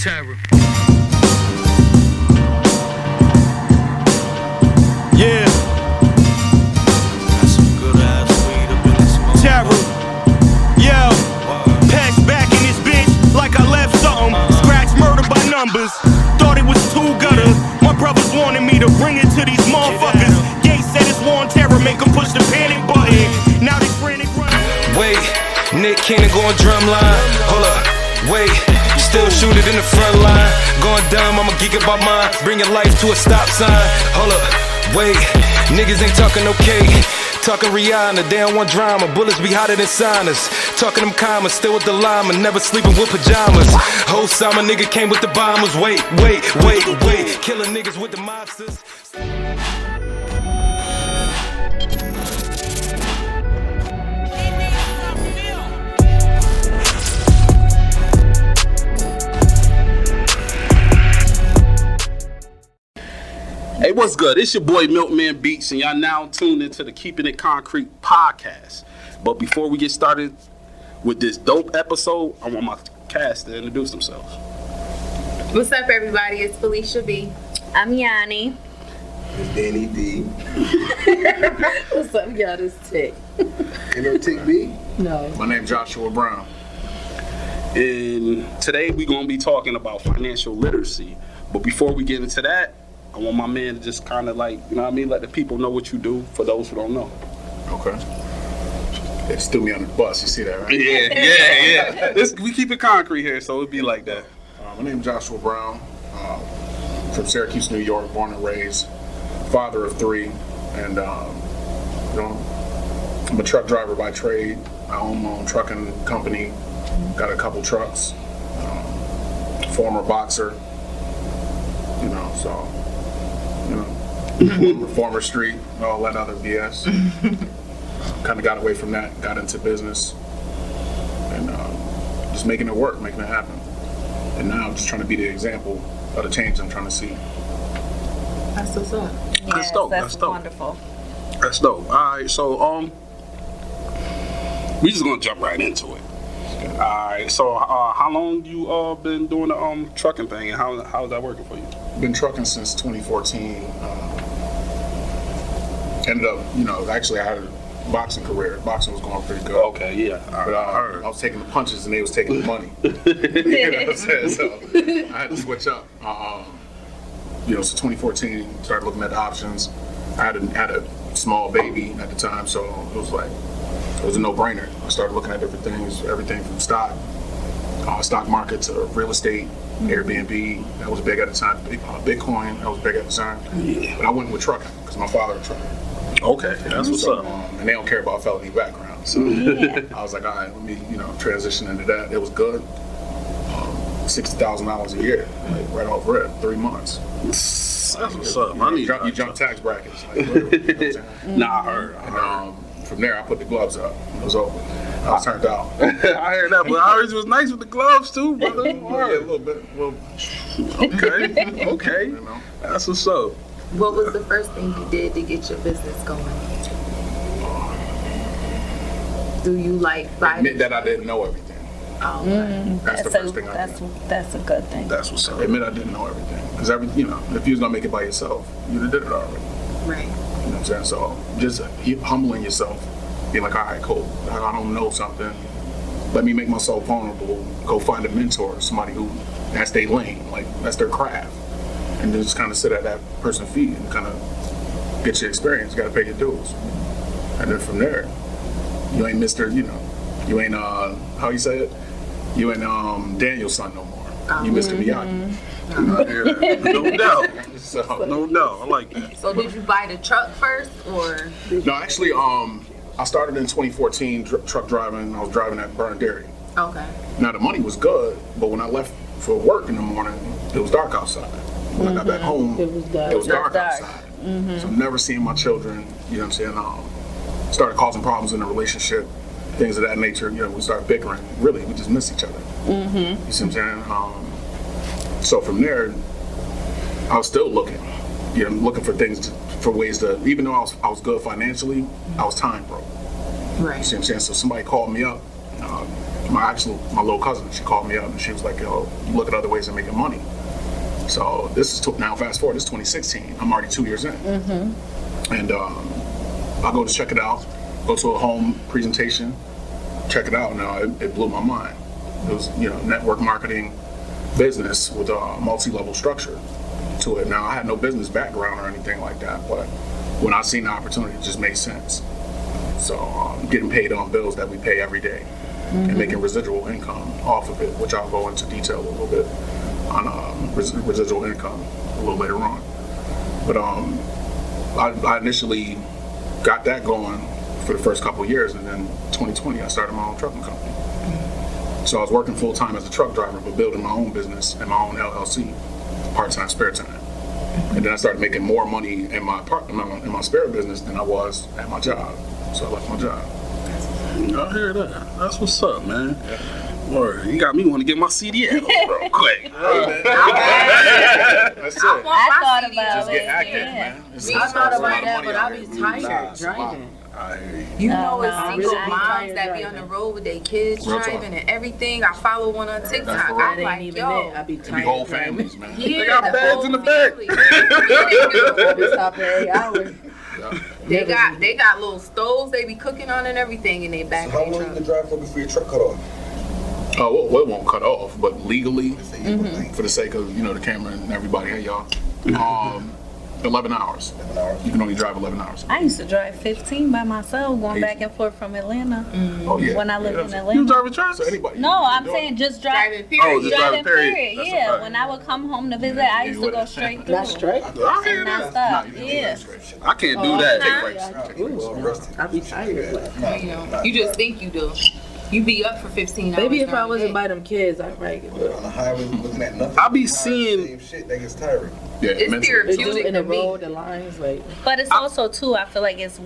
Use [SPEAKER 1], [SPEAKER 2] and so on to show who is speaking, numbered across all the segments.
[SPEAKER 1] Terror.
[SPEAKER 2] Yeah.
[SPEAKER 1] Got some good ass weed up in this motherfucker.
[SPEAKER 2] Terror. Yo. Pass back in this bitch like I left something. Scratch murder by numbers. Thought it was too gutter. My brothers wanted me to bring it to these motherfuckers. Gates said it's war on terror, make them push the panic button. Now they frantic running.
[SPEAKER 3] Wait, Nick Cannon going drumline. Hold up, wait, still shoot it in the front line. Going dumb, I'm a geek about mine. Bringing life to a stop sign. Hold up, wait, niggas ain't talking okay. Talking Rihanna, they don't want drama. Bullets be hotter than saunas. Talking them commas, still with the llama. Never sleeping with pajamas. Whole summer nigga came with the bombers. Wait, killing niggas with the mobsters.
[SPEAKER 4] Hey, what's good? It's your boy Milkman Beats, and y'all now tuned into the Keeping It Concrete podcast. But before we get started with this dope episode, I want my cast to introduce themselves.
[SPEAKER 5] What's up, everybody? It's Felicia B.
[SPEAKER 6] I'm Yanni.
[SPEAKER 7] It's Danny D.
[SPEAKER 6] What's up, y'all? This Tick.
[SPEAKER 7] You know Tick B?
[SPEAKER 6] No.
[SPEAKER 7] My name's Joshua Brown.
[SPEAKER 4] And today we're going to be talking about financial literacy. But before we get into that, I want my man to just kind of like, you know what I mean, let the people know what you do for those who don't know.
[SPEAKER 7] Okay. They just threw me on the bus, you see that, right?
[SPEAKER 4] Yeah. We keep it concrete here, so it'd be like that.
[SPEAKER 7] My name's Joshua Brown. From Syracuse, New York, born and raised. Father of three. And, you know, I'm a truck driver by trade. I own my own trucking company. Got a couple trucks. Former boxer. You know, so... You know, former street, all that other BS. Kind of got away from that, got into business, and just making it work, making it happen. And now I'm just trying to be the example of the change I'm trying to see.
[SPEAKER 5] That's what's up.
[SPEAKER 6] Yes,
[SPEAKER 4] dope.
[SPEAKER 6] That's
[SPEAKER 4] dope.
[SPEAKER 6] wonderful.
[SPEAKER 4] That's dope. All right, so we just gonna jump right into it. All right, so how long you been doing the trucking thing, and how is that working for you?
[SPEAKER 7] Been trucking since 2014. Ended up, you know, actually I had a boxing career. Boxing was going pretty good.
[SPEAKER 4] Okay, yeah.
[SPEAKER 7] But I was taking the punches and they was taking the money. You know what I'm saying? So I had to switch up. You know, so 2014, started looking at the options. I had a small baby at the time, so it was a no-brainer. I started looking at different things, everything from stock market to real estate, Airbnb, that was big at the time. Bitcoin, that was big at the time. Yeah. But I went with trucking because my father was trucking.
[SPEAKER 4] Okay, that's what's up.
[SPEAKER 7] And they don't care about felony background, so I was like, all right, let me, you know, transition into that. It was good. $60,000 a year, like, right off rip, 3 months.
[SPEAKER 4] That's what's up.
[SPEAKER 7] You jump tax brackets. Like, literally, you know what I'm saying?
[SPEAKER 4] Nah, I heard.
[SPEAKER 7] And from there, I put the gloves up. It was over. I was turned out.
[SPEAKER 4] I heard that, but I heard it was nice with the gloves too, brother.
[SPEAKER 7] Yeah, a little bit.
[SPEAKER 4] Okay.
[SPEAKER 7] You know.
[SPEAKER 4] That's what's up.
[SPEAKER 5] What was the first thing you did to get your business going? Do you buy?
[SPEAKER 7] Admit that I didn't know everything.
[SPEAKER 5] Oh, okay.
[SPEAKER 7] That's the first thing I did.
[SPEAKER 6] That's a good thing.
[SPEAKER 4] That's what's up.
[SPEAKER 7] Admit I didn't know everything, because you know, if you was gonna make it by yourself, you'd have did it already.
[SPEAKER 5] Right.
[SPEAKER 7] You know what I'm saying? So just humbling yourself, being like, all right, cool. I don't know something. Let me make myself vulnerable. Go find a mentor, somebody who that's their lane, like that's their craft, and then just kind of sit at that person's feet and kind of get your experience. You got to pay your dues, and then from there, you ain't Mr. You know, you ain't how you say it? You ain't Daniel's son no more. You Mr. Miyagi.
[SPEAKER 4] I hear that. No doubt. So, no doubt. I like that.
[SPEAKER 5] So did you buy the truck first, or?
[SPEAKER 7] No, actually, I started in 2014 truck driving. I was driving at Burn Dairy.
[SPEAKER 5] Okay.
[SPEAKER 7] Now the money was good, but when I left for work in the morning, it was dark outside. When I got back home, it was dark outside. So never seeing my children, you know what I'm saying? Started causing problems in the relationship, things of that nature. You know, we started bickering. Really, we just missed each other. You see what I'm saying? So from there, I was still looking. You know, looking for things, for ways to, even though I was good financially, I was time broke.
[SPEAKER 5] Right.
[SPEAKER 7] You see what I'm saying? So somebody called me up, my little cousin, she called me up and she was like, yo, look at other ways of making money. So this is now fast forward, this is 2016. I'm already 2 years in. And I go to check it out, go to a home presentation, check it out. Now it blew my mind. It was, network marketing business with a multi-level structure to it. Now I had no business background or anything like that, but when I seen the opportunity, it just made sense. So getting paid on bills that we pay every day and making residual income off of it, which I'll go into detail a little bit on residual income a little later on. But I initially got that going for the first couple of years, and then 2020 I started my own trucking company. So I was working full time as a truck driver, but building my own business and my own LLC, part-time, spare time. And then I started making more money in my spare business than I was at my job. So I left my job.
[SPEAKER 4] I hear that. That's what's up, man. Word, you got me want to get my CDL real quick.
[SPEAKER 7] That's it.
[SPEAKER 6] I thought about
[SPEAKER 7] Just
[SPEAKER 6] it.
[SPEAKER 7] get active,
[SPEAKER 6] yeah.
[SPEAKER 7] man. It's
[SPEAKER 8] I thought
[SPEAKER 7] a lot
[SPEAKER 8] about
[SPEAKER 7] of
[SPEAKER 8] that,
[SPEAKER 7] money
[SPEAKER 8] but
[SPEAKER 7] out
[SPEAKER 8] I be
[SPEAKER 7] here.
[SPEAKER 8] tired
[SPEAKER 7] It's a lot.
[SPEAKER 8] driving.
[SPEAKER 7] I hear you.
[SPEAKER 5] You know, it's
[SPEAKER 6] no,
[SPEAKER 5] single
[SPEAKER 8] really
[SPEAKER 5] moms
[SPEAKER 8] tired
[SPEAKER 5] that be on
[SPEAKER 8] driving.
[SPEAKER 5] the road with their kids
[SPEAKER 7] Real talk.
[SPEAKER 5] driving and everything. I follow one on TikTok.
[SPEAKER 7] That's for
[SPEAKER 5] I'm
[SPEAKER 7] real.
[SPEAKER 8] That ain't
[SPEAKER 5] like,
[SPEAKER 8] even
[SPEAKER 5] yo,
[SPEAKER 8] it. I be
[SPEAKER 7] It be
[SPEAKER 8] tired
[SPEAKER 7] whole
[SPEAKER 8] driving.
[SPEAKER 7] families, man.
[SPEAKER 5] yeah,
[SPEAKER 4] They got
[SPEAKER 5] the
[SPEAKER 4] beds
[SPEAKER 5] whole
[SPEAKER 4] in the back.
[SPEAKER 5] family. Yeah, they do.
[SPEAKER 8] Stop at 8 hours.
[SPEAKER 5] They got little stoves they be cooking on and everything in their back
[SPEAKER 9] How
[SPEAKER 5] of their
[SPEAKER 9] long you
[SPEAKER 5] truck.
[SPEAKER 9] can drive for before your truck cut off?
[SPEAKER 7] Oh, well, it won't cut off, but legally, for the sake of, the camera and everybody, hey, y'all, 11 hours.
[SPEAKER 9] 11 hours.
[SPEAKER 7] You can only drive 11 hours.
[SPEAKER 6] I used to drive 15 by myself, going back and forth from Atlanta
[SPEAKER 7] Oh, yeah.
[SPEAKER 6] when I lived in
[SPEAKER 4] You
[SPEAKER 6] Atlanta.
[SPEAKER 4] driving trucks?
[SPEAKER 7] So anybody.
[SPEAKER 6] No,
[SPEAKER 7] you can
[SPEAKER 6] I'm
[SPEAKER 7] do it.
[SPEAKER 6] saying just
[SPEAKER 5] Driving
[SPEAKER 6] drive.
[SPEAKER 5] period.
[SPEAKER 4] Oh, just
[SPEAKER 6] Driving
[SPEAKER 4] period.
[SPEAKER 6] period,
[SPEAKER 4] That's a
[SPEAKER 6] yeah.
[SPEAKER 4] fact.
[SPEAKER 6] When I would come home to visit, I used to go straight through.
[SPEAKER 8] Not straight.
[SPEAKER 4] I hear
[SPEAKER 6] And
[SPEAKER 4] that.
[SPEAKER 6] not
[SPEAKER 7] Nah,
[SPEAKER 6] stop.
[SPEAKER 7] you can do
[SPEAKER 6] Yeah.
[SPEAKER 7] that straight.
[SPEAKER 4] I can't do
[SPEAKER 6] Oh,
[SPEAKER 4] that.
[SPEAKER 6] nah.
[SPEAKER 4] Take breaks.
[SPEAKER 9] Well, rusty.
[SPEAKER 8] I be tired.
[SPEAKER 5] You know, you just think you do. You be up for 15 hours.
[SPEAKER 8] Maybe if I
[SPEAKER 5] during the
[SPEAKER 8] wasn't
[SPEAKER 5] day.
[SPEAKER 8] by them kids, I'd probably get
[SPEAKER 9] On the highway, looking at nothing.
[SPEAKER 4] I be seeing-
[SPEAKER 9] Same shit, that gets tiring.
[SPEAKER 7] Yeah,
[SPEAKER 5] It's
[SPEAKER 7] mentally.
[SPEAKER 8] They do
[SPEAKER 5] therapeutic
[SPEAKER 8] in the
[SPEAKER 5] to me.
[SPEAKER 8] road, the lines, like,
[SPEAKER 6] But it's also too. I feel like it's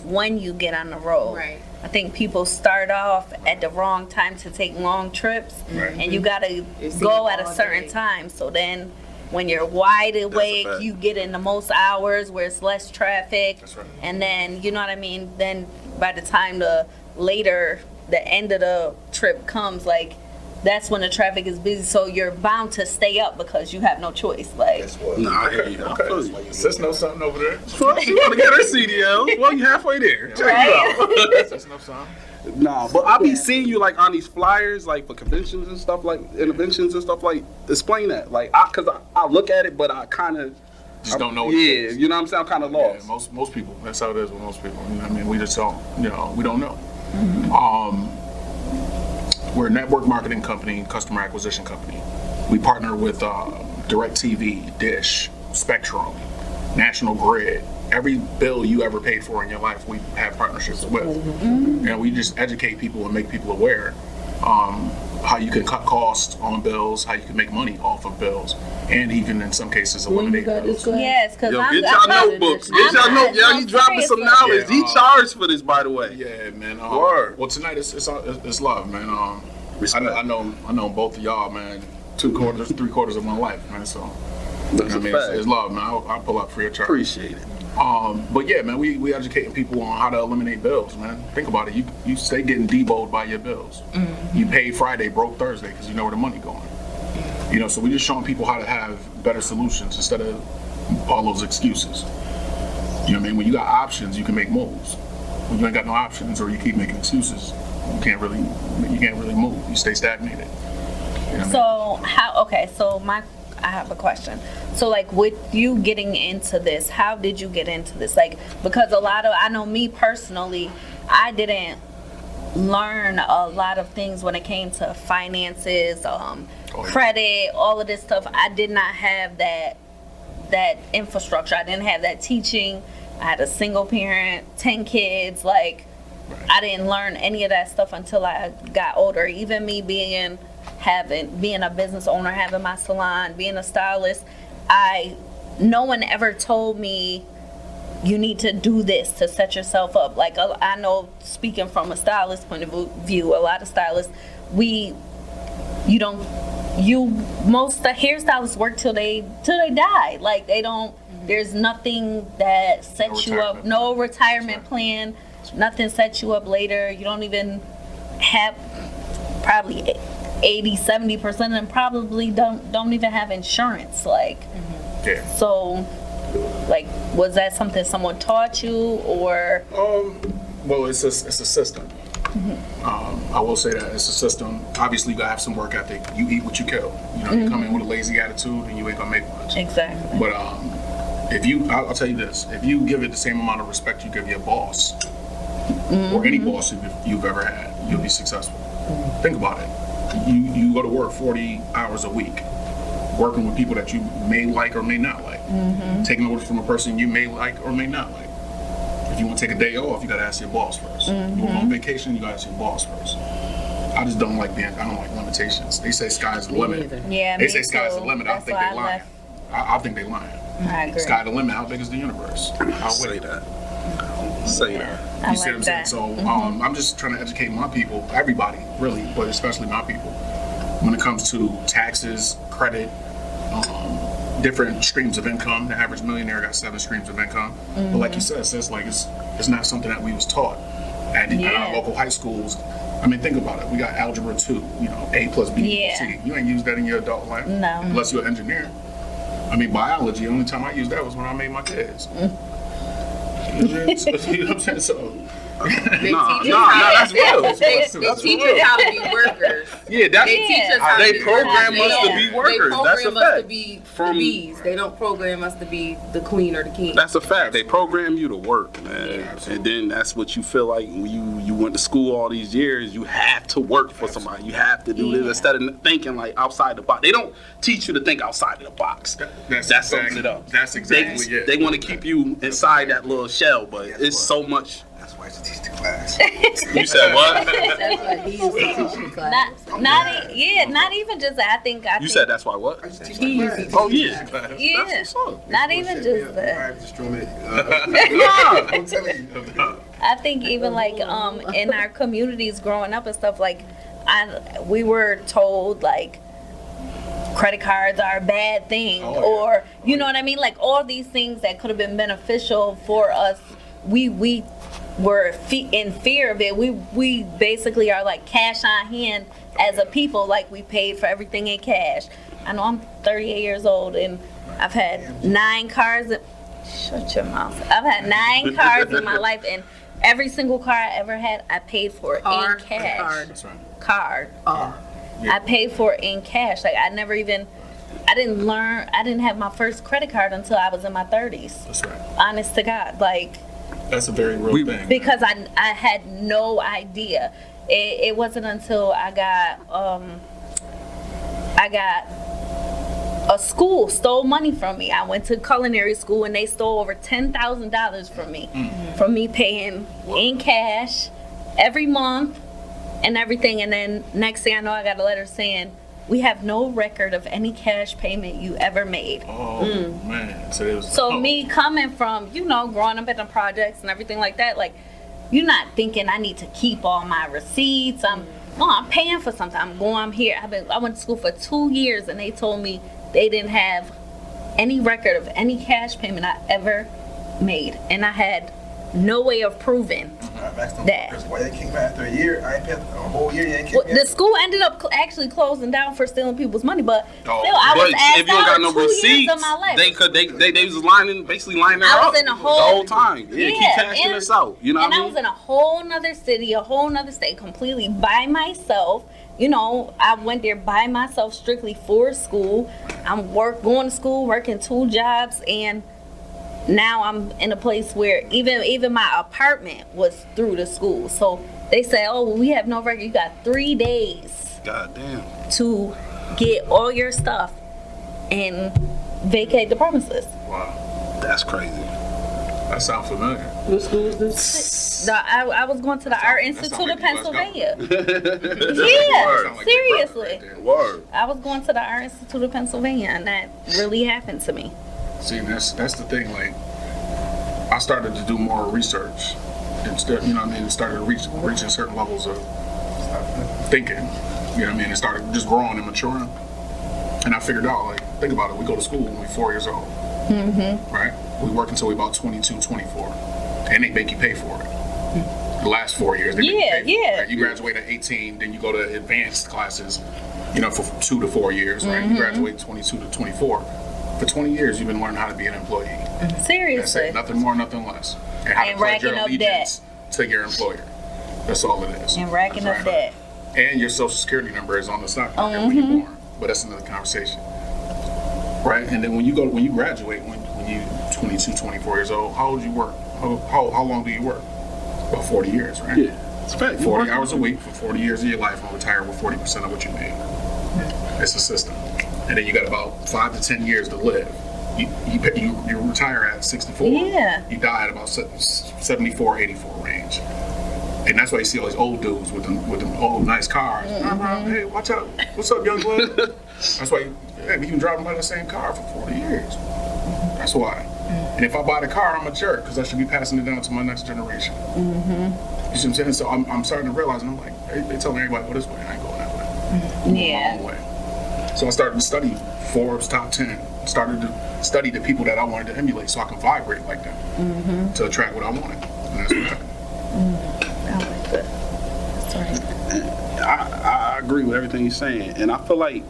[SPEAKER 6] when you get on the road.
[SPEAKER 5] Right.
[SPEAKER 6] I think people start off at the wrong time to take long trips, and you gotta
[SPEAKER 5] It's
[SPEAKER 6] go
[SPEAKER 5] even
[SPEAKER 6] at a
[SPEAKER 5] all
[SPEAKER 6] certain
[SPEAKER 5] day.
[SPEAKER 6] time. So then, when you're wide awake,
[SPEAKER 4] fact.
[SPEAKER 6] you get in the most hours where it's less traffic,
[SPEAKER 7] That's right.
[SPEAKER 6] and then you know what I mean. Then by the time the end of the trip comes, like that's when the traffic is busy. So you're bound to stay up because you have no choice. Like
[SPEAKER 9] Guess what?
[SPEAKER 4] Nah, I hear you. I feel you.
[SPEAKER 7] Sis knows something over there.
[SPEAKER 4] Well, she want to get her CDL. Well, you halfway there. Check it out.
[SPEAKER 7] Sis knows something.
[SPEAKER 4] Nah, but I be seeing you like on these flyers, like for conventions and stuff, like interventions and stuff. Like, explain that. Like, cause I look at it, but I kind of
[SPEAKER 7] Just don't know what it
[SPEAKER 4] Yeah,
[SPEAKER 7] is.
[SPEAKER 4] you know what I'm saying? I'm kind of
[SPEAKER 7] Yeah,
[SPEAKER 4] lost.
[SPEAKER 7] most people. That's how it is with most people. You know what I mean? We just don't. We don't know. We're a network marketing company, customer acquisition company. We partner with DirecTV, Dish, Spectrum, National Grid. Every bill you ever paid for in your life, we have partnerships with. And we just educate people and make people aware how you can cut costs on bills, how you can make money off of bills, and even in some cases
[SPEAKER 8] when you
[SPEAKER 7] eliminate
[SPEAKER 8] got
[SPEAKER 7] bills.
[SPEAKER 8] this class?
[SPEAKER 6] yes, because
[SPEAKER 4] Yo,
[SPEAKER 6] I'm
[SPEAKER 4] get y'all
[SPEAKER 6] I'm-
[SPEAKER 4] notebooks.
[SPEAKER 6] I'm
[SPEAKER 4] Get y'all
[SPEAKER 6] not-
[SPEAKER 4] notebooks. Yo,
[SPEAKER 6] I'm
[SPEAKER 4] he dropping some
[SPEAKER 6] serious.
[SPEAKER 4] knowledge. He charged for this, by the way.
[SPEAKER 7] Yeah, man.
[SPEAKER 4] Word.
[SPEAKER 7] Well, tonight it's love, man.
[SPEAKER 4] Respect.
[SPEAKER 7] I know both of y'all, man. 3/4 of my life, man. So
[SPEAKER 4] That's
[SPEAKER 7] I
[SPEAKER 4] a
[SPEAKER 7] mean,
[SPEAKER 4] fact.
[SPEAKER 7] it's love, man. I'll pull up free of charge.
[SPEAKER 4] Appreciate it.
[SPEAKER 7] But yeah, man, we educating people on how to eliminate bills, man. Think about it. You stay getting deboed by your bills. You pay Friday, broke Thursday because you know where the money going. So we just showing people how to have better solutions instead of all those excuses. You know what I mean? When you got options, you can make moves. When you ain't got no options or you keep making excuses, you can't really move. You stay stagnated. You know what I mean?
[SPEAKER 6] So I have a question. So like with you getting into this, how did you get into this? Like, because I know me personally, I didn't learn a lot of things when it came to finances, credit, all of this stuff. I did not have that infrastructure. I didn't have that teaching. I had a single parent, 10 kids. Like, I didn't learn any of that stuff until I got older. Even me being a business owner, having my salon, being a stylist, no one ever told me you need to do this to set yourself up. Like, I know, speaking from a stylist point of view, a lot of stylists, most the hairstylists work till they die. Like, they don't, there's nothing that sets you up, no retirement plan, nothing sets you up later. You don't even have, probably 80-70% of them probably don't even have insurance. Like,
[SPEAKER 7] Yeah.
[SPEAKER 6] so, like, was that something someone taught you, or?
[SPEAKER 7] Well, it's a system. I will say that it's a system. Obviously, you gotta have some work ethic. You eat what you kill. You know, you come in with a lazy attitude, and you ain't gonna make much.
[SPEAKER 6] Exactly.
[SPEAKER 7] But if you, I'll tell you this: if you give it the same amount of respect you give your boss, or any boss you've ever had, you'll be successful. Think about it. You go to work 40 hours a week, working with people that you may like or may not like, taking orders from a person you may like or may not like. If you want to take a day off, you got to ask your boss first. You want on vacation, you got to ask your boss first. I just don't like I don't like limitations. They say sky's the limit.
[SPEAKER 6] Yeah,
[SPEAKER 7] They
[SPEAKER 6] me
[SPEAKER 7] say sky's the
[SPEAKER 6] too.
[SPEAKER 7] limit. I
[SPEAKER 6] That's
[SPEAKER 7] think
[SPEAKER 6] why
[SPEAKER 7] they
[SPEAKER 6] I
[SPEAKER 7] lying.
[SPEAKER 6] left.
[SPEAKER 7] I think they lying.
[SPEAKER 6] I agree.
[SPEAKER 7] Sky the limit. How big is the universe? How
[SPEAKER 4] Say
[SPEAKER 7] big?
[SPEAKER 4] that. Say that.
[SPEAKER 6] I
[SPEAKER 7] You see
[SPEAKER 6] like
[SPEAKER 7] what I'm saying?
[SPEAKER 6] that.
[SPEAKER 7] So I'm just trying to educate my people, everybody really, but especially my people, when it comes to taxes, credit, different streams of income. The average millionaire got 7 streams of income. But like you said, it's like it's not something that we was taught at our local high schools. I mean, think about it. We got algebra 2, you know, A plus B equals C. You ain't used that in your adult life.
[SPEAKER 6] No.
[SPEAKER 7] Unless you're an engineer. I mean, biology, the only time I used that was when I made my kids. You know what I'm saying? So,
[SPEAKER 5] They
[SPEAKER 4] Nah,
[SPEAKER 5] teach us
[SPEAKER 4] nah,
[SPEAKER 5] how
[SPEAKER 4] that's
[SPEAKER 5] to-
[SPEAKER 4] real.
[SPEAKER 5] They
[SPEAKER 7] That's
[SPEAKER 5] teach
[SPEAKER 7] real.
[SPEAKER 5] us how to be workers.
[SPEAKER 4] Yeah, that's
[SPEAKER 5] They teach us how
[SPEAKER 4] they
[SPEAKER 5] to be
[SPEAKER 4] program
[SPEAKER 5] workers.
[SPEAKER 4] us to
[SPEAKER 5] They
[SPEAKER 4] be
[SPEAKER 5] don't-
[SPEAKER 4] workers.
[SPEAKER 5] They
[SPEAKER 4] That's a
[SPEAKER 5] program us to
[SPEAKER 4] fact.
[SPEAKER 5] be
[SPEAKER 4] From-
[SPEAKER 5] the bees. They don't program us to be the queen or the king.
[SPEAKER 4] That's a fact. They program you to work, man. And then that's what you feel like when you went to school all these years. You have to work for somebody. You have to do this instead of thinking like outside the box. They don't teach you to think outside of the box. That sums it up.
[SPEAKER 7] That's exactly it.
[SPEAKER 4] They want to keep you inside that little shell, but it's so much.
[SPEAKER 9] That's why I used to teach the class.
[SPEAKER 4] You said what?
[SPEAKER 5] That's what he used to teach in class.
[SPEAKER 6] Not even just that. I think
[SPEAKER 4] You said that's why what?
[SPEAKER 9] I used to teach
[SPEAKER 5] He
[SPEAKER 9] the
[SPEAKER 5] used to
[SPEAKER 9] class.
[SPEAKER 4] Oh yeah.
[SPEAKER 6] yeah,
[SPEAKER 4] That's what's up.
[SPEAKER 6] not even just that.
[SPEAKER 9] I'm just throwing it.
[SPEAKER 4] Nah.
[SPEAKER 9] I'm telling you.
[SPEAKER 6] I think even like in our communities growing up and stuff, like we were told like credit cards are a bad thing, or you know what I mean, like all these things that could have been beneficial for us. We were in fear of it. We basically are like cash on hand as a people, like we paid for everything in cash. I know I'm 38 years old and I've had 9 cars. Shut your mouth. I've had 9 cars in my life, and every single car I ever had, I paid for it in cash.
[SPEAKER 5] Card.
[SPEAKER 7] That's right.
[SPEAKER 6] Card.
[SPEAKER 5] R.
[SPEAKER 6] I paid for it in cash. Like I didn't have my first credit card until I was in my 30s.
[SPEAKER 7] That's right.
[SPEAKER 6] Honest to God, like
[SPEAKER 7] That's a very real thing.
[SPEAKER 6] because I had no idea. It wasn't until I got a school stole money from me. I went to culinary school and they stole over $10,000 from me, from me paying in cash every month and everything. And then next thing I know, I got a letter saying, we have no record of any cash payment you ever made.
[SPEAKER 7] Oh man. So it was.
[SPEAKER 6] So me coming from, growing up in the projects and everything like that, like, you're not thinking I need to keep all my receipts. I'm paying for something. I'm here. I went to school for 2 years and they told me they didn't have any record of any cash payment I ever made. And I had no way of proving that.
[SPEAKER 9] Because why they kicked me after a year? I ain't paid a whole year. You ain't
[SPEAKER 6] Well,
[SPEAKER 9] kicked me
[SPEAKER 6] the
[SPEAKER 9] out.
[SPEAKER 6] school ended up actually closing down for stealing people's money, but
[SPEAKER 4] Oh,
[SPEAKER 6] still, I was
[SPEAKER 4] but
[SPEAKER 6] asked
[SPEAKER 4] if you don't got no
[SPEAKER 6] 2 years
[SPEAKER 4] receipts,
[SPEAKER 6] of my life.
[SPEAKER 4] they was basically lining her
[SPEAKER 6] I
[SPEAKER 4] up
[SPEAKER 6] was in a
[SPEAKER 4] the
[SPEAKER 6] whole-
[SPEAKER 4] whole time. Yeah, keep cashing
[SPEAKER 6] and-
[SPEAKER 4] this out. You know what
[SPEAKER 6] and
[SPEAKER 4] I
[SPEAKER 6] I
[SPEAKER 4] mean?
[SPEAKER 6] was in a whole nother city, a whole nother state, completely by myself. I went there by myself strictly for school. I'm going to school, working 2 jobs, and now I'm in a place where even my apartment was through the school. So they say, oh, we have no record. You got 3 days
[SPEAKER 4] God damn.
[SPEAKER 6] to get all your stuff and vacate the premises.
[SPEAKER 7] Wow.
[SPEAKER 4] That's crazy.
[SPEAKER 7] That sounds familiar.
[SPEAKER 8] What school is this?
[SPEAKER 6] I was going to the Art
[SPEAKER 7] that
[SPEAKER 6] Institute
[SPEAKER 7] sound
[SPEAKER 6] of
[SPEAKER 7] like
[SPEAKER 6] Pennsylvania.
[SPEAKER 7] Sound
[SPEAKER 6] Yeah,
[SPEAKER 7] like
[SPEAKER 6] seriously.
[SPEAKER 7] Big Brother right
[SPEAKER 4] Word.
[SPEAKER 6] I was going to the Art Institute of Pennsylvania, and that really happened to me.
[SPEAKER 7] there. See, that's the thing. Like, I started to do more research, instead, started reaching certain levels of thinking. You know what I mean? It started just growing and maturing, and I figured out, like, think about it. We go to school when we're 4 years old, right? We work until we're about 22, 24, and they make you pay for it. the last 4 years. They
[SPEAKER 6] Yeah,
[SPEAKER 7] make you pay for it,
[SPEAKER 6] yeah.
[SPEAKER 7] right? You graduate at 18, then you go to advanced classes, you know, for 2 to 4 years, right? You graduate 22 to 24. For 20 years, you've been learning how to be an employee. That's
[SPEAKER 6] Seriously.
[SPEAKER 7] it. Nothing more, nothing less. And how
[SPEAKER 6] And
[SPEAKER 7] to pledge your
[SPEAKER 6] racking up
[SPEAKER 7] allegiance to your employer. That's all it is.
[SPEAKER 6] And racking
[SPEAKER 7] That's
[SPEAKER 6] up
[SPEAKER 7] right.
[SPEAKER 6] that.
[SPEAKER 7] And your social security number is on the stock market when you're born. But that's another conversation. Right? And then when you graduate, when you 22, 24 years old, how old do you work? How long do you work? About 40 years, right?
[SPEAKER 4] Yeah, it's a fact.
[SPEAKER 7] 40 hours a week for 40 years of your life and retire with 40% of what you made. It's a system. And then you got about 5 to 10 years to live. You retire at 64.
[SPEAKER 6] Yeah.
[SPEAKER 7] You die at about 74, 84 range. And that's why you see all these old dudes with them old nice cars. Hey, watch out. What's up, young blood? That's why you can drive by the same car for 40 years. That's why. And if I buy the car, I'm a jerk because I should be passing it down to my next generation. You see what I'm saying? So I'm starting to realize, and I'm like, they telling everybody go this way. I ain't going that way. I'm going my own way. So I started to study Forbes top 10. Started to study the people that I wanted to emulate so I can vibrate like them to attract what I wanted. And that's what happened.
[SPEAKER 6] I like that. That's right.
[SPEAKER 4] I agree with everything you're saying, and I feel like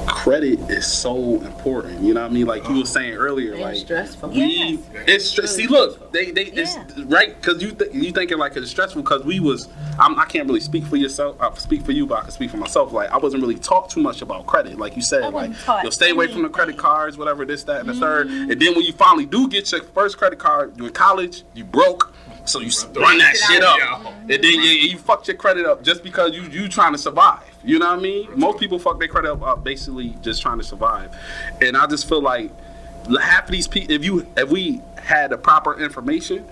[SPEAKER 4] credit is so important. You know what I mean? Like you were saying earlier,
[SPEAKER 8] It's
[SPEAKER 4] like
[SPEAKER 8] stressful.
[SPEAKER 6] Yes.
[SPEAKER 4] it's see, look, it's right because you thinking like it's stressful because I can't really speak for yourself. I speak for you, but I can speak for myself. Like I wasn't really taught too much about credit, like you said. Like
[SPEAKER 6] wasn't taught
[SPEAKER 4] you'll stay away from the credit cards, whatever, this, that, and the third. And then when you finally do get your first credit card, you're in college, you broke. So you run that shit up, and then you fuck your credit up just because you trying to survive. You know what I mean? Most people fuck their credit up basically just trying to survive, and I just feel like half of these people, if we had the proper information,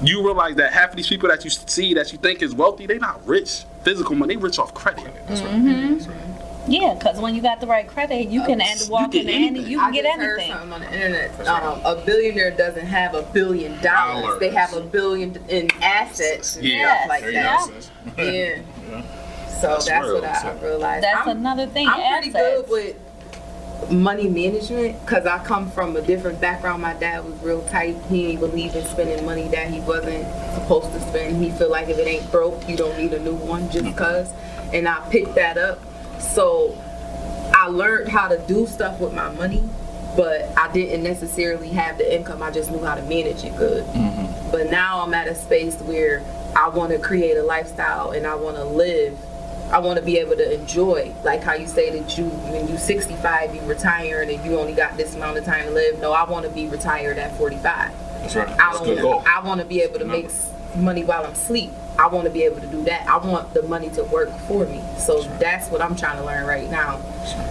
[SPEAKER 4] you realize that half of these people that you see that you think is wealthy, they not rich physical money, they rich off credit.
[SPEAKER 7] That's right.
[SPEAKER 6] Yeah, because when you got the right credit, you can walk in and you can get
[SPEAKER 5] I just heard
[SPEAKER 6] anything.
[SPEAKER 5] something on the internet. A billionaire doesn't have $1 billion. They have $1 billion in assets and stuff like
[SPEAKER 7] There you
[SPEAKER 5] that.
[SPEAKER 7] go, sis.
[SPEAKER 5] Yeah. So that's
[SPEAKER 4] real.
[SPEAKER 5] what I realized.
[SPEAKER 6] That's another thing.
[SPEAKER 5] I'm pretty
[SPEAKER 6] assets.
[SPEAKER 5] good with money management because I come from a different background. My dad was real tight. He didn't believe in spending money that he wasn't supposed to spend. He feel like if it ain't broke, you don't need a new one just because. And I picked that up. So I learned how to do stuff with my money, but I didn't necessarily have the income. I just knew how to manage it good. But now I'm at a space where I want to create a lifestyle and I want to live. I want to be able to enjoy, like how you say that when you 65, you retire and you only got this amount of time to live. No, I want to be retired at 45.
[SPEAKER 7] That's right. That's a good goal.
[SPEAKER 5] I want to be able to make money while I'm asleep. I want to be able to do that. I want the money to work for me. So that's what I'm trying to learn right now.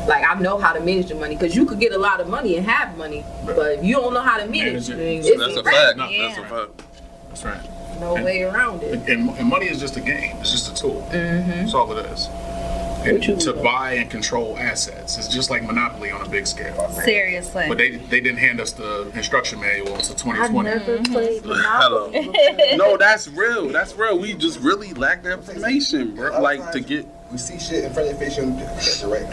[SPEAKER 5] Like I know how to manage the money because you could get a lot of money and have money, but if you don't know how to manage it, it's
[SPEAKER 4] That's a
[SPEAKER 5] wreck.
[SPEAKER 4] fact.
[SPEAKER 6] Yeah.
[SPEAKER 4] That's a fact.
[SPEAKER 7] That's right.
[SPEAKER 5] No way around it.
[SPEAKER 7] And money is just a game. It's just a tool. That's all it is. And to buy and control assets. It's just like Monopoly on a big scale.
[SPEAKER 6] Seriously.
[SPEAKER 7] But they didn't hand us the instruction manual until
[SPEAKER 5] I
[SPEAKER 7] 2020.
[SPEAKER 5] never played
[SPEAKER 4] Hello.
[SPEAKER 5] Monopoly.
[SPEAKER 4] No, that's real. That's real. We just really lack the information, bro. Like to get.
[SPEAKER 9] We see shit in front of your face, you don't catch it right.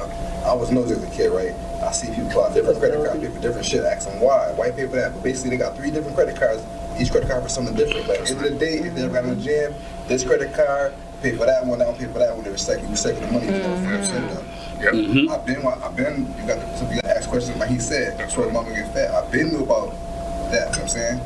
[SPEAKER 9] I was nosy as a kid, right? I see people pull out different credit cards, pay for different shit, ask them why you pay for that? But basically, they got 3 different credit cards. Each credit card for something different. Like at the end of the day, if they ever got in the gym, this credit card, pay for that one, that one, pay for that one. They recycle the money. You know,
[SPEAKER 7] Yep.
[SPEAKER 9] I've been. You got to ask questions like he said. That's where the mama get fat. I've been knew about that. You know what I'm saying?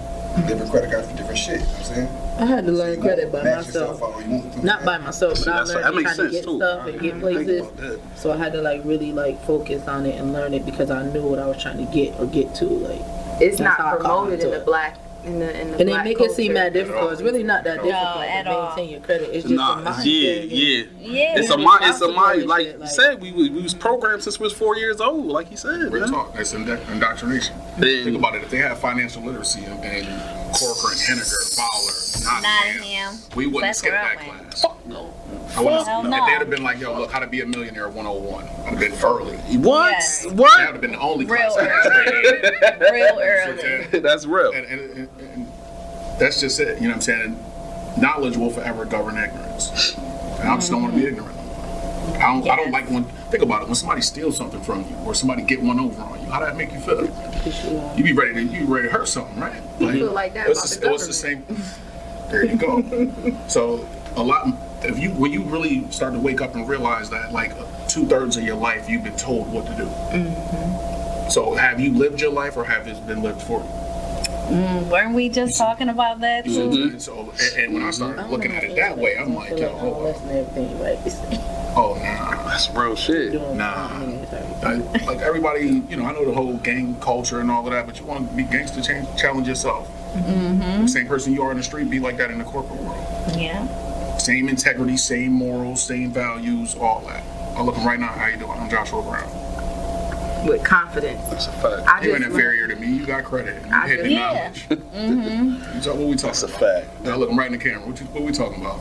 [SPEAKER 9] Different credit cards for different shit. You know what I'm saying?
[SPEAKER 8] I had to learn credit by
[SPEAKER 9] Match
[SPEAKER 8] myself.
[SPEAKER 9] yourself out, you want
[SPEAKER 8] Not by myself, but I
[SPEAKER 4] That's- that
[SPEAKER 8] learned
[SPEAKER 4] makes
[SPEAKER 8] how to
[SPEAKER 4] sense,
[SPEAKER 8] get
[SPEAKER 4] too.
[SPEAKER 8] stuff and get places. So I had to like really like focus on it and learn it because I knew what I was trying to get to. Like
[SPEAKER 5] It's
[SPEAKER 8] That's
[SPEAKER 5] not
[SPEAKER 8] how I caught
[SPEAKER 5] promoted
[SPEAKER 8] on
[SPEAKER 5] in
[SPEAKER 8] to
[SPEAKER 5] the
[SPEAKER 8] it.
[SPEAKER 5] black in the
[SPEAKER 8] and they
[SPEAKER 5] black
[SPEAKER 8] make it seem
[SPEAKER 5] culture.
[SPEAKER 8] that difficult. It's really not that difficult
[SPEAKER 6] at
[SPEAKER 8] to
[SPEAKER 6] all.
[SPEAKER 8] maintain your credit. It's just a
[SPEAKER 4] Nah,
[SPEAKER 8] mind
[SPEAKER 4] yeah,
[SPEAKER 8] thing.
[SPEAKER 4] yeah.
[SPEAKER 6] Yeah.
[SPEAKER 4] It's a
[SPEAKER 8] Yeah.
[SPEAKER 4] mind. It's a
[SPEAKER 8] Possible
[SPEAKER 4] mind.
[SPEAKER 8] and
[SPEAKER 4] Like
[SPEAKER 8] shit,
[SPEAKER 4] you
[SPEAKER 8] like-
[SPEAKER 4] said, we was programmed since we was 4 years old. Like you said,
[SPEAKER 7] Real
[SPEAKER 4] man.
[SPEAKER 7] talk. That's indoctrination.
[SPEAKER 4] Then-
[SPEAKER 7] Think about it. If they had financial literacy in Corcoran, Henniger, Fowler,
[SPEAKER 6] Nottingham.
[SPEAKER 7] we wouldn't
[SPEAKER 6] That's
[SPEAKER 7] skip
[SPEAKER 6] where I
[SPEAKER 7] that
[SPEAKER 6] went.
[SPEAKER 7] class.
[SPEAKER 4] Fuck no.
[SPEAKER 7] I wouldn't.
[SPEAKER 6] Hell
[SPEAKER 7] If
[SPEAKER 6] no.
[SPEAKER 7] they'd have been like, yo, look, how to be a millionaire 101. I'd have been early.
[SPEAKER 4] What?
[SPEAKER 6] Yes.
[SPEAKER 7] That would
[SPEAKER 4] What?
[SPEAKER 7] have been the only
[SPEAKER 6] Real
[SPEAKER 7] class.
[SPEAKER 6] Real early.
[SPEAKER 4] That's real.
[SPEAKER 7] And that's just it. You know what I'm saying? Knowledge will forever govern ignorance. And I just don't want to be ignorant. I don't like when, think about it, when somebody steals something from you or somebody get one over on you, how that make you feel? You be ready to hurt something, right?
[SPEAKER 5] You feel like that
[SPEAKER 7] It's
[SPEAKER 5] about the
[SPEAKER 7] the same. There you go. So a lot. When you really start to wake up and realize that like 2/3 of your life you've been told what to do. Mm-hmm. So have you lived your life or have it been lived for you?
[SPEAKER 6] Weren't we just talking about that too?
[SPEAKER 7] Mm-hmm. So and when I started looking at it that way, I'm like, yo, hold on.
[SPEAKER 8] Listen to everything you right.
[SPEAKER 7] Oh nah,
[SPEAKER 4] That's real shit.
[SPEAKER 7] nah. Like everybody, I know the whole gang culture and all of that, but you want to be gangster, challenge yourself. Mm-hmm. The same person you are in the street, be like that in the corporate world.
[SPEAKER 6] Yeah.
[SPEAKER 7] Same integrity, same morals, same values, all that. I'm looking right now. How you doing? I'm Joshua Brown.
[SPEAKER 5] With confidence.
[SPEAKER 4] That's a fact.
[SPEAKER 7] You ain't inferior to me. You got credit. You had the knowledge.
[SPEAKER 6] Mm-hmm.
[SPEAKER 7] So what we talking
[SPEAKER 4] That's a
[SPEAKER 7] about?
[SPEAKER 4] fact.
[SPEAKER 7] Now looking right in the camera. What we talking about?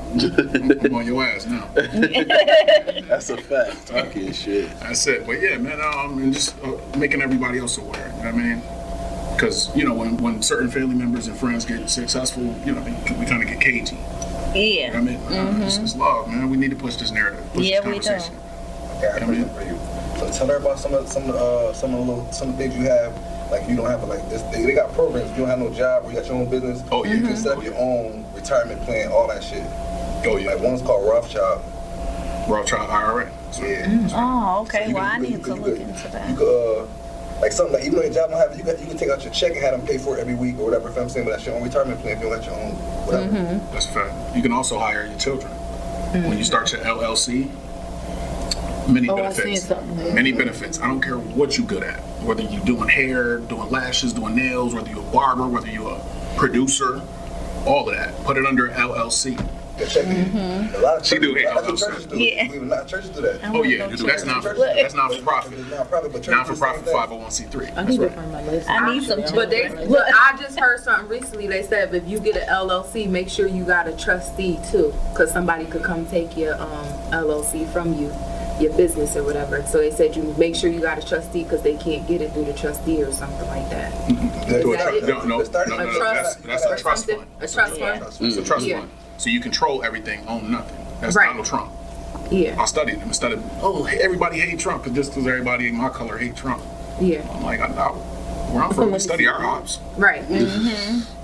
[SPEAKER 7] I'm on your ass now.
[SPEAKER 4] That's a fact. Talking shit.
[SPEAKER 7] That's it. But yeah, man, and just making everybody else aware. You know what I mean? Because when certain family members and friends get successful, we kind of get cagey.
[SPEAKER 6] Yeah.
[SPEAKER 7] I mean, it's love, man. We need to push this narrative, push this conversation.
[SPEAKER 9] Okay, I have a question for you. So tell her about some of the things you have. Like you don't have like this. They got programs. You don't have no job, or you got your own business.
[SPEAKER 7] Oh yeah.
[SPEAKER 9] You can set up your own retirement plan, all that shit.
[SPEAKER 7] Oh yeah.
[SPEAKER 9] Like one's called Rothschild.
[SPEAKER 7] Rothschild IRA.
[SPEAKER 9] Yeah.
[SPEAKER 6] Oh, okay.
[SPEAKER 9] So
[SPEAKER 6] well, I need
[SPEAKER 9] you
[SPEAKER 6] to look into that.
[SPEAKER 9] You could like something like even though your job don't have it, you can take out your check and have them pay for it every week or whatever. If I'm saying, but that's your own retirement plan. If you don't got your own whatever.
[SPEAKER 6] Mm-hmm.
[SPEAKER 7] That's a fact. You can also hire your children. When you start your LLC, many benefits. Many benefits. I don't care what you're good at. Whether you're doing hair, doing lashes, doing nails, whether you're a barber, whether you're a producer, all of that. Put it under LLC.
[SPEAKER 9] A lot of
[SPEAKER 7] She do hate
[SPEAKER 9] churches
[SPEAKER 7] LLC.
[SPEAKER 9] do.
[SPEAKER 6] Yeah.
[SPEAKER 9] A lot of churches do that.
[SPEAKER 7] Oh yeah, that's not for profit.
[SPEAKER 9] It's not-for-profit, but churches
[SPEAKER 7] Not-for-profit
[SPEAKER 9] do the same
[SPEAKER 7] 501c3.
[SPEAKER 8] I
[SPEAKER 7] That's
[SPEAKER 8] need to
[SPEAKER 7] right.
[SPEAKER 8] find my list.
[SPEAKER 6] I need some
[SPEAKER 5] But
[SPEAKER 6] children.
[SPEAKER 5] look, I just heard something recently. They said if you get an LLC, make sure you got a trustee too, because somebody could come take your LLC from you, your business or whatever. So they said you make sure you got a trustee because they can't get it through the trustee or something like that.
[SPEAKER 7] Do a
[SPEAKER 5] that
[SPEAKER 7] trust.
[SPEAKER 5] it?
[SPEAKER 7] No.
[SPEAKER 5] A trust?
[SPEAKER 7] That's a trust
[SPEAKER 5] Something?
[SPEAKER 7] fund.
[SPEAKER 5] A trust fund?
[SPEAKER 7] It's a trust
[SPEAKER 5] Yeah.
[SPEAKER 7] fund. So you control everything, own nothing. That's
[SPEAKER 5] Right.
[SPEAKER 7] Donald Trump.
[SPEAKER 5] Yeah.
[SPEAKER 7] I studied him instead of everybody hate Trump because everybody in my color hate Trump.
[SPEAKER 5] Yeah.
[SPEAKER 7] I'm like, where I'm from, we study our ops.
[SPEAKER 5] Right.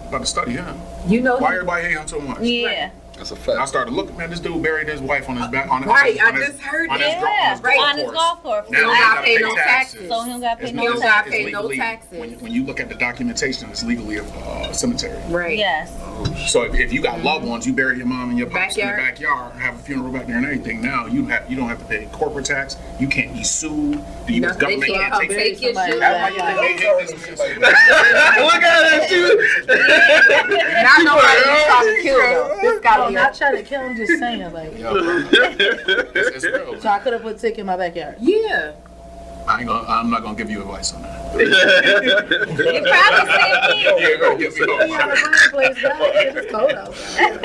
[SPEAKER 7] About to study him.
[SPEAKER 5] You know.
[SPEAKER 7] Why everybody hate him so much?
[SPEAKER 6] Yeah.
[SPEAKER 4] That's a
[SPEAKER 7] And I
[SPEAKER 4] fact.
[SPEAKER 7] started looking, man, this dude buried his wife on his back.
[SPEAKER 5] Right, I just heard
[SPEAKER 7] on
[SPEAKER 5] that.
[SPEAKER 6] On his golf course.
[SPEAKER 7] Now
[SPEAKER 5] He don't
[SPEAKER 7] he
[SPEAKER 5] gotta
[SPEAKER 7] gotta
[SPEAKER 5] pay
[SPEAKER 7] pay
[SPEAKER 5] no
[SPEAKER 7] taxes.
[SPEAKER 5] taxes.
[SPEAKER 6] So he don't got to pay
[SPEAKER 7] It's
[SPEAKER 6] no
[SPEAKER 5] don't
[SPEAKER 6] taxes.
[SPEAKER 5] gotta pay no
[SPEAKER 7] legally-
[SPEAKER 5] taxes.
[SPEAKER 7] When you look at the documentation, it's legally a cemetery.
[SPEAKER 5] Right.
[SPEAKER 6] Yes.
[SPEAKER 7] So if you got loved ones, you bury your mom and your pops in the
[SPEAKER 5] Backyard.
[SPEAKER 7] backyard, have a funeral back there and everything. Now you don't have to pay corporate tax. You can't be sued. The U.S.
[SPEAKER 5] They
[SPEAKER 7] government
[SPEAKER 5] can't
[SPEAKER 7] can't
[SPEAKER 5] take your
[SPEAKER 8] somebody
[SPEAKER 5] shit.
[SPEAKER 8] back.
[SPEAKER 7] That's why you think they hate this.
[SPEAKER 4] Look at that.
[SPEAKER 5] Not nobody trying to kill though. This gotta
[SPEAKER 8] I'm
[SPEAKER 5] be
[SPEAKER 8] not trying to kill him, just saying, like,
[SPEAKER 7] Yo, bro. It's real.
[SPEAKER 8] so I could have put a tick in my backyard.
[SPEAKER 5] Yeah.
[SPEAKER 7] I'm not gonna give you advice on that.
[SPEAKER 5] You probably said
[SPEAKER 7] Yeah,
[SPEAKER 5] it.
[SPEAKER 7] bro, give me
[SPEAKER 8] You have a fireplace, guys. It's cold outside.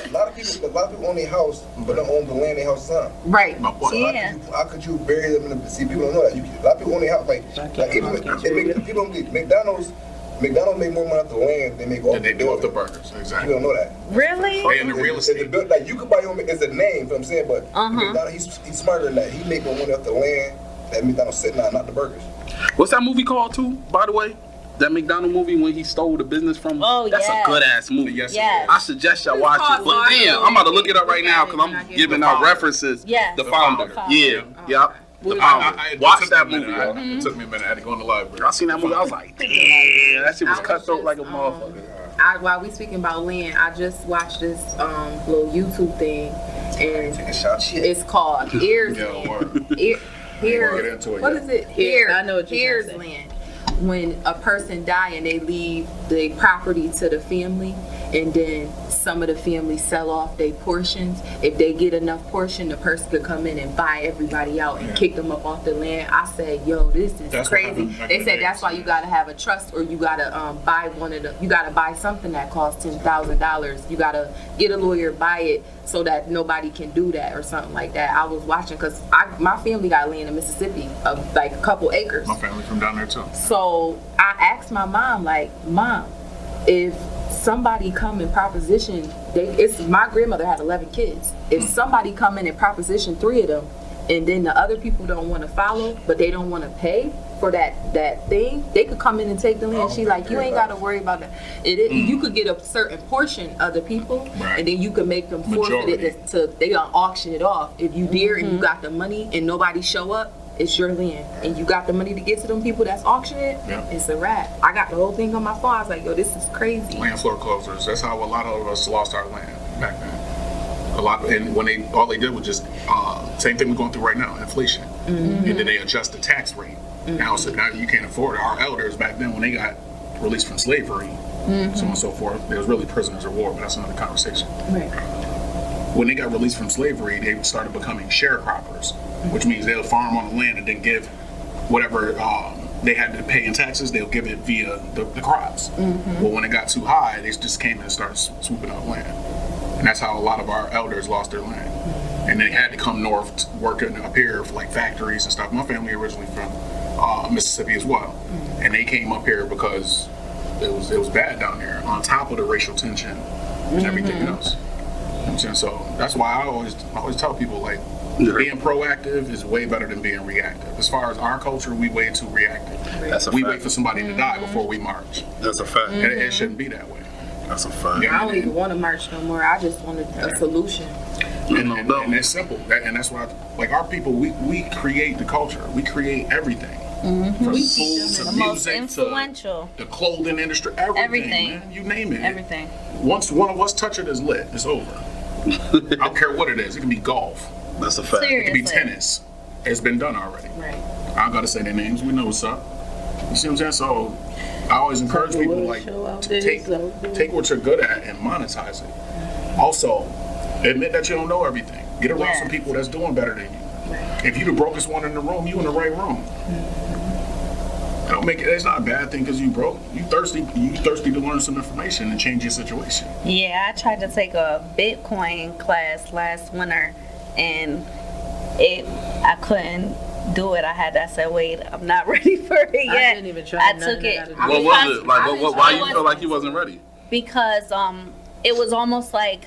[SPEAKER 9] A lot of people own their house, but don't own the land their house is on.
[SPEAKER 5] Right.
[SPEAKER 7] my boy.
[SPEAKER 9] So
[SPEAKER 6] Yeah.
[SPEAKER 9] how could you bury them in the? See, people don't know that. A lot of people own their house. People don't get McDonald's make more money off the land than they make off
[SPEAKER 7] And they
[SPEAKER 9] the
[SPEAKER 7] do off the
[SPEAKER 9] building.
[SPEAKER 7] burgers,
[SPEAKER 9] You
[SPEAKER 7] exactly.
[SPEAKER 9] don't know that.
[SPEAKER 6] Really?
[SPEAKER 7] They in the real
[SPEAKER 9] It's a
[SPEAKER 7] estate.
[SPEAKER 9] build, like you could buy your own. It's a name, what I'm saying, but McDonald's, he's smarter than that. He make more money off the land that McDonald's sitting on, not the burgers.
[SPEAKER 4] What's that movie called too, by the way? That McDonald movie when he stole the business from.
[SPEAKER 6] Oh,
[SPEAKER 4] That's
[SPEAKER 6] yeah.
[SPEAKER 4] a good ass movie.
[SPEAKER 7] Yes,
[SPEAKER 6] Yes.
[SPEAKER 4] I suggest y'all
[SPEAKER 5] It's
[SPEAKER 4] watch
[SPEAKER 5] called
[SPEAKER 4] it. But
[SPEAKER 5] Mario.
[SPEAKER 4] damn, I'm about to look it up right now because I'm giving out references.
[SPEAKER 6] Yes.
[SPEAKER 4] The
[SPEAKER 6] The
[SPEAKER 4] founder.
[SPEAKER 6] founder.
[SPEAKER 4] Yeah. Yep. The founder.
[SPEAKER 7] It
[SPEAKER 4] Watch
[SPEAKER 7] took
[SPEAKER 4] that
[SPEAKER 7] me a
[SPEAKER 4] movie,
[SPEAKER 7] minute.
[SPEAKER 4] yo.
[SPEAKER 7] It took me a minute. I had to go in the library.
[SPEAKER 4] I seen that movie. I was like, damn, that shit was
[SPEAKER 5] I was
[SPEAKER 4] cutthroat
[SPEAKER 5] just,
[SPEAKER 4] like a motherfucker.
[SPEAKER 5] While we speaking about land, I just watched this little YouTube thing, and
[SPEAKER 9] Take a shot. Shit.
[SPEAKER 5] it's called Ears
[SPEAKER 7] Yo,
[SPEAKER 5] Land.
[SPEAKER 7] word.
[SPEAKER 5] Ear,
[SPEAKER 7] Get
[SPEAKER 5] Ears.
[SPEAKER 7] into it
[SPEAKER 5] What
[SPEAKER 7] yet.
[SPEAKER 5] is it?
[SPEAKER 8] Ears, I know what you're
[SPEAKER 5] Ears
[SPEAKER 8] trying to say.
[SPEAKER 5] Land. When a person die and they leave the property to the family, and then some of the family sell off their portions. If they get enough portion, the person could come in and buy everybody out and kick them up off the land. I said, yo, this is
[SPEAKER 7] That's what
[SPEAKER 5] crazy.
[SPEAKER 7] happened back
[SPEAKER 5] They
[SPEAKER 7] in the
[SPEAKER 5] said
[SPEAKER 7] day.
[SPEAKER 5] that's why you gotta have a trust, or you gotta buy you gotta buy something that costs $10,000. You gotta get a lawyer, buy it, so that nobody can do that or something like that. I was watching because my family got land in Mississippi of like a couple acres.
[SPEAKER 7] My family from down there too.
[SPEAKER 5] So I asked my mom, like, Mom, if somebody come in proposition, my grandmother had 11 kids. If somebody come in and proposition 3 of them, and then the other people don't want to follow, but they don't want to pay for that thing, they could come in and take the land. She like, you ain't got to worry about that. You could get a certain portion of the people, and then you could make them forfeit it they gonna auction it off. If you dare and you got the money and nobody show up, it's your land, and you got the money to get to them people that's auctioning it. It's a wrap. I got the whole thing on my phone. I was like, yo, this is crazy.
[SPEAKER 7] Land foreclosures. That's how a lot of us lost our land back then. A lot, and when all they did was just same thing we're going through right now, inflation, and then they adjust the tax rate. Now you can't afford it. Our elders back then, when they got released from slavery, so on and so forth, they was really prisoners of war, but that's another conversation.
[SPEAKER 5] Right.
[SPEAKER 7] When they got released from slavery, they started becoming sharecroppers, which means they'll farm on the land and then give whatever they had to pay in taxes, they'll give it via the crops. Well, when it got too high, they just came in and started swooping up land. And that's how a lot of our elders lost their land. And they had to come north working up here for like factories and stuff. My family originally from Mississippi as well. And they came up here because it was bad down there, on top of the racial tension and everything else. And so that's why I always tell people, like, being proactive is way better than being reactive. As far as our culture, we way too reactive.
[SPEAKER 4] That's a
[SPEAKER 7] we
[SPEAKER 4] fact.
[SPEAKER 7] wait for somebody to die before we march.
[SPEAKER 4] That's a fact.
[SPEAKER 7] And it shouldn't be that way.
[SPEAKER 4] That's a fact.
[SPEAKER 5] I don't even want to march no more. I just wanted a solution.
[SPEAKER 7] And it's simple. And that's why, like, our people, we create the culture. We create everything. From
[SPEAKER 6] We
[SPEAKER 7] food to
[SPEAKER 6] the most
[SPEAKER 7] music
[SPEAKER 6] influential.
[SPEAKER 7] to the clothing industry, everything. Man. You name it.
[SPEAKER 6] Everything.
[SPEAKER 7] Once one of us touch it, it's lit. It's over. I don't care what it is. It can be golf.
[SPEAKER 4] That's a fact.
[SPEAKER 6] Seriously.
[SPEAKER 7] It can be tennis. It's been done already.
[SPEAKER 5] Right.
[SPEAKER 7] I don't gotta say their names. We know what's up. You see what I'm saying? So I always encourage people, like, to take what you're good at and monetize it. Also, admit that you don't know everything. Get around some people that's doing better than you. If you the brokest one in the room, you in the right room. Don't make it. It's not a bad thing because you broke. You thirsty to learn some information and change your situation.
[SPEAKER 6] Yeah, I tried to take a Bitcoin class last winter, and I couldn't do it. I said, wait, I'm not ready for it yet.
[SPEAKER 8] I didn't even try.
[SPEAKER 6] I took it.
[SPEAKER 4] What was it? Like, why you feel like you wasn't ready?
[SPEAKER 6] Because it was almost like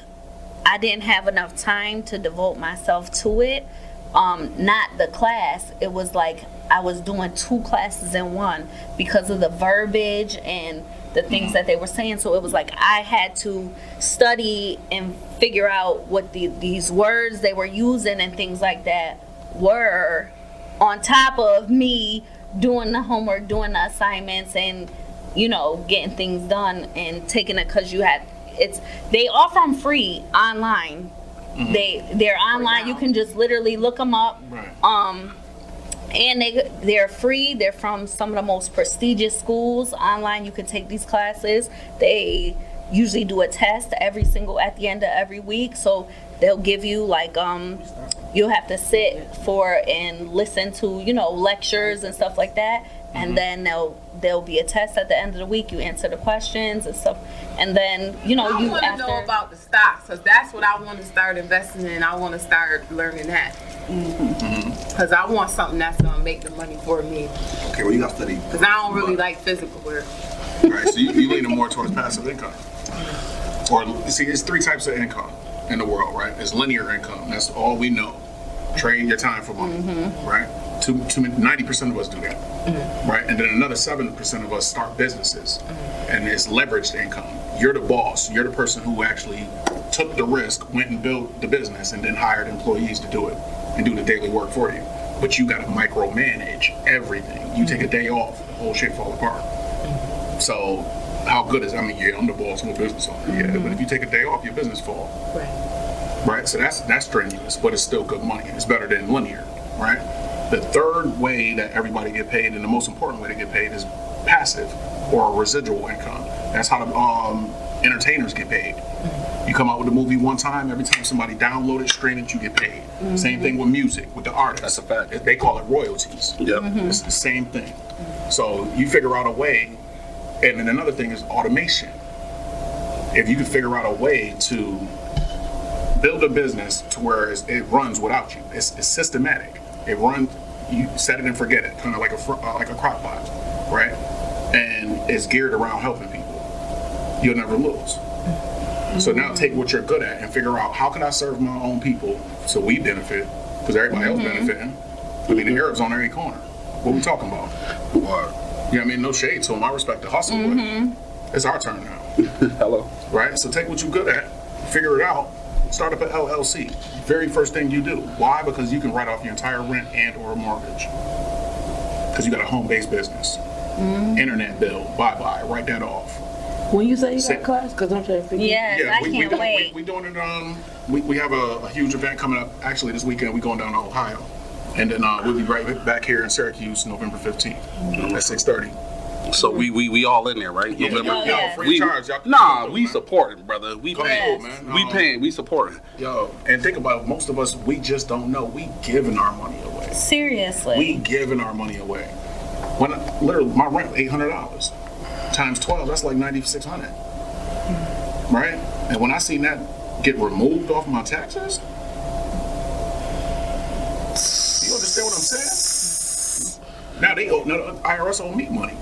[SPEAKER 6] I didn't have enough time to devote myself to it. Not the class. It was like I was doing 2 classes in one because of the verbiage and the things that they were saying. So it was like I had to study and figure out what these words they were using and things like that were, on top of me doing the homework, doing the assignments, and getting things done and taking it, because they offer them free online. They're online. You can just literally look them up.
[SPEAKER 7] Right.
[SPEAKER 6] And they're free. They're from some of the most prestigious schools. Online, you can take these classes. They usually do a test at the end of every week. So they'll give you you'll have to sit for and listen to lectures and stuff like that. And then there'll be a test at the end of the week. You answer the questions and stuff, and then
[SPEAKER 5] I want to know about the stocks, because that's what I want to start investing in. I want to start learning that, because I want something that's gonna make the money for me.
[SPEAKER 9] Okay, well, you got to study.
[SPEAKER 5] Because I don't really like physical work.
[SPEAKER 7] All right, so you leaning more towards passive income. Or, see, there's 3 types of income in the world, right? There's linear income. That's all we know. Trading your time for money, right? 90% of us do that, right? And then another 7% of us start businesses, and it's leveraged income. You're the boss. You're the person who actually took the risk, went and built the business, and then hired employees to do it and do the daily work for you. But you got to micromanage everything. You take a day off, the whole shit fall apart. So how good is? I'm the boss, I'm a business owner, but if you take a day off, your business fall. Right, so that's strenuous, but it's still good money. It's better than linear, right? The third way that everybody get paid, and the most important way to get paid, is passive or residual income. That's how the entertainers get paid. You come out with a movie one time, every time somebody download it, stream it, you get paid. Same thing with music, with the artists.
[SPEAKER 4] That's a fact.
[SPEAKER 7] They call it royalties.
[SPEAKER 4] Yep.
[SPEAKER 7] It's the same thing. So you figure out a way, and then another thing is automation. If you can figure out a way to build a business to where it runs without you. It's systematic. It runs. You set it and forget it, kind of like a crock pot, right? And it's geared around helping people. You'll never lose. So now take what you're good at and figure out, how can I serve my own people so we benefit, because everybody else benefiting. I mean, the Arabs on every corner. What we talking about?
[SPEAKER 4] Word.
[SPEAKER 7] You know what I mean? No shade to them. I respect the hustle, but it's our turn now.
[SPEAKER 4] Hello.
[SPEAKER 7] Right? So take what you're good at, figure it out, start up an LLC. Very first thing you do. Why? Because you can write off your entire rent and or mortgage. Because you got a home-based business. Internet bill, bye-bye, write that off.
[SPEAKER 8] When you say you got class, because I'm trying to figure.
[SPEAKER 6] Yes, I can't wait.
[SPEAKER 7] We doing it, we have a huge event coming up, actually this weekend, we going down to Ohio. And then we'll be right back here in Syracuse, November 15th at 6:30.
[SPEAKER 4] So we all in there, right?
[SPEAKER 7] Yeah,
[SPEAKER 4] November.
[SPEAKER 6] yeah.
[SPEAKER 7] Free charge, y'all.
[SPEAKER 4] Nah, we supporting, brother. We
[SPEAKER 7] Come
[SPEAKER 4] paying.
[SPEAKER 7] on, man.
[SPEAKER 4] We paying. We supporting.
[SPEAKER 7] Yo, and think about it, most of us, we just don't know. We giving our money away.
[SPEAKER 6] Seriously.
[SPEAKER 7] We giving our money away. When literally my rent $800 times 12, that's like $9,600, right? And when I seen that get removed off my taxes, you understand what I'm saying? Now they owe, now the IRS owe me money.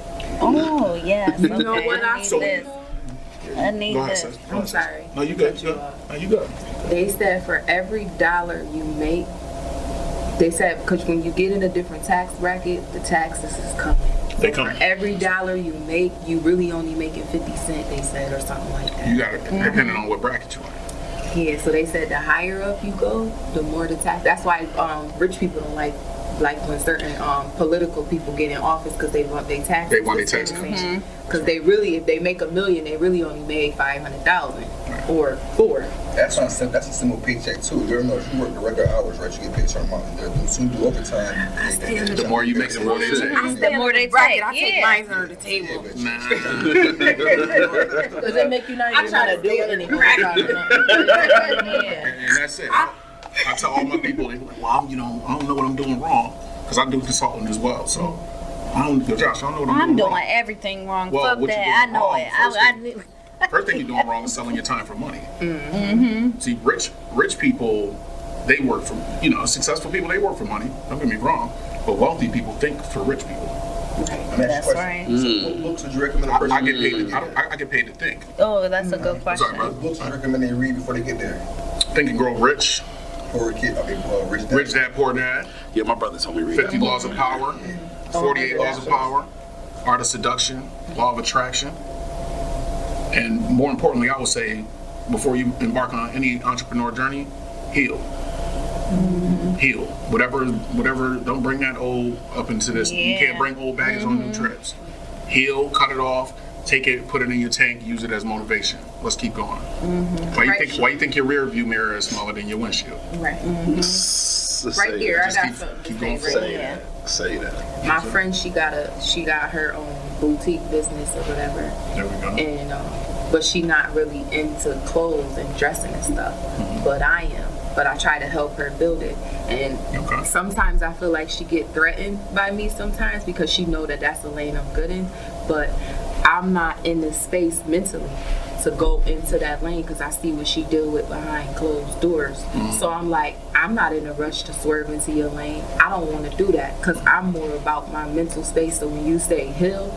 [SPEAKER 6] Oh, yes.
[SPEAKER 5] You know
[SPEAKER 6] okay,
[SPEAKER 5] what
[SPEAKER 6] I
[SPEAKER 5] I
[SPEAKER 6] need
[SPEAKER 7] So-
[SPEAKER 6] this. I need
[SPEAKER 7] Go ahead,
[SPEAKER 6] this.
[SPEAKER 7] sis. Go
[SPEAKER 5] I'm
[SPEAKER 7] ahead, sis.
[SPEAKER 5] sorry.
[SPEAKER 7] No, you good. You good. No, you good.
[SPEAKER 5] They said for every dollar you make, they said because when you get in a different tax bracket, the taxes is coming.
[SPEAKER 7] They
[SPEAKER 5] For
[SPEAKER 7] coming.
[SPEAKER 5] every dollar you make, you really only making 50 cents. They said or something like that.
[SPEAKER 7] You got it, depending on what bracket you in.
[SPEAKER 5] Yeah, so they said the higher up you go, the more the tax. That's why rich people don't like when certain political people get in office because they want their taxes.
[SPEAKER 7] They want their taxes.
[SPEAKER 5] Because they really, if they make $1 million, they really only made 500,000 or $4.
[SPEAKER 9] That's a simple paycheck too. You know, if you work the regular hours, right, you get paid a certain amount. As soon as you do overtime,
[SPEAKER 7] The more you make, the more they take.
[SPEAKER 6] The more they
[SPEAKER 5] bracket,
[SPEAKER 6] take,
[SPEAKER 5] I take
[SPEAKER 6] yeah.
[SPEAKER 5] mine under the table.
[SPEAKER 7] Nah.
[SPEAKER 8] Does it make you not even
[SPEAKER 5] try
[SPEAKER 8] want
[SPEAKER 5] to
[SPEAKER 8] to do
[SPEAKER 5] stay
[SPEAKER 8] it
[SPEAKER 5] in the
[SPEAKER 8] anymore?
[SPEAKER 6] Yeah.
[SPEAKER 7] And that's it. I tell all my people, they be like, well, I don't know what I'm doing wrong. Because I do consulting as well. So, Josh, I don't know what
[SPEAKER 6] I'm
[SPEAKER 7] doing
[SPEAKER 6] doing
[SPEAKER 7] wrong.
[SPEAKER 6] everything wrong.
[SPEAKER 7] Well,
[SPEAKER 6] Fuck
[SPEAKER 7] what you
[SPEAKER 6] that. I
[SPEAKER 7] doing
[SPEAKER 6] know
[SPEAKER 7] wrong?
[SPEAKER 6] it.
[SPEAKER 7] First thing you're doing wrong is selling your time for money. See, rich people, they work for, successful people, they work for money. Don't get me wrong. But wealthy people think for rich people.
[SPEAKER 6] That's right.
[SPEAKER 9] What books would you recommend a person
[SPEAKER 7] I get paid. I get paid to think.
[SPEAKER 6] Oh, that's a good
[SPEAKER 7] Sorry,
[SPEAKER 6] question.
[SPEAKER 7] brother.
[SPEAKER 9] What books would you recommend they read before they get there?
[SPEAKER 7] Think and Grow Rich.
[SPEAKER 9] For a kid, Rich Dad.
[SPEAKER 7] Rich Dad, Poor Dad.
[SPEAKER 4] Yeah, my brother told me read
[SPEAKER 7] 50
[SPEAKER 4] that.
[SPEAKER 7] Laws of Power. 48 Laws of Power. Art of Seduction. Law of Attraction. And more importantly, I would say, before you embark on any entrepreneur journey, heal. Heal. Whatever, don't bring that old up into this. You
[SPEAKER 6] Yeah.
[SPEAKER 7] can't bring old baggage on new trips. Heal, cut it off, take it, put it in your tank, use it as motivation. Let's keep going. Why you think your rear view mirror is smaller than your windshield?
[SPEAKER 5] Right.
[SPEAKER 4] Say
[SPEAKER 5] Right here, I
[SPEAKER 7] Just
[SPEAKER 5] got
[SPEAKER 7] keep
[SPEAKER 5] something to
[SPEAKER 7] going
[SPEAKER 5] say
[SPEAKER 7] forward.
[SPEAKER 5] right
[SPEAKER 4] Say
[SPEAKER 5] here.
[SPEAKER 4] that. Say that.
[SPEAKER 5] My friend, she got her own boutique business or whatever,
[SPEAKER 7] There we go.
[SPEAKER 5] and but she not really into clothes and dressing and stuff. But I am. But I try to help her build it, and
[SPEAKER 7] Okay.
[SPEAKER 5] sometimes I feel like she get threatened by me sometimes because she know that that's the lane I'm good in, but I'm not in the space mentally to go into that lane because I see what she deal with behind closed doors. So I'm like, I'm not in a rush to swerve into your lane. I don't want to do that because I'm more about my mental space. So when you say heal,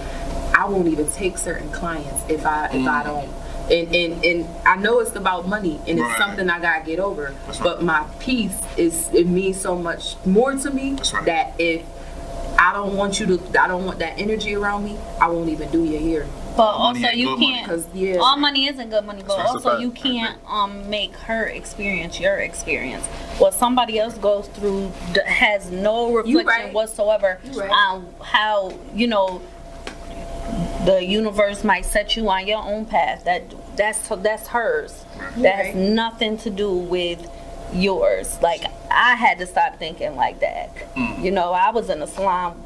[SPEAKER 5] I won't even take certain clients if I don't. And I know it's about money and it's
[SPEAKER 7] Right.
[SPEAKER 5] something I gotta get over.
[SPEAKER 7] That's right.
[SPEAKER 5] But my peace it means so much more to me
[SPEAKER 7] That's right.
[SPEAKER 5] that if I don't want that energy around me, I won't even do your hair.
[SPEAKER 6] But
[SPEAKER 7] Money
[SPEAKER 6] also
[SPEAKER 7] ain't
[SPEAKER 6] you
[SPEAKER 7] good money.
[SPEAKER 6] can't.
[SPEAKER 5] 'Cause, yeah.
[SPEAKER 6] All money isn't good money, but
[SPEAKER 7] That's
[SPEAKER 6] also
[SPEAKER 4] right.
[SPEAKER 6] you can't make her experience your experience. What somebody else goes through has no reflection
[SPEAKER 5] right.
[SPEAKER 6] whatsoever
[SPEAKER 5] You right.
[SPEAKER 6] on how the universe might set you on your own path. That's hers. That has
[SPEAKER 5] right.
[SPEAKER 6] nothing to do with yours. Like I had to stop thinking like that. I was in a salon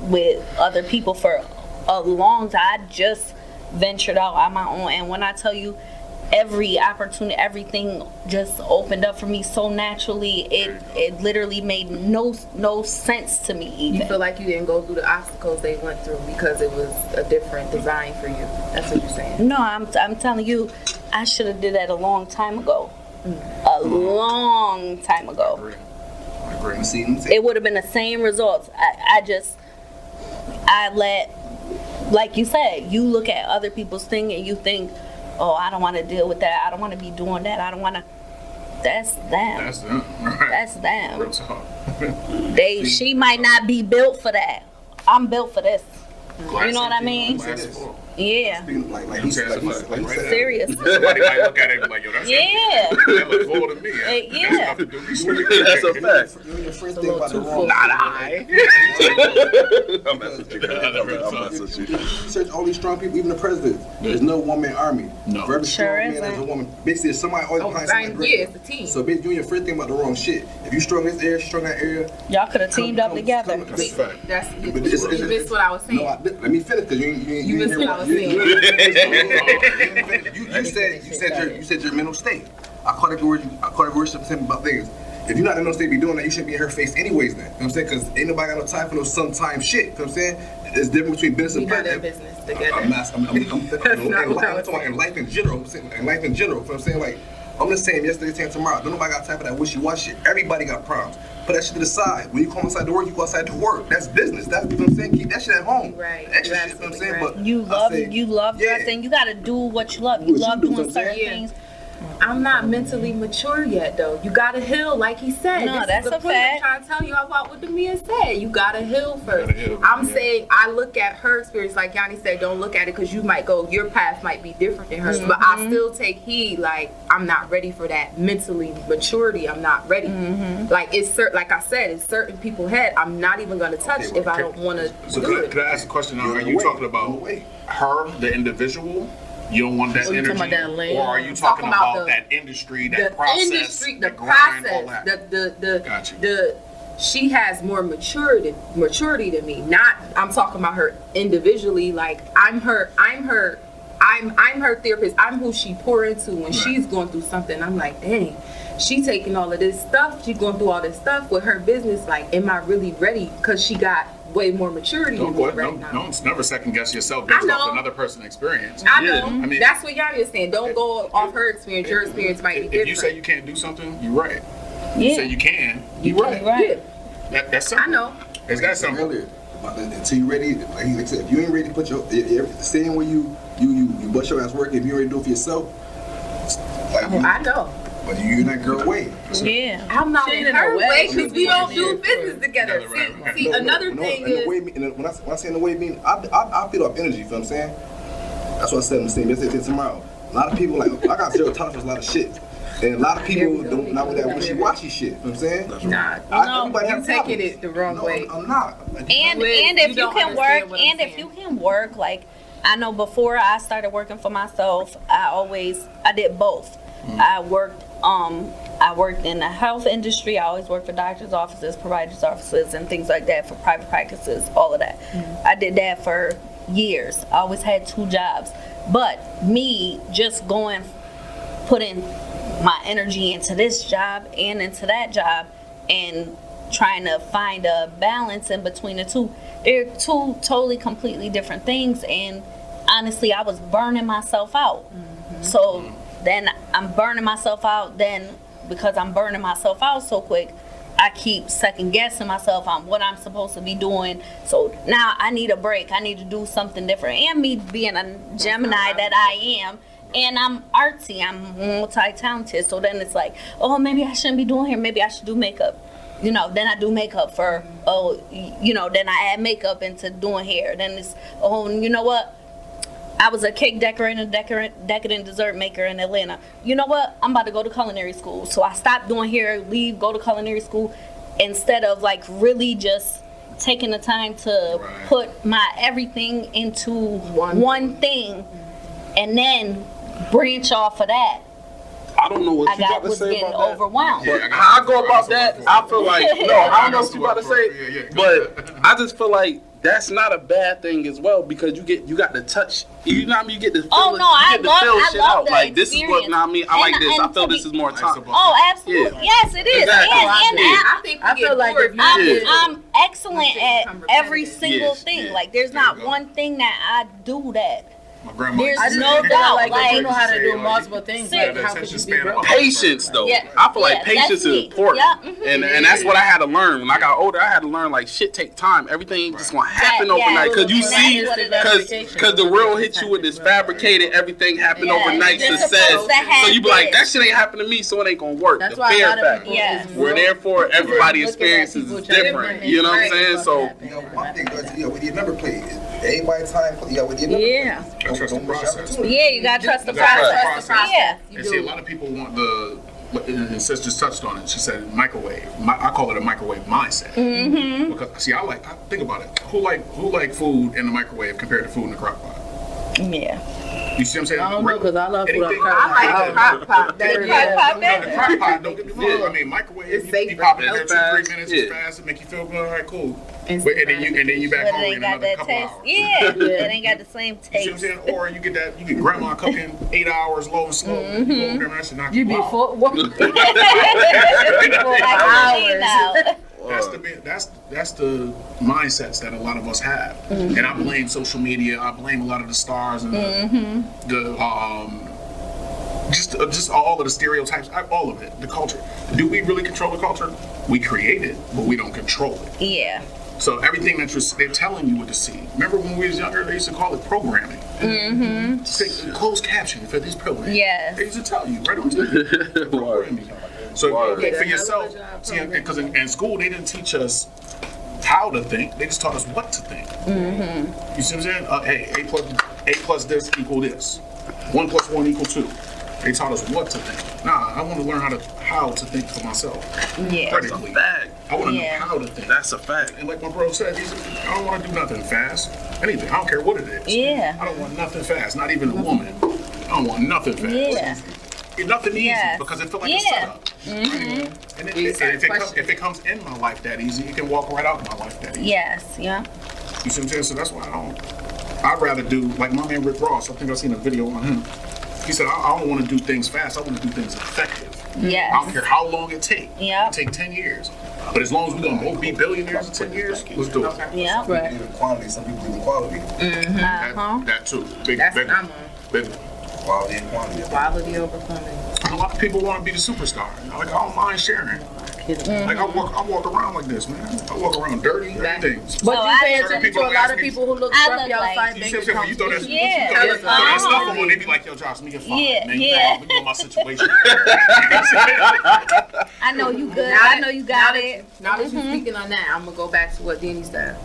[SPEAKER 6] with other people for a long time. I just ventured out on my own, and when I tell you every opportunity, everything just opened up for me so naturally, it literally made no sense to me
[SPEAKER 5] You
[SPEAKER 6] even.
[SPEAKER 5] feel like you didn't go through the obstacles they went through because it was a different design for you. That's what you're saying.
[SPEAKER 6] No, I'm telling you, I should have did that a long time ago. A long time ago.
[SPEAKER 7] I agree.
[SPEAKER 9] Let me see.
[SPEAKER 6] It would have been the same results. I let, like you said, you look at other people's thing and you think, oh, I don't want to deal with that. I don't want to be doing that. I don't want to. That's them.
[SPEAKER 7] That's them. Right.
[SPEAKER 6] That's them.
[SPEAKER 7] Real talk.
[SPEAKER 6] She might not be built for that. I'm built for this.
[SPEAKER 7] Glass
[SPEAKER 6] You know what I
[SPEAKER 7] empty,
[SPEAKER 6] mean?
[SPEAKER 7] glass full.
[SPEAKER 6] Yeah.
[SPEAKER 9] Speaking like
[SPEAKER 7] I'm saying
[SPEAKER 9] he
[SPEAKER 7] somebody-
[SPEAKER 9] said.
[SPEAKER 6] Serious.
[SPEAKER 7] Somebody might look at it and be like, yo, that's
[SPEAKER 6] Yeah.
[SPEAKER 7] empty. That looks full to me.
[SPEAKER 6] Yeah.
[SPEAKER 7] That's enough to do me sweet.
[SPEAKER 4] That's a fact.
[SPEAKER 9] You and your friends think about the wrong.
[SPEAKER 4] Not I. I'm messing with you. I'm messing with you.
[SPEAKER 9] Research all these strong people, even the president. There's no one-man army.
[SPEAKER 7] No.
[SPEAKER 9] For every
[SPEAKER 6] Sure
[SPEAKER 9] strong man, there's a
[SPEAKER 6] isn't.
[SPEAKER 9] woman. Basically, there's somebody always behind somebody great.
[SPEAKER 5] Yeah, it's a team.
[SPEAKER 9] So basically, you and your friends think about the wrong shit. If you strong in this area, she's strong in that area.
[SPEAKER 6] Y'all could have teamed up together.
[SPEAKER 7] That's a fact.
[SPEAKER 5] That's you
[SPEAKER 9] But it's-
[SPEAKER 5] missed what I was saying.
[SPEAKER 9] No, let me finish because you
[SPEAKER 5] missed what I was saying.
[SPEAKER 9] You said your mental state. I caught every word saying about things. If you're not in no state be doing that, you shouldn't be in her face anyways then. You know what I'm saying? Because ain't nobody got no time for no sometime shit. You know what I'm saying? There's difference between business
[SPEAKER 5] We
[SPEAKER 9] and
[SPEAKER 5] do their
[SPEAKER 9] private.
[SPEAKER 5] business together.
[SPEAKER 9] I'm
[SPEAKER 5] not what I was
[SPEAKER 9] talking about in life in general. I'm saying in life in general. You know what I'm saying? Like, I'm just saying yesterday, saying tomorrow. Don't nobody got time for that wishy-washy shit. Everybody got problems. Put that shit to the side. When you come outside to work, you go outside to work. That's business. That's, you know what I'm saying? Keep that shit at home.
[SPEAKER 5] Right.
[SPEAKER 9] Extra
[SPEAKER 5] You're
[SPEAKER 9] shit, you know what I'm saying?
[SPEAKER 5] absolutely
[SPEAKER 9] But
[SPEAKER 6] You love
[SPEAKER 9] yeah.
[SPEAKER 6] dressing. You gotta do what you love.
[SPEAKER 9] Do
[SPEAKER 6] You
[SPEAKER 9] what you
[SPEAKER 6] love
[SPEAKER 9] do,
[SPEAKER 6] doing
[SPEAKER 9] you know what I'm
[SPEAKER 6] certain
[SPEAKER 5] saying?
[SPEAKER 6] things.
[SPEAKER 5] I'm not mentally mature yet, though. You gotta heal, like he said.
[SPEAKER 6] No,
[SPEAKER 5] This
[SPEAKER 6] that's
[SPEAKER 5] is the
[SPEAKER 6] a
[SPEAKER 5] point
[SPEAKER 6] fact.
[SPEAKER 5] I'm trying to tell you about what the man said. You gotta heal first.
[SPEAKER 7] gotta heal,
[SPEAKER 5] I'm
[SPEAKER 7] yeah.
[SPEAKER 5] saying I look at her experience, like Yanni said, don't look at it because you might go, your path might be different than hers. But I still take heed, like I'm not ready for that mentally maturity. I'm not ready. Like it's like I said, it's certain people's head. I'm not even gonna touch
[SPEAKER 9] Okay,
[SPEAKER 5] if I don't want to
[SPEAKER 7] So
[SPEAKER 5] do
[SPEAKER 7] could I
[SPEAKER 5] it.
[SPEAKER 7] ask a question now?
[SPEAKER 9] You're
[SPEAKER 7] Are
[SPEAKER 9] in the
[SPEAKER 7] you
[SPEAKER 9] way.
[SPEAKER 7] talking
[SPEAKER 9] You're in the
[SPEAKER 7] about
[SPEAKER 9] way.
[SPEAKER 7] her, the individual? You don't want that
[SPEAKER 8] Oh, you
[SPEAKER 7] energy?
[SPEAKER 8] talking about that land?
[SPEAKER 7] Or are you
[SPEAKER 5] Talking
[SPEAKER 7] talking
[SPEAKER 5] about
[SPEAKER 7] about
[SPEAKER 5] the-
[SPEAKER 7] that industry,
[SPEAKER 5] The
[SPEAKER 7] that process,
[SPEAKER 5] industry, the
[SPEAKER 7] grind, all
[SPEAKER 5] process,
[SPEAKER 7] that? Gotcha.
[SPEAKER 5] She has more maturity than me. Not I'm talking about her individually. Like I'm her therapist. I'm who she pour into when she's going through something. I'm like, dang, she taking all of this stuff. She's going through all this stuff with her business. Like, am I really ready? Because she got way more maturity than me right now.
[SPEAKER 7] Don't never second guess yourself based
[SPEAKER 5] I
[SPEAKER 7] off
[SPEAKER 5] know.
[SPEAKER 7] another person's experience.
[SPEAKER 5] I know.
[SPEAKER 7] I mean,
[SPEAKER 5] That's what Yanni is saying. Don't go off her experience. Your experience might be
[SPEAKER 7] If
[SPEAKER 5] different.
[SPEAKER 7] you say you can't do something, you're right. If you
[SPEAKER 6] Yeah.
[SPEAKER 7] say you can, you're right.
[SPEAKER 6] Right.
[SPEAKER 7] That's simple.
[SPEAKER 5] I know.
[SPEAKER 7] It's that simple.
[SPEAKER 9] Earlier, until you ready, like he said, if you ain't ready to put your staying where you bust your ass work, if you ain't ready to do it for yourself, like
[SPEAKER 5] I know.
[SPEAKER 9] but you're not girl way.
[SPEAKER 6] Yeah.
[SPEAKER 5] I'm not
[SPEAKER 8] She
[SPEAKER 5] in
[SPEAKER 8] in
[SPEAKER 5] her
[SPEAKER 8] the way.
[SPEAKER 5] way because we don't
[SPEAKER 8] Yeah.
[SPEAKER 5] do business together.
[SPEAKER 7] Yeah, right.
[SPEAKER 5] See, another thing is.
[SPEAKER 9] When I say in the way, mean I feel up energy. You feel what I'm saying? That's what I said. I'm saying yesterday tomorrow. A lot of people like I got zero tolerance for a lot of shit, and a lot of people don't not with that wishy-washy shit. You know what I'm saying?
[SPEAKER 5] Nah,
[SPEAKER 9] Everybody
[SPEAKER 5] you
[SPEAKER 9] has
[SPEAKER 5] taking
[SPEAKER 9] problems.
[SPEAKER 5] it the wrong
[SPEAKER 9] No,
[SPEAKER 5] way.
[SPEAKER 9] I'm not.
[SPEAKER 6] And
[SPEAKER 5] Liz,
[SPEAKER 6] and if
[SPEAKER 5] you
[SPEAKER 6] you
[SPEAKER 5] don't
[SPEAKER 6] can
[SPEAKER 5] understand
[SPEAKER 6] work,
[SPEAKER 5] what I'm
[SPEAKER 6] and if
[SPEAKER 5] saying.
[SPEAKER 6] you can work, like I know before I started working for myself, I did both. I worked in the health industry. I always worked for doctors' offices, providers' offices, and things like that for private practices, all of that. I did that for years. I always had 2 jobs. But me just putting my energy into this job and into that job and trying to find a balance in between the two, they're 2 totally completely different things. And honestly, I was burning myself out. So then I'm burning myself out. Then because I'm burning myself out so quick, I keep second guessing myself on what I'm supposed to be doing. So now I need a break. I need to do something different. And me being a Gemini that I am, and I'm artsy, I'm multi-talented. So then it's like, oh, maybe I shouldn't be doing hair. Maybe I should do makeup. You know, then I do makeup for, then I add makeup into doing hair. Then it's, you know what? I was a cake decorator, decadent dessert maker in Atlanta. You know what? I'm about to go to culinary school. So I stopped doing hair, go to culinary school, instead of like really just taking the time to put my everything into one thing and then branch off of that.
[SPEAKER 4] I don't know what you about to
[SPEAKER 6] was
[SPEAKER 4] say
[SPEAKER 6] getting
[SPEAKER 4] about that.
[SPEAKER 6] overwhelmed.
[SPEAKER 4] But how I go about that, I feel like, no, I don't know what you about to say, but I just feel like that's not a bad thing as well because you got to touch, you know what I mean? You get to feel
[SPEAKER 6] I love
[SPEAKER 4] out. Like this is what, you know what I mean? I like this. I feel this is more time.
[SPEAKER 6] Oh, absolutely.
[SPEAKER 4] Yeah.
[SPEAKER 6] Yes, it is.
[SPEAKER 4] Exactly.
[SPEAKER 5] I think
[SPEAKER 8] I feel like if you
[SPEAKER 6] I'm excellent at every single
[SPEAKER 4] Yes,
[SPEAKER 6] thing.
[SPEAKER 4] yeah.
[SPEAKER 6] Like there's
[SPEAKER 7] There you
[SPEAKER 6] not
[SPEAKER 7] go.
[SPEAKER 6] one thing that I do that
[SPEAKER 7] My grandma.
[SPEAKER 6] There's
[SPEAKER 7] used to
[SPEAKER 6] no
[SPEAKER 7] say-
[SPEAKER 6] doubt,
[SPEAKER 8] Like, if you know how to
[SPEAKER 7] say,
[SPEAKER 8] do
[SPEAKER 7] like,
[SPEAKER 8] multiple things,
[SPEAKER 6] Serious.
[SPEAKER 8] like, how could you be broke?
[SPEAKER 4] Patience though.
[SPEAKER 6] Yeah.
[SPEAKER 4] I feel like
[SPEAKER 6] Yeah,
[SPEAKER 4] patience
[SPEAKER 6] that's
[SPEAKER 4] is
[SPEAKER 6] me.
[SPEAKER 4] important.
[SPEAKER 6] Yeah, mhm.
[SPEAKER 4] And that's what I had to learn. When I got older, I had to learn like shit take time. Everything ain't just gonna happen
[SPEAKER 6] Yeah,
[SPEAKER 4] overnight. Cause you
[SPEAKER 6] and
[SPEAKER 4] see,
[SPEAKER 6] that's what it is.
[SPEAKER 4] cause the world hit you with this fabricated everything happened
[SPEAKER 6] Yeah,
[SPEAKER 4] overnight
[SPEAKER 6] it's
[SPEAKER 4] success.
[SPEAKER 6] supposed to happen.
[SPEAKER 4] So you be like, that shit ain't happened to me, so it ain't gonna work.
[SPEAKER 8] That's
[SPEAKER 4] The
[SPEAKER 8] why a
[SPEAKER 4] fear
[SPEAKER 8] lot of
[SPEAKER 4] factor.
[SPEAKER 8] people
[SPEAKER 6] Yeah.
[SPEAKER 8] is
[SPEAKER 4] Where
[SPEAKER 8] broke.
[SPEAKER 4] therefore everybody
[SPEAKER 8] Looking at
[SPEAKER 4] experiences
[SPEAKER 8] people
[SPEAKER 4] is
[SPEAKER 8] trying to
[SPEAKER 4] different.
[SPEAKER 8] make
[SPEAKER 4] You know what I'm
[SPEAKER 8] it
[SPEAKER 4] saying?
[SPEAKER 8] right.
[SPEAKER 4] So
[SPEAKER 9] You know, one thing though, is, with your number plate, everybody time, with your number
[SPEAKER 8] Yeah.
[SPEAKER 9] plate.
[SPEAKER 7] Gotta trust the
[SPEAKER 9] Don't miss
[SPEAKER 7] process.
[SPEAKER 9] opportunity.
[SPEAKER 6] Yeah, you gotta trust the
[SPEAKER 7] You gotta
[SPEAKER 6] process.
[SPEAKER 7] trust the process.
[SPEAKER 6] Yeah.
[SPEAKER 7] And see, a lot of people want and Sis just touched on it. She said microwave. I call it a microwave mindset. Mm-hmm. Because see, I think about it. Who like food in the microwave compared to food in the crock pot?
[SPEAKER 6] Yeah.
[SPEAKER 7] You see what I'm saying?
[SPEAKER 8] I don't know, 'cause I love food on
[SPEAKER 7] Anything-
[SPEAKER 8] crock pot.
[SPEAKER 5] I like the crock pot.
[SPEAKER 8] There it
[SPEAKER 6] Crock
[SPEAKER 8] is.
[SPEAKER 6] pot
[SPEAKER 7] No, the crock pot, don't get me wrong. I mean, microwave,
[SPEAKER 5] It's
[SPEAKER 7] you
[SPEAKER 5] safer.
[SPEAKER 7] pop it in there
[SPEAKER 4] It's
[SPEAKER 7] 2-3
[SPEAKER 4] fast.
[SPEAKER 7] minutes,
[SPEAKER 4] Yeah.
[SPEAKER 7] it's fast, it make you feel good. All right, cool.
[SPEAKER 5] And
[SPEAKER 7] But, and then you back
[SPEAKER 6] But it
[SPEAKER 7] hungry
[SPEAKER 6] ain't
[SPEAKER 7] in
[SPEAKER 6] got
[SPEAKER 7] another
[SPEAKER 6] that
[SPEAKER 7] couple
[SPEAKER 6] taste.
[SPEAKER 7] hours.
[SPEAKER 6] Yeah, it ain't got the same
[SPEAKER 7] You see what I'm
[SPEAKER 6] taste.
[SPEAKER 7] saying? Or you get grandma cooking 8 hours low and slow. You go over there and that shit knock
[SPEAKER 8] You be
[SPEAKER 7] out.
[SPEAKER 8] full. What?
[SPEAKER 6] Like
[SPEAKER 8] hours.
[SPEAKER 6] hours.
[SPEAKER 7] That's the mindsets that a lot of us have, and I blame social media. I blame a lot of the stars and just all of the stereotypes, all of it, the culture. Do we really control the culture? We create it, but we don't control it.
[SPEAKER 6] Yeah.
[SPEAKER 7] So everything that they're telling you what to see. Remember when we was younger, they used to call it programming. Mm-hmm. Say, closed caption for this program.
[SPEAKER 6] Yes.
[SPEAKER 7] They used to tell you right on TV. Programming. So
[SPEAKER 4] Word.
[SPEAKER 7] for yourself, see, because in school they didn't teach us how to think; they just taught us what to think. Mm-hmm. You see what I'm saying? Hey, A plus this equal this. 1 + 1 = 2. They taught us what to think. Nah, I want to learn how to think for myself.
[SPEAKER 6] Yeah.
[SPEAKER 7] Critically.
[SPEAKER 4] fact.
[SPEAKER 7] I want to
[SPEAKER 6] Yeah.
[SPEAKER 7] know how to think.
[SPEAKER 4] That's a fact.
[SPEAKER 7] And like my bro said, I don't want to do nothing fast. Anything. I don't care what it is.
[SPEAKER 6] Yeah.
[SPEAKER 7] I don't want nothing fast. Not even a woman. I don't want nothing fast.
[SPEAKER 6] Yeah.
[SPEAKER 7] Nothing easy
[SPEAKER 6] Yes.
[SPEAKER 7] because it feels like a
[SPEAKER 6] Yeah.
[SPEAKER 7] setup. Right? And if it comes in my life that easy, it can walk right out of my life that easy.
[SPEAKER 6] Yes. Yeah.
[SPEAKER 7] You see what I'm saying? So that's why I'd rather do, like my man Rick Ross, I think I've seen a video on him. He said, I don't want to do things fast, I want to do things effective.
[SPEAKER 6] Yes.
[SPEAKER 7] I don't care how long it takes.
[SPEAKER 6] Yep.
[SPEAKER 7] It take 10 years. But as long as we're going to both be billionaires in 10 years, let's do it.
[SPEAKER 6] Yeah.
[SPEAKER 9] Some people believe in quantity, some people believe in quality.
[SPEAKER 7] That too. Big,
[SPEAKER 5] That's
[SPEAKER 7] big,
[SPEAKER 5] what I'm on.
[SPEAKER 7] big.
[SPEAKER 9] Quality and quantity.
[SPEAKER 5] Quality over quantity.
[SPEAKER 7] A lot of people want to be the superstar. Like, I don't mind sharing. Like, I walk around like this, man. I walk around dirty, everything.
[SPEAKER 8] But
[SPEAKER 6] Oh,
[SPEAKER 8] you
[SPEAKER 6] I-
[SPEAKER 8] pay
[SPEAKER 7] certain
[SPEAKER 8] attention to
[SPEAKER 7] people
[SPEAKER 8] a lot
[SPEAKER 7] ask
[SPEAKER 8] of
[SPEAKER 7] me-
[SPEAKER 8] people who look
[SPEAKER 6] I
[SPEAKER 8] scruffy
[SPEAKER 6] look like-
[SPEAKER 8] outside
[SPEAKER 7] You
[SPEAKER 8] bank
[SPEAKER 7] see what I'm saying? When you throw that,
[SPEAKER 8] accounts.
[SPEAKER 6] Yeah.
[SPEAKER 7] when you throw that stuff
[SPEAKER 6] Uh-huh.
[SPEAKER 7] on, they be like, yo, Josh, let me get five.
[SPEAKER 6] Yeah,
[SPEAKER 7] Man,
[SPEAKER 6] yeah.
[SPEAKER 7] let me know my situation.
[SPEAKER 6] I know you good. I know you got it.
[SPEAKER 5] Now that you're speaking on that, I'm gonna go back to what Denny said.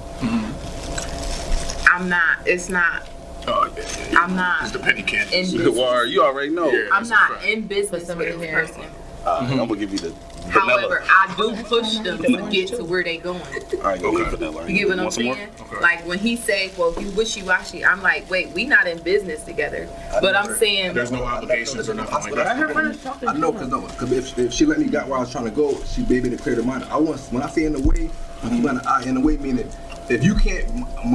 [SPEAKER 5] I'm not. It's not.
[SPEAKER 7] Oh, yeah.
[SPEAKER 5] I'm not
[SPEAKER 7] It's the penny candy.
[SPEAKER 5] in business.
[SPEAKER 4] Word, you already know.
[SPEAKER 7] Yeah.
[SPEAKER 5] I'm
[SPEAKER 7] That's a
[SPEAKER 5] not
[SPEAKER 7] fact.
[SPEAKER 5] in business
[SPEAKER 8] Put
[SPEAKER 5] with
[SPEAKER 8] some in
[SPEAKER 5] this
[SPEAKER 8] here.
[SPEAKER 5] person.
[SPEAKER 4] I'm gonna give you the
[SPEAKER 5] However,
[SPEAKER 4] vanilla.
[SPEAKER 5] I do push them to get to where they going.
[SPEAKER 4] I ain't gonna give you vanilla.
[SPEAKER 5] You get what I'm
[SPEAKER 4] Want some more?
[SPEAKER 5] saying?
[SPEAKER 7] Okay.
[SPEAKER 5] Like when he say, "Well, you wishy-washy," I'm like, "Wait, we not in business together." But I'm saying,
[SPEAKER 7] There's no obligations or nothing like
[SPEAKER 8] I heard
[SPEAKER 7] that.
[SPEAKER 8] friends talking
[SPEAKER 10] I know, because if she let me get where I was trying to go, she baby to clear the mind. When I say in the way, I keep on the eye in the way, meaning if you can't,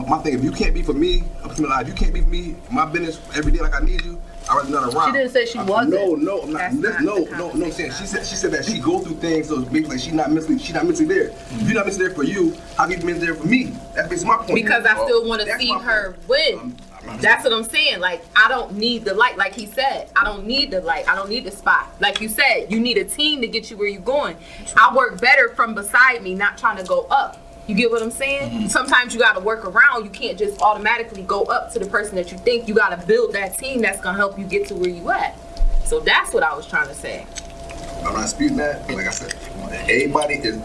[SPEAKER 10] my thing, if you can't be for me, if you can't be for me, my business every day like I need you, I rather not around.
[SPEAKER 8] She didn't say she wasn't.
[SPEAKER 10] No, I'm not.
[SPEAKER 5] That's not
[SPEAKER 10] No,
[SPEAKER 5] the
[SPEAKER 10] no, I'm saying she said that she go through things, so it's basically like she's not mentally there. If you're not mentally there for you, how can you be mentally there for me? That's basically my point.
[SPEAKER 5] because I still want to
[SPEAKER 10] That's
[SPEAKER 5] see
[SPEAKER 10] my
[SPEAKER 5] her
[SPEAKER 10] point.
[SPEAKER 5] win. That's what I'm saying. Like, I don't need the light. Like he said, I don't need the light. I don't need the spot. Like you said, you need a team to get you where you're going. I work better from beside me, not trying to go up. You get what I'm saying? Sometimes you got to work around. You can't just automatically go up to the person that you think. You got to build that team that's going to help you get to where you at. So that's what I was trying to say.
[SPEAKER 10] I'm not disputing that. Like I said, everybody is.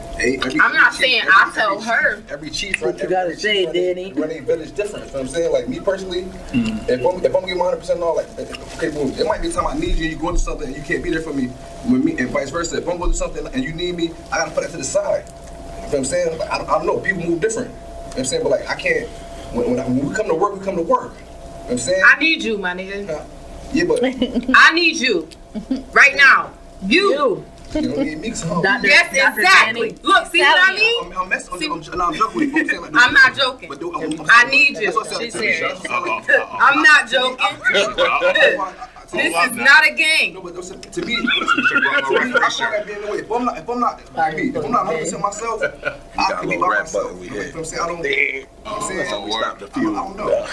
[SPEAKER 5] I'm not saying I tell her.
[SPEAKER 10] Every chief.
[SPEAKER 8] What you gotta say, Danny?
[SPEAKER 9] Run a village different. You know what I'm saying? Like me personally, if I'm giving 100% all, like, okay, boom, it might be a time I need you and you go into something and you can't be there for me, with me, and vice versa. If I'm going to do something and you need me, I gotta put that to the side. You know what I'm saying? Like, I don't know. People move different. You know what I'm saying? But like I can't. When we come to work, we come to work. You know what I'm saying?
[SPEAKER 5] I need you, my nigga.
[SPEAKER 10] Yeah, but
[SPEAKER 5] I need you. Right now. You.
[SPEAKER 8] You.
[SPEAKER 10] you don't need me. So
[SPEAKER 8] Dr.
[SPEAKER 5] Yes,
[SPEAKER 8] Dr.
[SPEAKER 5] exactly.
[SPEAKER 8] Danny.
[SPEAKER 5] Look, see what I mean?
[SPEAKER 10] I'm messing. I'm joking with you. I'm saying like,
[SPEAKER 5] I'm not joking.
[SPEAKER 10] But
[SPEAKER 5] I need you.
[SPEAKER 10] That's what I'm saying.
[SPEAKER 5] She's serious. I'm not joking. This is not a game.
[SPEAKER 10] No, but to me, I call that being the way. If I'm not 100% myself, I can be by myself. You know what I'm saying? I don't. You know what I'm saying? I don't know.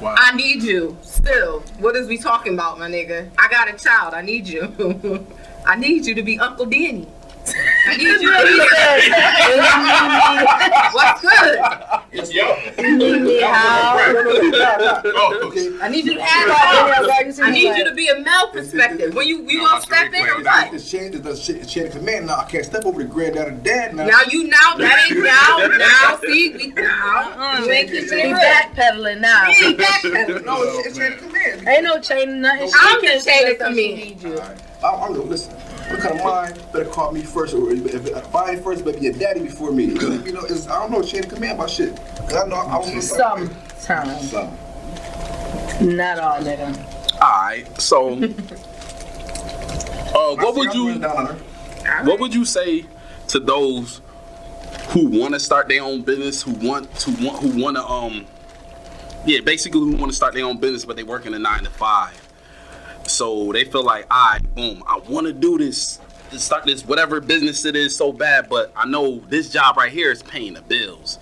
[SPEAKER 7] Wow.
[SPEAKER 5] I need you. Still, what is we talking about, my nigga? I got a child. I need you. I need you to be Uncle Danny. I need you to be. What's good?
[SPEAKER 7] Yo.
[SPEAKER 5] I need you to add I need you to be a male perspective. When you gonna step in or what?
[SPEAKER 10] It's chain of command now. I can't step over the granddad or dad now.
[SPEAKER 5] Now that ain't now. See, we now. You ain't keeping it
[SPEAKER 8] backpedaling now.
[SPEAKER 5] We ain't backpedaling.
[SPEAKER 10] No, it's chain of command.
[SPEAKER 8] Ain't no chain, nothing.
[SPEAKER 5] I'm the chain of command.
[SPEAKER 10] I'm gonna listen. What kind of mind better call me first, or if I ain't first, better be your daddy before me. You know, I don't know chain of command about shit. Cause I know I was
[SPEAKER 8] Sometimes. Not all, nigga.
[SPEAKER 4] Alright, so what would you say to those who want to start their own business, who want to basically who want to start their own business, but they work in a 9 to 5. So they feel like, I want to do this, to start this whatever business it is so bad, but I know this job right here is paying the bills.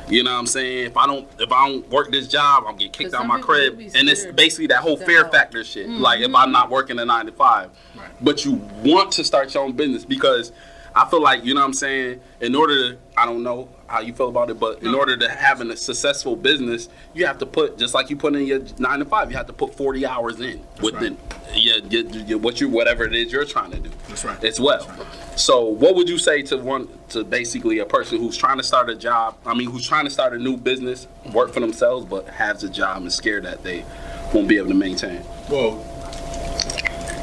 [SPEAKER 4] You know what I'm saying? If I don't work this job, I'm get kicked out of my crib, and it's basically that whole fear factor shit. Like if I'm not working a 9 to 5, but you want to start your own business because I feel like, you know what I'm saying, in order to, I don't know how you feel about it, but in order to have a successful business, you have to put, just like you put in your 9 to 5, you have to put 40 hours in within whatever it is you're trying to do.
[SPEAKER 7] That's right.
[SPEAKER 4] As well. So what would you say to basically a person who's trying to start a job, who's trying to start a new business, work for themselves, but has a job and scared that they won't be able to maintain?
[SPEAKER 7] Well,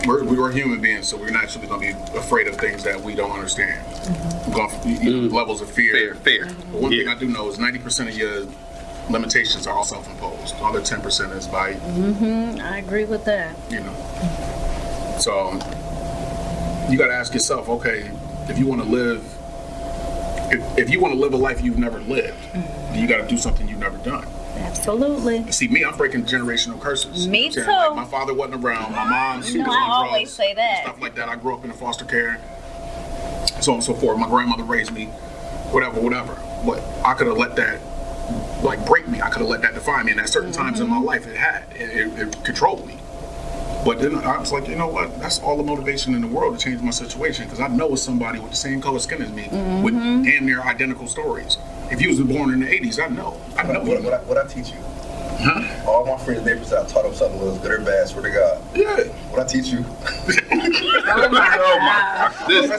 [SPEAKER 7] we're human beings, so we're naturally going to be afraid of things that we don't understand. Levels of fear.
[SPEAKER 4] Fear.
[SPEAKER 7] But one thing I do know is 90% of your limitations are all self-imposed. The other 10% is by.
[SPEAKER 6] I agree with that.
[SPEAKER 7] You know. So you got to ask yourself, okay, if you want to live a life you've never lived, then you got to do something you've never done.
[SPEAKER 6] Absolutely.
[SPEAKER 7] See, me, I'm breaking generational curses.
[SPEAKER 6] Me too.
[SPEAKER 7] Like, my father wasn't around. My mom, she was
[SPEAKER 6] I
[SPEAKER 7] on
[SPEAKER 6] always
[SPEAKER 7] drugs,
[SPEAKER 6] say that.
[SPEAKER 7] stuff like that. I grew up in a foster care, so on and so forth. My grandmother raised me, whatever. But I could have let that, break me. I could have let that define me. And at certain times in my life, it controlled me. But then I was like, you know what? That's all the motivation in the world to change my situation, because I know somebody with the same color skin as me with damn near identical stories. If you was born in the 80s, I know.
[SPEAKER 9] What I teach you?
[SPEAKER 7] Huh?
[SPEAKER 9] All my friends, neighbors, I taught them something was good or bad, swear to God.
[SPEAKER 7] Yeah.
[SPEAKER 9] What I teach you?
[SPEAKER 5] Oh my God.
[SPEAKER 9] That's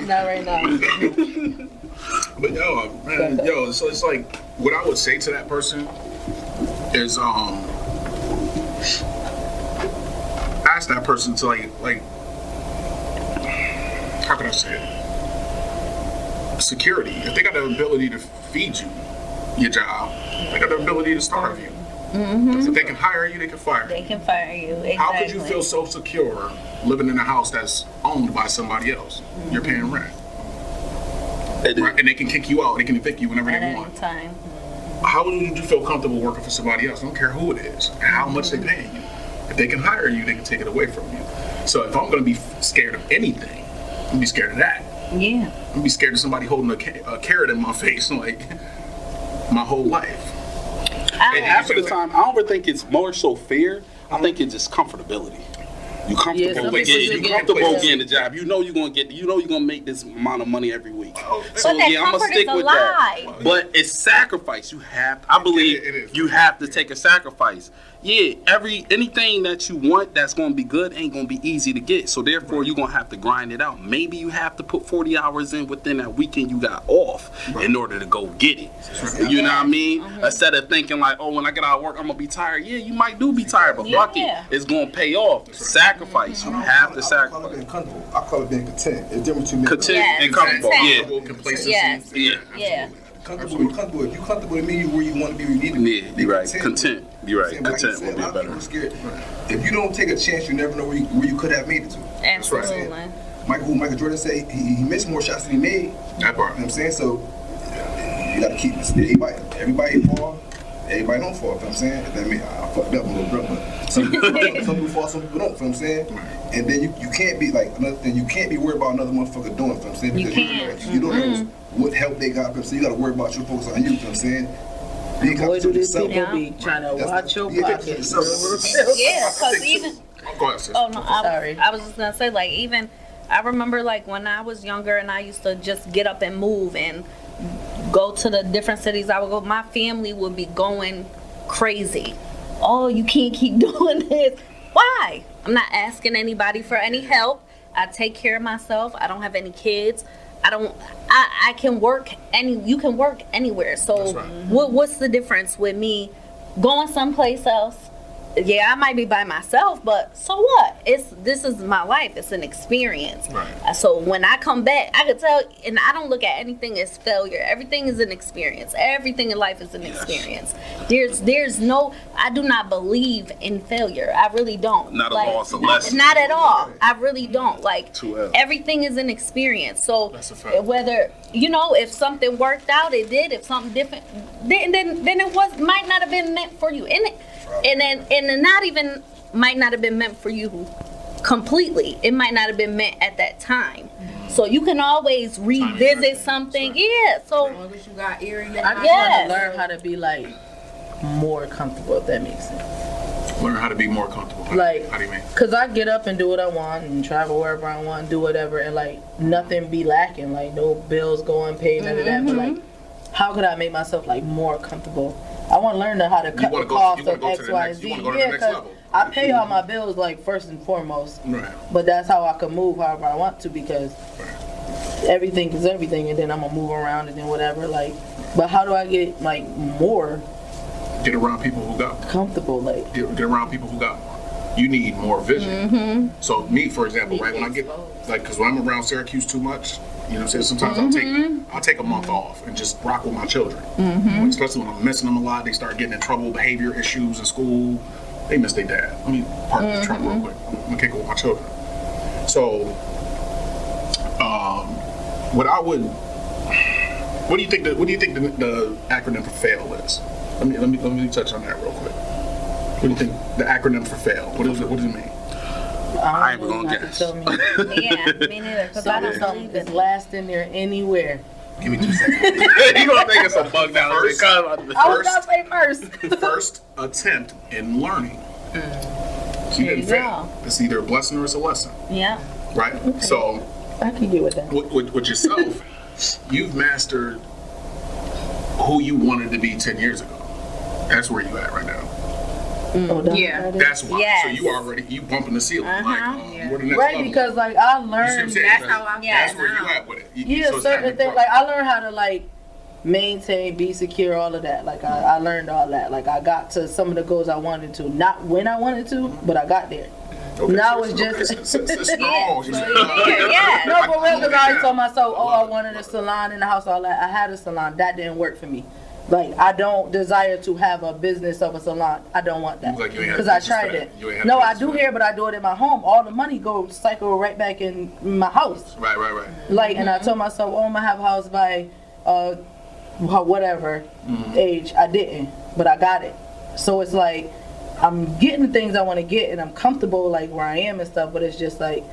[SPEAKER 8] Not right now.
[SPEAKER 7] But so it's like, what I would say to that person is, ask that person to like, how can I say it? Security. If they got the ability to feed you your job, they got the ability to starve you. If they can hire you, they can fire you.
[SPEAKER 6] They can fire you. Exactly.
[SPEAKER 7] How could you feel so secure living in a house that's owned by somebody else? You're paying rent. Right? And they can kick you out. They can evict you whenever they want.
[SPEAKER 6] Time.
[SPEAKER 7] How would you feel comfortable working for somebody else? I don't care who it is and how much they paying you. If they can hire you, they can take it away from you. So if I'm going to be scared of anything, I'm going to be scared of that.
[SPEAKER 6] Yeah.
[SPEAKER 7] I'm going to be scared of somebody holding a carrot in my face like my whole life.
[SPEAKER 4] And half of the time, I don't really think it's more so fear. I think it's just comfortability. You comfortable with getting the job. You know you're gonna make this amount of money every week. So
[SPEAKER 6] but
[SPEAKER 4] I'm gonna stick with that. But it's sacrifice. I believe you have to take a sacrifice. Yeah, anything that you want that's gonna be good ain't gonna be easy to get. So therefore you're gonna have to grind it out. Maybe you have to put 40 hours in within that weekend you got off in order to go get it. You know what I mean? Instead of thinking like, oh, when I get out of work I'm gonna be tired. Yeah, you might be tired, but fuck it. It's gonna pay off. Sacrifice. You have to sacrifice.
[SPEAKER 10] I call it being comfortable. I call it being content. It's different to me.
[SPEAKER 4] Content and comfortable. Yeah.
[SPEAKER 7] Complacency.
[SPEAKER 6] Yeah.
[SPEAKER 10] Comfortable. If you comfortable, it means you where you want to be, where you need to be.
[SPEAKER 4] Yeah, you're right. Content. You're right. Content will be better.
[SPEAKER 10] Scared. If you don't take a chance, you never know where you could have made it to.
[SPEAKER 6] Absolutely.
[SPEAKER 10] Michael Jordan said he missed more shots than he made.
[SPEAKER 7] That part.
[SPEAKER 10] You know what I'm saying? So you got to keep this. Everybody fall. Everybody don't fall. You know what I'm saying? That mean I fucked up a little bit, but some people fall, some people don't. You know what I'm saying? And then you can't be like another thing. You can't be worried about another motherfucker doing. You know what I'm saying? Because you don't know what help they got. So you got to worry about your focus on you. You know what I'm saying?
[SPEAKER 9] Be
[SPEAKER 8] Boy, do these
[SPEAKER 9] yourself.
[SPEAKER 8] people be trying to watch your
[SPEAKER 9] Yeah,
[SPEAKER 8] pockets.
[SPEAKER 6] Yeah, because even.
[SPEAKER 7] Go ahead, sis.
[SPEAKER 6] Oh no,
[SPEAKER 8] Sorry.
[SPEAKER 6] I was just gonna say, like, even I remember, like, when I was younger and I used to just get up and move and go to the different cities I would go, my family would be going crazy. Oh, you can't keep doing this. Why? I'm not asking anybody for any help. I take care of myself. I don't have any kids. I can work you can work anywhere. So
[SPEAKER 7] That's right.
[SPEAKER 6] what's the difference with me going someplace else? Yeah, I might be by myself, but so what? This is my life. It's an experience.
[SPEAKER 7] Right.
[SPEAKER 6] So when I come back, I could tell, and I don't look at anything as failure. Everything is an experience. Everything in life is an experience. There's no, I do not believe in failure. I really don't.
[SPEAKER 4] Not at
[SPEAKER 6] Like,
[SPEAKER 4] all. It's a lesson.
[SPEAKER 6] Not at all. I really don't. Like,
[SPEAKER 4] 2L.
[SPEAKER 6] everything is an experience. So
[SPEAKER 7] That's a fact.
[SPEAKER 6] whether, if something worked out, it did. If something different, then it might not have been meant for you. And then not even might not have been meant for you completely. It might not have been meant at that time. So you can always revisit something. Yeah. So
[SPEAKER 5] As long as you got ear in your
[SPEAKER 8] I
[SPEAKER 5] eye.
[SPEAKER 8] just
[SPEAKER 6] Yes.
[SPEAKER 8] want to learn how to be like more comfortable, if that makes sense.
[SPEAKER 7] Learn how to be more comfortable.
[SPEAKER 8] Like,
[SPEAKER 7] How do you mean?
[SPEAKER 8] cause I get up and do what I want and travel wherever I want, do whatever, and like nothing be lacking, like no bills go unpaid, none of that. But like, how could I make myself like more comfortable? I want to learn how to cut the
[SPEAKER 7] wanna go-
[SPEAKER 8] cost
[SPEAKER 7] you wanna
[SPEAKER 8] of
[SPEAKER 7] go to
[SPEAKER 8] X,
[SPEAKER 7] the
[SPEAKER 8] Y,
[SPEAKER 7] next-
[SPEAKER 8] Z.
[SPEAKER 7] you wanna go to the next
[SPEAKER 8] 'cause
[SPEAKER 7] level.
[SPEAKER 8] I pay all my bills like first and foremost,
[SPEAKER 7] Right.
[SPEAKER 8] but that's how I can move however I want to, because everything is everything, and then I'm gonna move around and then whatever. Like, but how do I get like more
[SPEAKER 7] Get around people who got more.
[SPEAKER 8] comfortable? Like,
[SPEAKER 7] Get around people who got more. You need more vision. So me, for example, right, when I get, like, because when I'm around Syracuse too much, you know what I'm saying, sometimes I'll take a month off and just rock with my children. Especially when I'm missing them a lot, they start getting in trouble, behavior issues in school. They miss their dad. Let me park this truck real quick. I'm gonna kick it with my children. So, what do you think the acronym for FAIL is? Let me touch on that real quick. What do you think the acronym for FAIL? What does it mean?
[SPEAKER 4] I ain't
[SPEAKER 8] know,
[SPEAKER 4] gonna
[SPEAKER 8] not to
[SPEAKER 4] guess.
[SPEAKER 8] tell me.
[SPEAKER 6] yeah, me neither. Because I don't
[SPEAKER 8] Something
[SPEAKER 6] believe
[SPEAKER 8] that's
[SPEAKER 6] in.
[SPEAKER 8] lasting there anywhere.
[SPEAKER 7] Give me 2 seconds.
[SPEAKER 4] You gonna think it's a bug down there?
[SPEAKER 8] I was gonna say first.
[SPEAKER 7] First attempt in learning. So you
[SPEAKER 6] There you
[SPEAKER 7] didn't fail.
[SPEAKER 6] go.
[SPEAKER 7] It's either a blessing or it's a lesson,
[SPEAKER 6] Yeah.
[SPEAKER 7] right? So
[SPEAKER 8] I can get with that.
[SPEAKER 7] with yourself, you've mastered who you wanted to be 10 years ago. That's where you at right now.
[SPEAKER 8] Oh, that's
[SPEAKER 5] Yeah.
[SPEAKER 8] what it is.
[SPEAKER 7] That's why.
[SPEAKER 6] Yes.
[SPEAKER 7] So you bumping the ceiling. Like,
[SPEAKER 5] Yeah.
[SPEAKER 7] where the next
[SPEAKER 8] Right,
[SPEAKER 7] level?
[SPEAKER 8] because like I
[SPEAKER 7] You see what I'm
[SPEAKER 8] learned,
[SPEAKER 7] saying?
[SPEAKER 5] That's how I
[SPEAKER 6] Yeah.
[SPEAKER 7] That's where you at with it.
[SPEAKER 8] yeah,
[SPEAKER 7] So it's time
[SPEAKER 8] certain
[SPEAKER 7] to
[SPEAKER 8] things.
[SPEAKER 7] grow.
[SPEAKER 8] Like I learned how to like maintain, be secure, all of that. Like I learned all that. Like I got to some of the goals I wanted to, not when I wanted to, but I got there.
[SPEAKER 7] Okay,
[SPEAKER 8] now
[SPEAKER 7] so
[SPEAKER 8] it's
[SPEAKER 7] it's-
[SPEAKER 8] just-
[SPEAKER 7] it's strong.
[SPEAKER 6] Yeah.
[SPEAKER 8] No, for real, because I always told myself, oh, I
[SPEAKER 7] love it.
[SPEAKER 8] wanted a salon in the house, all that. I had a salon. That didn't work for me. Like, I don't desire to have a business of a salon. I don't want that.
[SPEAKER 7] Like you ain't had
[SPEAKER 8] Because
[SPEAKER 7] a
[SPEAKER 8] I
[SPEAKER 7] business
[SPEAKER 8] tried
[SPEAKER 7] for that.
[SPEAKER 8] it.
[SPEAKER 7] You ain't had a
[SPEAKER 8] No, I
[SPEAKER 7] business
[SPEAKER 8] do
[SPEAKER 7] for that.
[SPEAKER 8] here, but I do it in my home. All the money goes cycle right back in my house.
[SPEAKER 7] Right.
[SPEAKER 8] Like, and I told myself, oh, I'm going to have a house by whatever age. I didn't, but I got it. So it's like, I'm getting the things I want to get, and I'm comfortable, like, where I am and stuff, but it's just like,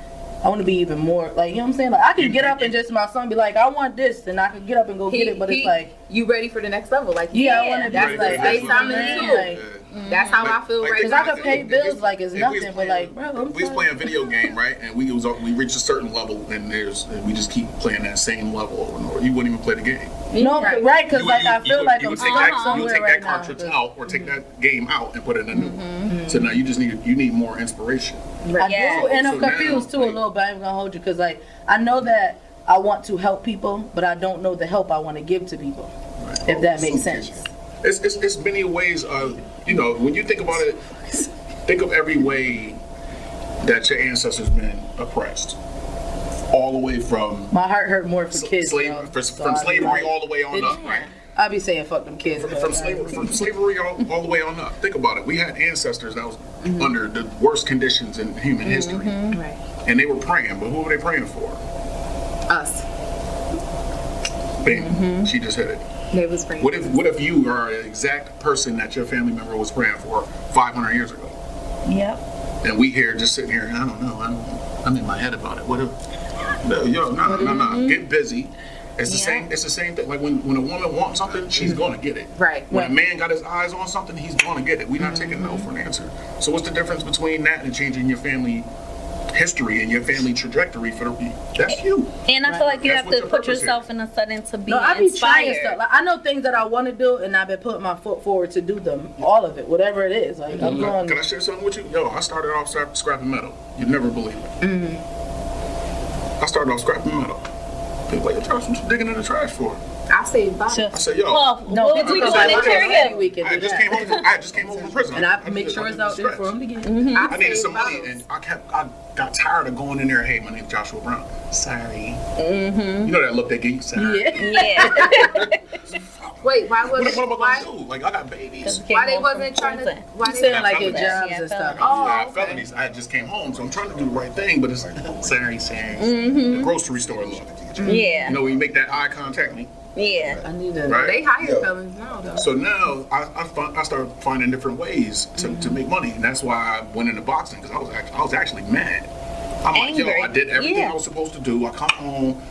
[SPEAKER 8] I want to be even more, like, you know what I'm saying? Like, I can get up and just my son be like, I want this, and I can get up and go get it, but it's like,
[SPEAKER 5] you ready for the next level? Like,
[SPEAKER 8] yeah, I want to
[SPEAKER 5] that's
[SPEAKER 8] be
[SPEAKER 7] Ready
[SPEAKER 8] like,
[SPEAKER 7] for the next
[SPEAKER 5] FaceTime
[SPEAKER 7] level.
[SPEAKER 5] me too.
[SPEAKER 8] like,
[SPEAKER 5] That's how I feel right
[SPEAKER 8] because
[SPEAKER 5] now.
[SPEAKER 8] I could pay bills like it's
[SPEAKER 7] If we
[SPEAKER 8] nothing,
[SPEAKER 7] was
[SPEAKER 8] but like, bro, I'm
[SPEAKER 7] if we was
[SPEAKER 8] sorry.
[SPEAKER 7] playing a video game, right, and we reach a certain level, and we just keep playing that same level over and over, you wouldn't even play the game.
[SPEAKER 8] No, right? Because
[SPEAKER 7] You
[SPEAKER 8] like
[SPEAKER 7] would-
[SPEAKER 8] I
[SPEAKER 7] you
[SPEAKER 8] feel
[SPEAKER 7] would-
[SPEAKER 8] like
[SPEAKER 7] you
[SPEAKER 8] I'm
[SPEAKER 7] would take
[SPEAKER 8] stuck
[SPEAKER 7] that, you would
[SPEAKER 8] somewhere
[SPEAKER 7] take
[SPEAKER 8] right
[SPEAKER 7] that
[SPEAKER 8] now.
[SPEAKER 7] cartridge out or take that game out and put it in a new one. So now you just need more inspiration.
[SPEAKER 8] I
[SPEAKER 6] Yeah.
[SPEAKER 8] do, and I'm
[SPEAKER 7] So now,
[SPEAKER 8] confused too a
[SPEAKER 7] like-
[SPEAKER 8] little bit. I ain't gonna hold you because like I know that I want to help people, but I don't know the help I want to give to people. If that makes sense.
[SPEAKER 7] It's many ways of, when you think about it, think of every way that your ancestors been oppressed, all the way from
[SPEAKER 8] My heart hurt more for kids.
[SPEAKER 7] from
[SPEAKER 8] though, so
[SPEAKER 7] from
[SPEAKER 8] I be
[SPEAKER 7] slavery
[SPEAKER 8] like-
[SPEAKER 7] all the way on up, right?
[SPEAKER 8] I be saying fuck them kids.
[SPEAKER 7] From slavery all the way on up. Think about it. We had ancestors that was under the worst conditions in human history,
[SPEAKER 5] Right.
[SPEAKER 7] and they were praying. But who were they praying for?
[SPEAKER 5] Us.
[SPEAKER 7] Bam. She just hit it.
[SPEAKER 5] They was bringing.
[SPEAKER 7] What if you are the exact person that your family member was praying for 500 years ago,
[SPEAKER 6] Yep.
[SPEAKER 7] and we here just sitting here? I don't know. I'm in my head about it. What if? No. Get busy. It's the
[SPEAKER 6] Yeah.
[SPEAKER 7] same. It's the same thing. Like when a woman wants something, she's gonna get it.
[SPEAKER 5] Right.
[SPEAKER 7] When a man got his eyes on something, he's gonna get it. We're not taking no for an answer. So what's the difference between that and changing your family history and your family trajectory for the? That's you.
[SPEAKER 6] And I feel like you
[SPEAKER 7] That's
[SPEAKER 6] have
[SPEAKER 7] what
[SPEAKER 6] to
[SPEAKER 7] the
[SPEAKER 6] put
[SPEAKER 7] purpose
[SPEAKER 6] yourself in a setting to be
[SPEAKER 8] No, I be trying
[SPEAKER 6] inspired.
[SPEAKER 8] stuff. Like, I know things that I want to do, and I've been putting my foot forward to do them. All of it, whatever it is. Like I'm going.
[SPEAKER 7] Can I share something with you? Yo, I started off scrapping metal. You'd never believe it. I started off scrapping metal. People like, what you digging in the trash for?
[SPEAKER 5] I say bye.
[SPEAKER 6] So-
[SPEAKER 7] I said, yo.
[SPEAKER 6] Well,
[SPEAKER 8] No,
[SPEAKER 6] we
[SPEAKER 8] because
[SPEAKER 6] doing
[SPEAKER 8] I
[SPEAKER 6] it
[SPEAKER 8] work
[SPEAKER 6] for
[SPEAKER 8] every
[SPEAKER 6] you.
[SPEAKER 8] weekend.
[SPEAKER 7] I just came home from prison.
[SPEAKER 8] And I make sure it's out there for him to get.
[SPEAKER 7] I needed some money, and I got tired of going in there. Hey, my name's Joshua Brown. Sorry. You know that look they give you. Sorry.
[SPEAKER 8] Yeah.
[SPEAKER 6] Yeah.
[SPEAKER 5] Wait, why was
[SPEAKER 7] What am I
[SPEAKER 5] why,
[SPEAKER 7] gonna do? Like I got babies.
[SPEAKER 5] why they wasn't trying to? Why
[SPEAKER 8] You
[SPEAKER 5] they
[SPEAKER 8] saying like your
[SPEAKER 7] felonies.
[SPEAKER 8] jobs
[SPEAKER 6] Yeah,
[SPEAKER 8] and stuff.
[SPEAKER 5] Oh,
[SPEAKER 7] I have
[SPEAKER 5] okay.
[SPEAKER 7] felonies. I just came home, so I'm trying to do the right thing, but it's sorry. The grocery store look.
[SPEAKER 6] Yeah.
[SPEAKER 7] You know when you make that eye contact me,
[SPEAKER 6] Yeah.
[SPEAKER 8] I need to.
[SPEAKER 7] right?
[SPEAKER 5] They hire
[SPEAKER 9] Yo.
[SPEAKER 5] felons now though.
[SPEAKER 7] So now I started finding different ways to make money, and that's why I went into boxing because I was actually mad. I'm like, yo,
[SPEAKER 6] Angry.
[SPEAKER 7] I did everything
[SPEAKER 6] Yeah.
[SPEAKER 7] I was supposed to do. I come home,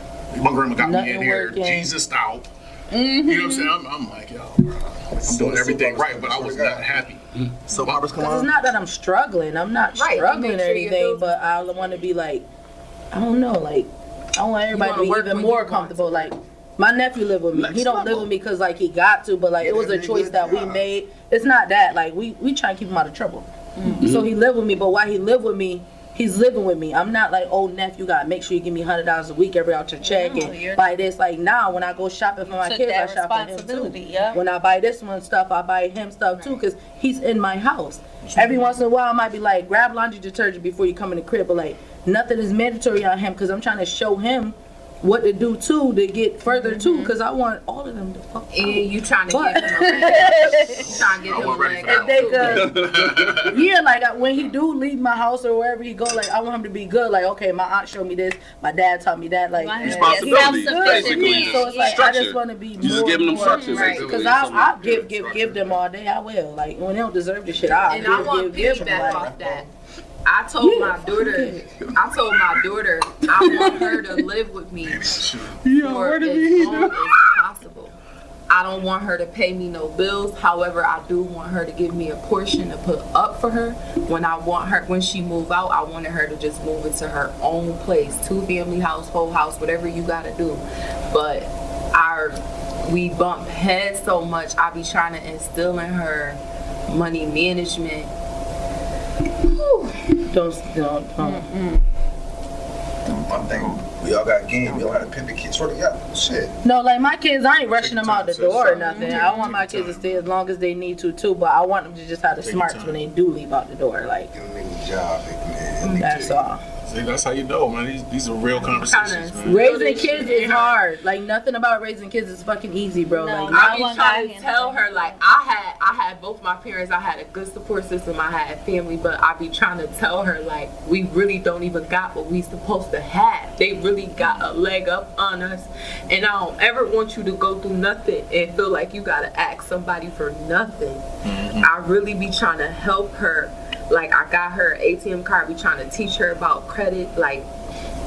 [SPEAKER 7] my grandma got me in
[SPEAKER 8] Nothing
[SPEAKER 7] here,
[SPEAKER 8] working.
[SPEAKER 7] Jesus out. You know what I'm saying? I'm like, yo, bro, I'm doing everything right, but I was not happy.
[SPEAKER 10] So Barbara's come
[SPEAKER 8] Because it's
[SPEAKER 10] on.
[SPEAKER 8] not that I'm struggling. I'm not
[SPEAKER 5] Right, you
[SPEAKER 8] struggling
[SPEAKER 5] make
[SPEAKER 8] or
[SPEAKER 5] sure your
[SPEAKER 8] anything,
[SPEAKER 5] bills-
[SPEAKER 8] but I want to be like, I don't know, like, I want everybody
[SPEAKER 5] wanna
[SPEAKER 8] to be
[SPEAKER 5] work
[SPEAKER 8] even
[SPEAKER 5] when
[SPEAKER 8] more
[SPEAKER 5] you want
[SPEAKER 8] comfortable.
[SPEAKER 5] to.
[SPEAKER 8] Like, my nephew live with me.
[SPEAKER 10] Next
[SPEAKER 8] He don't live
[SPEAKER 10] level.
[SPEAKER 8] with me because, like, he got to, but, like, it was a choice that we made. It's not that. Like, we try to keep him out of trouble. So he lived with me, but while he lived with me, he's living with me. I'm not like, oh, nephew, gotta make sure you give me $100 a week every out your check
[SPEAKER 6] No,
[SPEAKER 8] and
[SPEAKER 6] you're-
[SPEAKER 8] buy this. Like, now when I go shopping for my
[SPEAKER 6] Took
[SPEAKER 8] kids, I
[SPEAKER 6] that
[SPEAKER 8] shop for him too.
[SPEAKER 6] responsibility, yeah.
[SPEAKER 8] When I buy this one stuff, I buy him stuff too, because he's in my house. Every once in a while, I might be like, grab laundry detergent before you come in the crib, but like, nothing is mandatory on him, because I'm trying to show him what to do too to get further too, because I want all of them to fuck out.
[SPEAKER 5] And you trying to
[SPEAKER 8] But-
[SPEAKER 5] give him a leg. You trying to give
[SPEAKER 7] I
[SPEAKER 5] him a
[SPEAKER 7] wasn't ready
[SPEAKER 5] leg.
[SPEAKER 7] for that
[SPEAKER 5] up,
[SPEAKER 8] They
[SPEAKER 5] too.
[SPEAKER 8] could, yeah, like when he do leave my house or wherever he go, like I want him to be good. Like, okay, my aunt showed me this, my dad taught me that. Like,
[SPEAKER 6] Right.
[SPEAKER 4] Responsibility,
[SPEAKER 6] Self-sufficient
[SPEAKER 4] basically.
[SPEAKER 6] needs.
[SPEAKER 8] so it's like I
[SPEAKER 4] Structure.
[SPEAKER 8] just want to be
[SPEAKER 4] You just
[SPEAKER 8] more,
[SPEAKER 4] giving them
[SPEAKER 8] more,
[SPEAKER 4] structure,
[SPEAKER 8] right?
[SPEAKER 4] basically.
[SPEAKER 8] Because I
[SPEAKER 4] Something
[SPEAKER 8] give them all day. I will. Like when they don't deserve the shit, I
[SPEAKER 5] And I want
[SPEAKER 8] give them.
[SPEAKER 5] piggyback
[SPEAKER 8] Like,
[SPEAKER 5] off that. I told my daughter, I want her to live with me for as long as possible. I don't want her to pay me no bills. However, I do want her to give me a portion to put up for her. When she move out, I wanted her to just move into her own place, 2-family house, whole house, whatever you gotta do. But we bump heads so much. I be trying to instill in her money management.
[SPEAKER 8] don't.
[SPEAKER 9] One thing, we all got game. We all gotta pimp the kids. Sort of, yeah, shit.
[SPEAKER 8] No, like my kids, I ain't rushing them out the
[SPEAKER 7] Take your
[SPEAKER 8] door or
[SPEAKER 7] time,
[SPEAKER 8] nothing.
[SPEAKER 7] sis.
[SPEAKER 8] I want
[SPEAKER 7] Take
[SPEAKER 8] my
[SPEAKER 7] your
[SPEAKER 8] kids to
[SPEAKER 7] time.
[SPEAKER 8] stay as long as they need to too, but I want them to just have the
[SPEAKER 7] Take your
[SPEAKER 8] smarts
[SPEAKER 7] time.
[SPEAKER 8] when they do leave out the door. Like
[SPEAKER 9] Give them a job. They
[SPEAKER 8] that's all.
[SPEAKER 7] See, that's how you know, man. These are real conversations, man.
[SPEAKER 8] Raising kids is hard. Like nothing about raising kids is fucking easy, bro.
[SPEAKER 6] No.
[SPEAKER 8] Like
[SPEAKER 5] I be
[SPEAKER 6] one
[SPEAKER 5] trying
[SPEAKER 6] guy
[SPEAKER 5] to tell her like I had both my parents. I had a good support system. I had family, but I be trying to tell her like we really don't even got what we supposed to have. They really got a leg up on us, and I don't ever want you to go through nothing and feel like you gotta ask somebody for nothing. I really be trying to help her. Like I got her an ATM card. We trying to teach her about credit. Like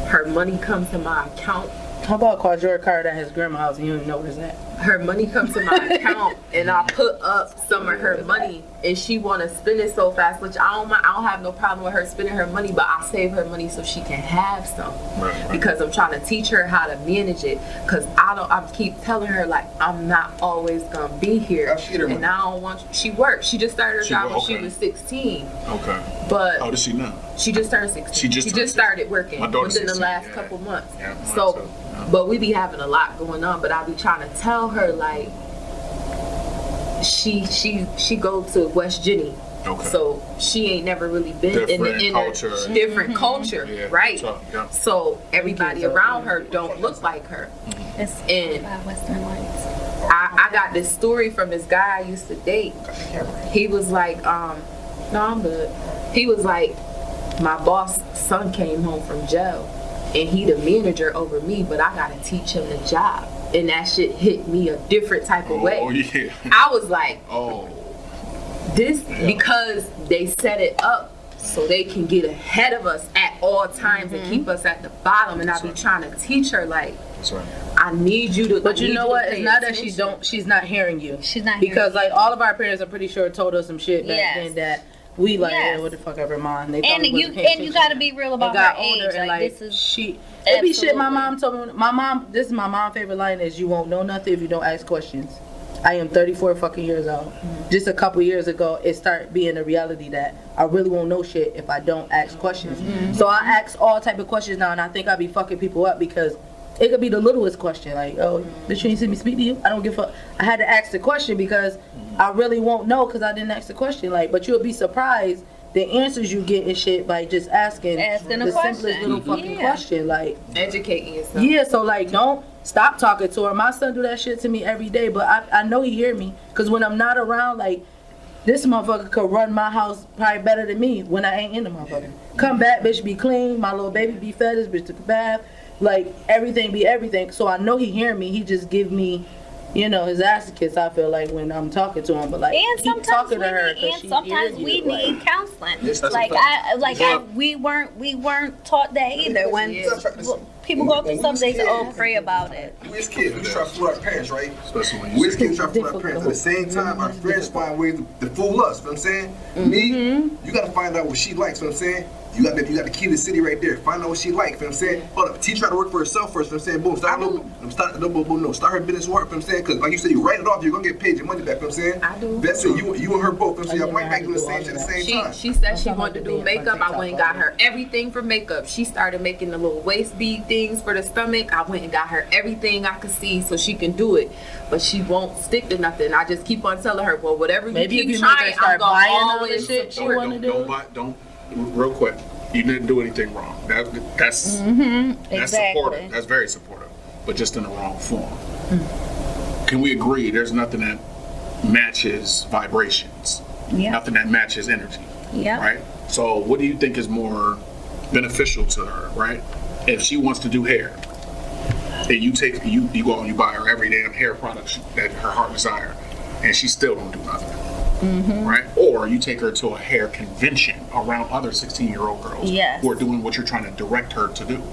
[SPEAKER 5] her money comes to my account.
[SPEAKER 8] how about Quadra card at his grandma's house and you don't know where's that?
[SPEAKER 5] Her money comes to my account and I put up some of her money and she want to spend it so fast, which I don't have no problem with her spending her money, but I save her money so she can have some.
[SPEAKER 7] Right.
[SPEAKER 5] Because I'm trying to teach her how to manage it, because I keep telling her like I'm not always gonna be here,
[SPEAKER 9] How'd she get her
[SPEAKER 5] and
[SPEAKER 9] money?
[SPEAKER 5] I don't want. She worked. She just started her
[SPEAKER 7] She
[SPEAKER 5] job when
[SPEAKER 7] worked,
[SPEAKER 5] she
[SPEAKER 7] okay.
[SPEAKER 5] was 16,
[SPEAKER 7] Okay.
[SPEAKER 5] but
[SPEAKER 7] How old is she now?
[SPEAKER 5] she just turned 16.
[SPEAKER 7] She just turned
[SPEAKER 5] started working
[SPEAKER 7] My daughter's
[SPEAKER 5] within the
[SPEAKER 7] 16,
[SPEAKER 5] last
[SPEAKER 7] yeah.
[SPEAKER 5] couple months.
[SPEAKER 7] Yeah, mine
[SPEAKER 5] So,
[SPEAKER 7] too, yeah.
[SPEAKER 5] but we be having a lot going on. But I be trying to tell her like she go to West Jenny.
[SPEAKER 7] Okay.
[SPEAKER 5] So she ain't never really been in
[SPEAKER 7] Different
[SPEAKER 5] the inner
[SPEAKER 7] culture.
[SPEAKER 5] different culture,
[SPEAKER 7] Yeah,
[SPEAKER 5] right?
[SPEAKER 7] so, yeah.
[SPEAKER 5] So everybody around her don't look like her.
[SPEAKER 6] It's
[SPEAKER 5] And
[SPEAKER 6] by Western Lights.
[SPEAKER 5] I got this story from this guy I used to date. He was like, no, I'm good. He was like, my boss' son came home from jail and he the manager over me, but I gotta teach him the job. And that shit hit me a different type of way.
[SPEAKER 7] Oh, yeah.
[SPEAKER 5] I was like,
[SPEAKER 7] Oh.
[SPEAKER 5] this, because they set it up so they can get ahead of us at all times and keep us at the bottom. And I be trying to teach her, like,
[SPEAKER 7] That's right.
[SPEAKER 5] I need you to.
[SPEAKER 8] But you know what? It's
[SPEAKER 5] pay
[SPEAKER 8] not that
[SPEAKER 5] attention.
[SPEAKER 8] she's not hearing you.
[SPEAKER 6] She's not
[SPEAKER 8] because
[SPEAKER 6] hearing
[SPEAKER 8] like all of our parents, I'm pretty sure, told us some shit back
[SPEAKER 6] Yes.
[SPEAKER 8] then that we like,
[SPEAKER 6] Yes.
[SPEAKER 8] yeah, what the fuck ever, mom. They
[SPEAKER 6] And
[SPEAKER 8] probably
[SPEAKER 6] you
[SPEAKER 8] wasn't paying
[SPEAKER 6] and you
[SPEAKER 8] attention.
[SPEAKER 6] got to be real about
[SPEAKER 8] And got
[SPEAKER 6] her
[SPEAKER 8] older
[SPEAKER 6] age.
[SPEAKER 8] and
[SPEAKER 6] Like, this is
[SPEAKER 8] she. It be shit. My
[SPEAKER 6] Absolutely.
[SPEAKER 8] mom told me. My mom. This is my mom's favorite line is, "You won't know nothing if you don't ask questions." I am 34 fucking years old. Just a couple years ago, it started being a reality that I really won't know shit if I don't ask questions. So I ask all type of questions now, and I think I be fucking people up because it could be the littlest question, like, "Oh, bitch, you ain't see me speak to you?" I don't give a fuck. I had to ask the question because I really won't know because I didn't ask the question. Like, but you'll be surprised the answers you get and shit by just asking
[SPEAKER 6] a
[SPEAKER 8] the simplest
[SPEAKER 6] question.
[SPEAKER 8] little fucking
[SPEAKER 6] Yeah.
[SPEAKER 8] question. Like,
[SPEAKER 5] Educating yourself.
[SPEAKER 8] yeah, so like, don't stop talking to her. My son do that shit to me every day, but I know he hear me because when I'm not around, like, this motherfucker could run my house probably better than me when I ain't in the motherfucker. Come back, bitch, be clean. My little baby be fed. This bitch took a bath. Like, everything be everything. So I know he hear me. He just give me, you know, his ass kiss. I feel like when I'm talking to him, but like,
[SPEAKER 6] And
[SPEAKER 8] keep
[SPEAKER 6] sometimes
[SPEAKER 8] talking
[SPEAKER 6] we
[SPEAKER 8] to her
[SPEAKER 6] need,
[SPEAKER 8] 'cause
[SPEAKER 6] and
[SPEAKER 8] she
[SPEAKER 6] sometimes
[SPEAKER 8] hears
[SPEAKER 6] we
[SPEAKER 8] you, like-
[SPEAKER 6] need counseling.
[SPEAKER 10] Yes, that's
[SPEAKER 6] Like
[SPEAKER 10] a fact.
[SPEAKER 6] we weren't taught that either. When people go through stuff, they say, "Oh, pray about it."
[SPEAKER 10] We as kids, we try to fool our parents, right?
[SPEAKER 7] Especially when you
[SPEAKER 10] We as kids try to fool our parents. At the same time, our friends find ways to fool us. You know what I'm saying? Me, you gotta find out what she likes. You know what I'm saying? You got the key to the city right there. Find out what she likes. You know what I'm saying? Hold up, T try to work for herself first. You know what I'm saying? Boom, start her business work. You know what I'm saying? Because like you said, you write it off, you're gonna get paid your money back. You know what I'm saying?
[SPEAKER 5] I do.
[SPEAKER 10] That's it. You and her both. You know what I'm saying? Y'all might back doing the same shit at the same time.
[SPEAKER 5] She said she wanted to do makeup. I went and got her everything for makeup. She started making the little waist bead things for the stomach. I went and got her everything I could see so she can do it. But she won't stick to nothing. I just keep on telling her, well, whatever
[SPEAKER 8] Maybe
[SPEAKER 5] you
[SPEAKER 8] if
[SPEAKER 5] keep
[SPEAKER 8] you make her
[SPEAKER 5] trying, I'm
[SPEAKER 8] start
[SPEAKER 5] gonna
[SPEAKER 8] buying all
[SPEAKER 5] always
[SPEAKER 8] the shit she
[SPEAKER 5] support
[SPEAKER 8] wanna
[SPEAKER 5] you.
[SPEAKER 8] do.
[SPEAKER 7] Don't real quick. You didn't do anything wrong. That's
[SPEAKER 6] Exactly.
[SPEAKER 7] supportive. That's very supportive, but just in the wrong form. Can we agree? There's nothing that matches vibrations.
[SPEAKER 6] Yeah.
[SPEAKER 7] Nothing that matches energy.
[SPEAKER 6] Yeah.
[SPEAKER 7] Right. So, what do you think is more beneficial to her? Right. If she wants to do hair, and you go out and you buy her every damn hair product that her heart desire, and she still don't do nothing. Right? Or you take her to a hair convention around other 16-year-old girls
[SPEAKER 6] Yes.
[SPEAKER 7] who are doing what you're trying to direct her to do.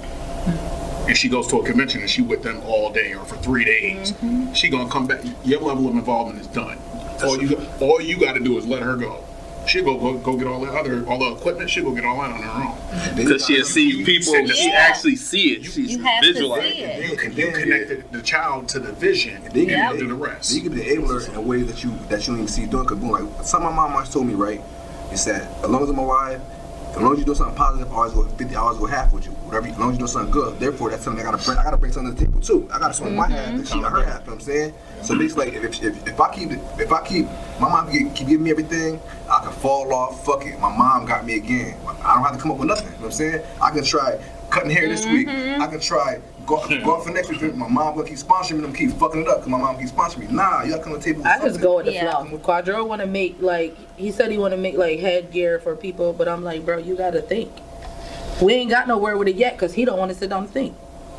[SPEAKER 7] And she goes to a convention and she with them all day or for 3 days. She gonna come back. Your level of involvement is done. All you got to do is let her go. She'll go get all the equipment. She'll go get all that on her own.
[SPEAKER 4] Because she'll see people, she actually see it. She's
[SPEAKER 6] You have to
[SPEAKER 4] visualizing
[SPEAKER 6] see
[SPEAKER 4] it.
[SPEAKER 6] it.
[SPEAKER 7] You connect the child to the vision, and then you do the rest.
[SPEAKER 10] You can be the enabler in ways that you don't even see doing. Cause boom, like something my mom once told me, right? It said, as long as I'm alive, as long as you do something positive, I always go 50, I always go half with you. Whatever, as long as you do something good. Therefore, that's something I gotta bring something to the table too. I gotta swing my half and she got her half. You know what I'm saying? So basically, like, if I keep my mom keep giving me everything, I can fall off. Fuck it, my mom got me again. I don't have to come up with nothing. You know what I'm saying? I can try cutting hair this week. I can try go for next week. My mom gonna keep sponsoring me. I'm keep fucking it up because my mom keeps sponsoring me. Nah, you gotta come to the table. With
[SPEAKER 8] I just go with the
[SPEAKER 6] Yeah.
[SPEAKER 8] flow. Quadro want to make he said he want to make like headgear for people, but I'm like, bro, you gotta think. We ain't got nowhere with it yet because he don't want to sit down and think.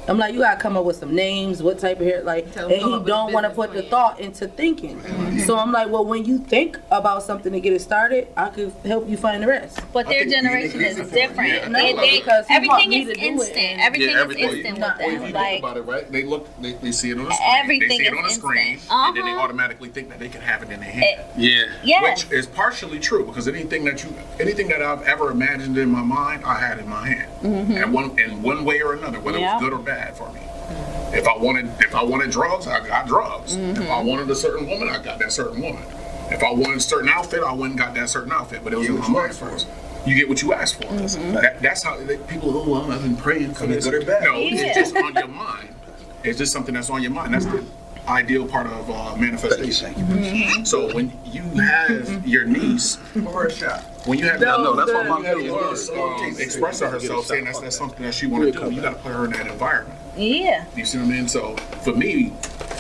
[SPEAKER 8] I'm like, you gotta come up with some names, what type of hair, like,
[SPEAKER 5] Tell
[SPEAKER 8] and
[SPEAKER 5] him come up
[SPEAKER 8] he
[SPEAKER 5] with a
[SPEAKER 8] don't want to
[SPEAKER 5] business
[SPEAKER 8] put the
[SPEAKER 5] plan.
[SPEAKER 8] thought into thinking. So I'm like, well, when you think about something to get it started, I could help you find the rest.
[SPEAKER 6] But their
[SPEAKER 10] think you
[SPEAKER 6] generation
[SPEAKER 10] need
[SPEAKER 6] is
[SPEAKER 10] to be
[SPEAKER 6] different.
[SPEAKER 10] different.
[SPEAKER 8] Yeah, no, because he want
[SPEAKER 6] Everything
[SPEAKER 8] me
[SPEAKER 6] is
[SPEAKER 8] to do it.
[SPEAKER 6] instant. Everything is
[SPEAKER 4] everything.
[SPEAKER 6] instant
[SPEAKER 8] Not
[SPEAKER 6] with
[SPEAKER 7] Well, if
[SPEAKER 6] them.
[SPEAKER 7] you
[SPEAKER 6] Like,
[SPEAKER 7] think about it, right? They see it on the screen.
[SPEAKER 6] Everything
[SPEAKER 7] they see it
[SPEAKER 6] is
[SPEAKER 7] on the screen,
[SPEAKER 6] instant.
[SPEAKER 7] and then they
[SPEAKER 6] Uh-huh.
[SPEAKER 7] automatically think that they can have it in their hand.
[SPEAKER 4] Yeah.
[SPEAKER 6] yes.
[SPEAKER 7] Which is partially true because anything that I've ever imagined in my mind, I had in my hand, and one way or another, whether it
[SPEAKER 6] Yeah.
[SPEAKER 7] was good or bad for me. If I wanted drugs, I got drugs. If I wanted a certain woman, I got that certain woman. If I wanted a certain outfit, I went and got that certain outfit. But it was
[SPEAKER 10] You
[SPEAKER 7] in
[SPEAKER 10] get
[SPEAKER 7] my
[SPEAKER 10] what you
[SPEAKER 7] mind
[SPEAKER 10] asked for.
[SPEAKER 7] first. You get what you ask for. That's how people. Oh, I've been praying for
[SPEAKER 10] Could be
[SPEAKER 7] this.
[SPEAKER 10] good or bad.
[SPEAKER 7] No,
[SPEAKER 6] Yeah.
[SPEAKER 7] it's just on your mind. It's just something that's on your mind. That's the ideal part of manifestation. So when you have your niece,
[SPEAKER 10] For a shot.
[SPEAKER 7] when you have
[SPEAKER 4] No, that's what
[SPEAKER 7] when
[SPEAKER 4] my
[SPEAKER 7] you have
[SPEAKER 4] kid
[SPEAKER 7] your
[SPEAKER 4] was.
[SPEAKER 7] niece expressing herself, saying that's something that she want to do, you got to put her in that environment.
[SPEAKER 6] Yeah.
[SPEAKER 7] You see what I mean? So for me,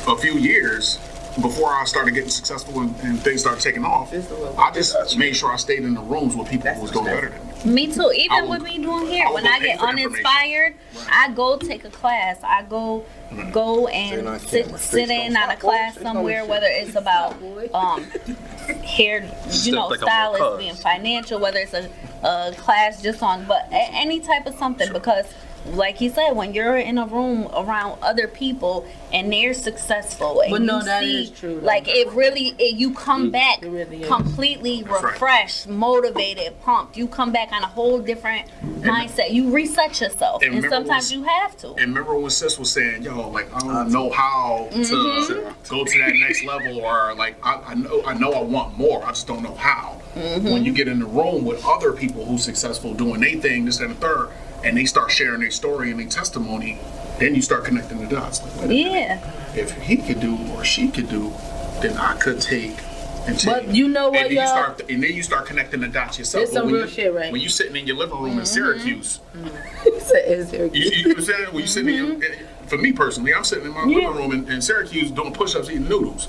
[SPEAKER 7] a few years before I started getting successful and things started taking off, I just made sure I stayed in the rooms with people who was doing better than me.
[SPEAKER 6] Me too.
[SPEAKER 7] I
[SPEAKER 6] Even
[SPEAKER 7] will-
[SPEAKER 6] with me doing hair,
[SPEAKER 7] I will
[SPEAKER 6] when
[SPEAKER 7] go
[SPEAKER 6] I
[SPEAKER 7] pay
[SPEAKER 6] get
[SPEAKER 7] for information.
[SPEAKER 6] uninspired, I go take a class. I go and sit in on a class somewhere, whether it's about hair,
[SPEAKER 4] like a
[SPEAKER 6] stylist
[SPEAKER 4] little
[SPEAKER 6] being
[SPEAKER 4] cuz.
[SPEAKER 6] financial, whether it's a class just on, but any type of something, because like he said, when you're in a room around other people and they're successful, and
[SPEAKER 8] But no,
[SPEAKER 6] you
[SPEAKER 8] that
[SPEAKER 6] see,
[SPEAKER 8] is true, though.
[SPEAKER 6] like you come back
[SPEAKER 8] It really is.
[SPEAKER 6] completely
[SPEAKER 7] right.
[SPEAKER 6] refreshed, motivated, pumped. You come back on a whole different mindset. You reset yourself,
[SPEAKER 7] And
[SPEAKER 6] and
[SPEAKER 7] remember
[SPEAKER 6] sometimes
[SPEAKER 7] when-
[SPEAKER 6] you have to.
[SPEAKER 7] And remember when Sis was saying, yo, like, I don't know how to go to that next level, or like, I know I want more, I just don't know how. When you get in the room with other people who's successful doing their thing, this and the third, and they start sharing their story and their testimony, then you start connecting the dots. Like, wait a minute.
[SPEAKER 6] Yeah.
[SPEAKER 7] If he could do or she could do, then I could take and take.
[SPEAKER 8] But you know what,
[SPEAKER 7] and then
[SPEAKER 8] y'all?
[SPEAKER 7] and then you start connecting the dots yourself.
[SPEAKER 8] It's some
[SPEAKER 7] But when
[SPEAKER 8] real
[SPEAKER 7] you-
[SPEAKER 8] shit, right?
[SPEAKER 7] When you sitting in your living room in Syracuse,
[SPEAKER 8] Is there-
[SPEAKER 7] you understand? When you sitting in your, for me personally, I'm sitting in my living room in Syracuse doing push-ups, eating noodles.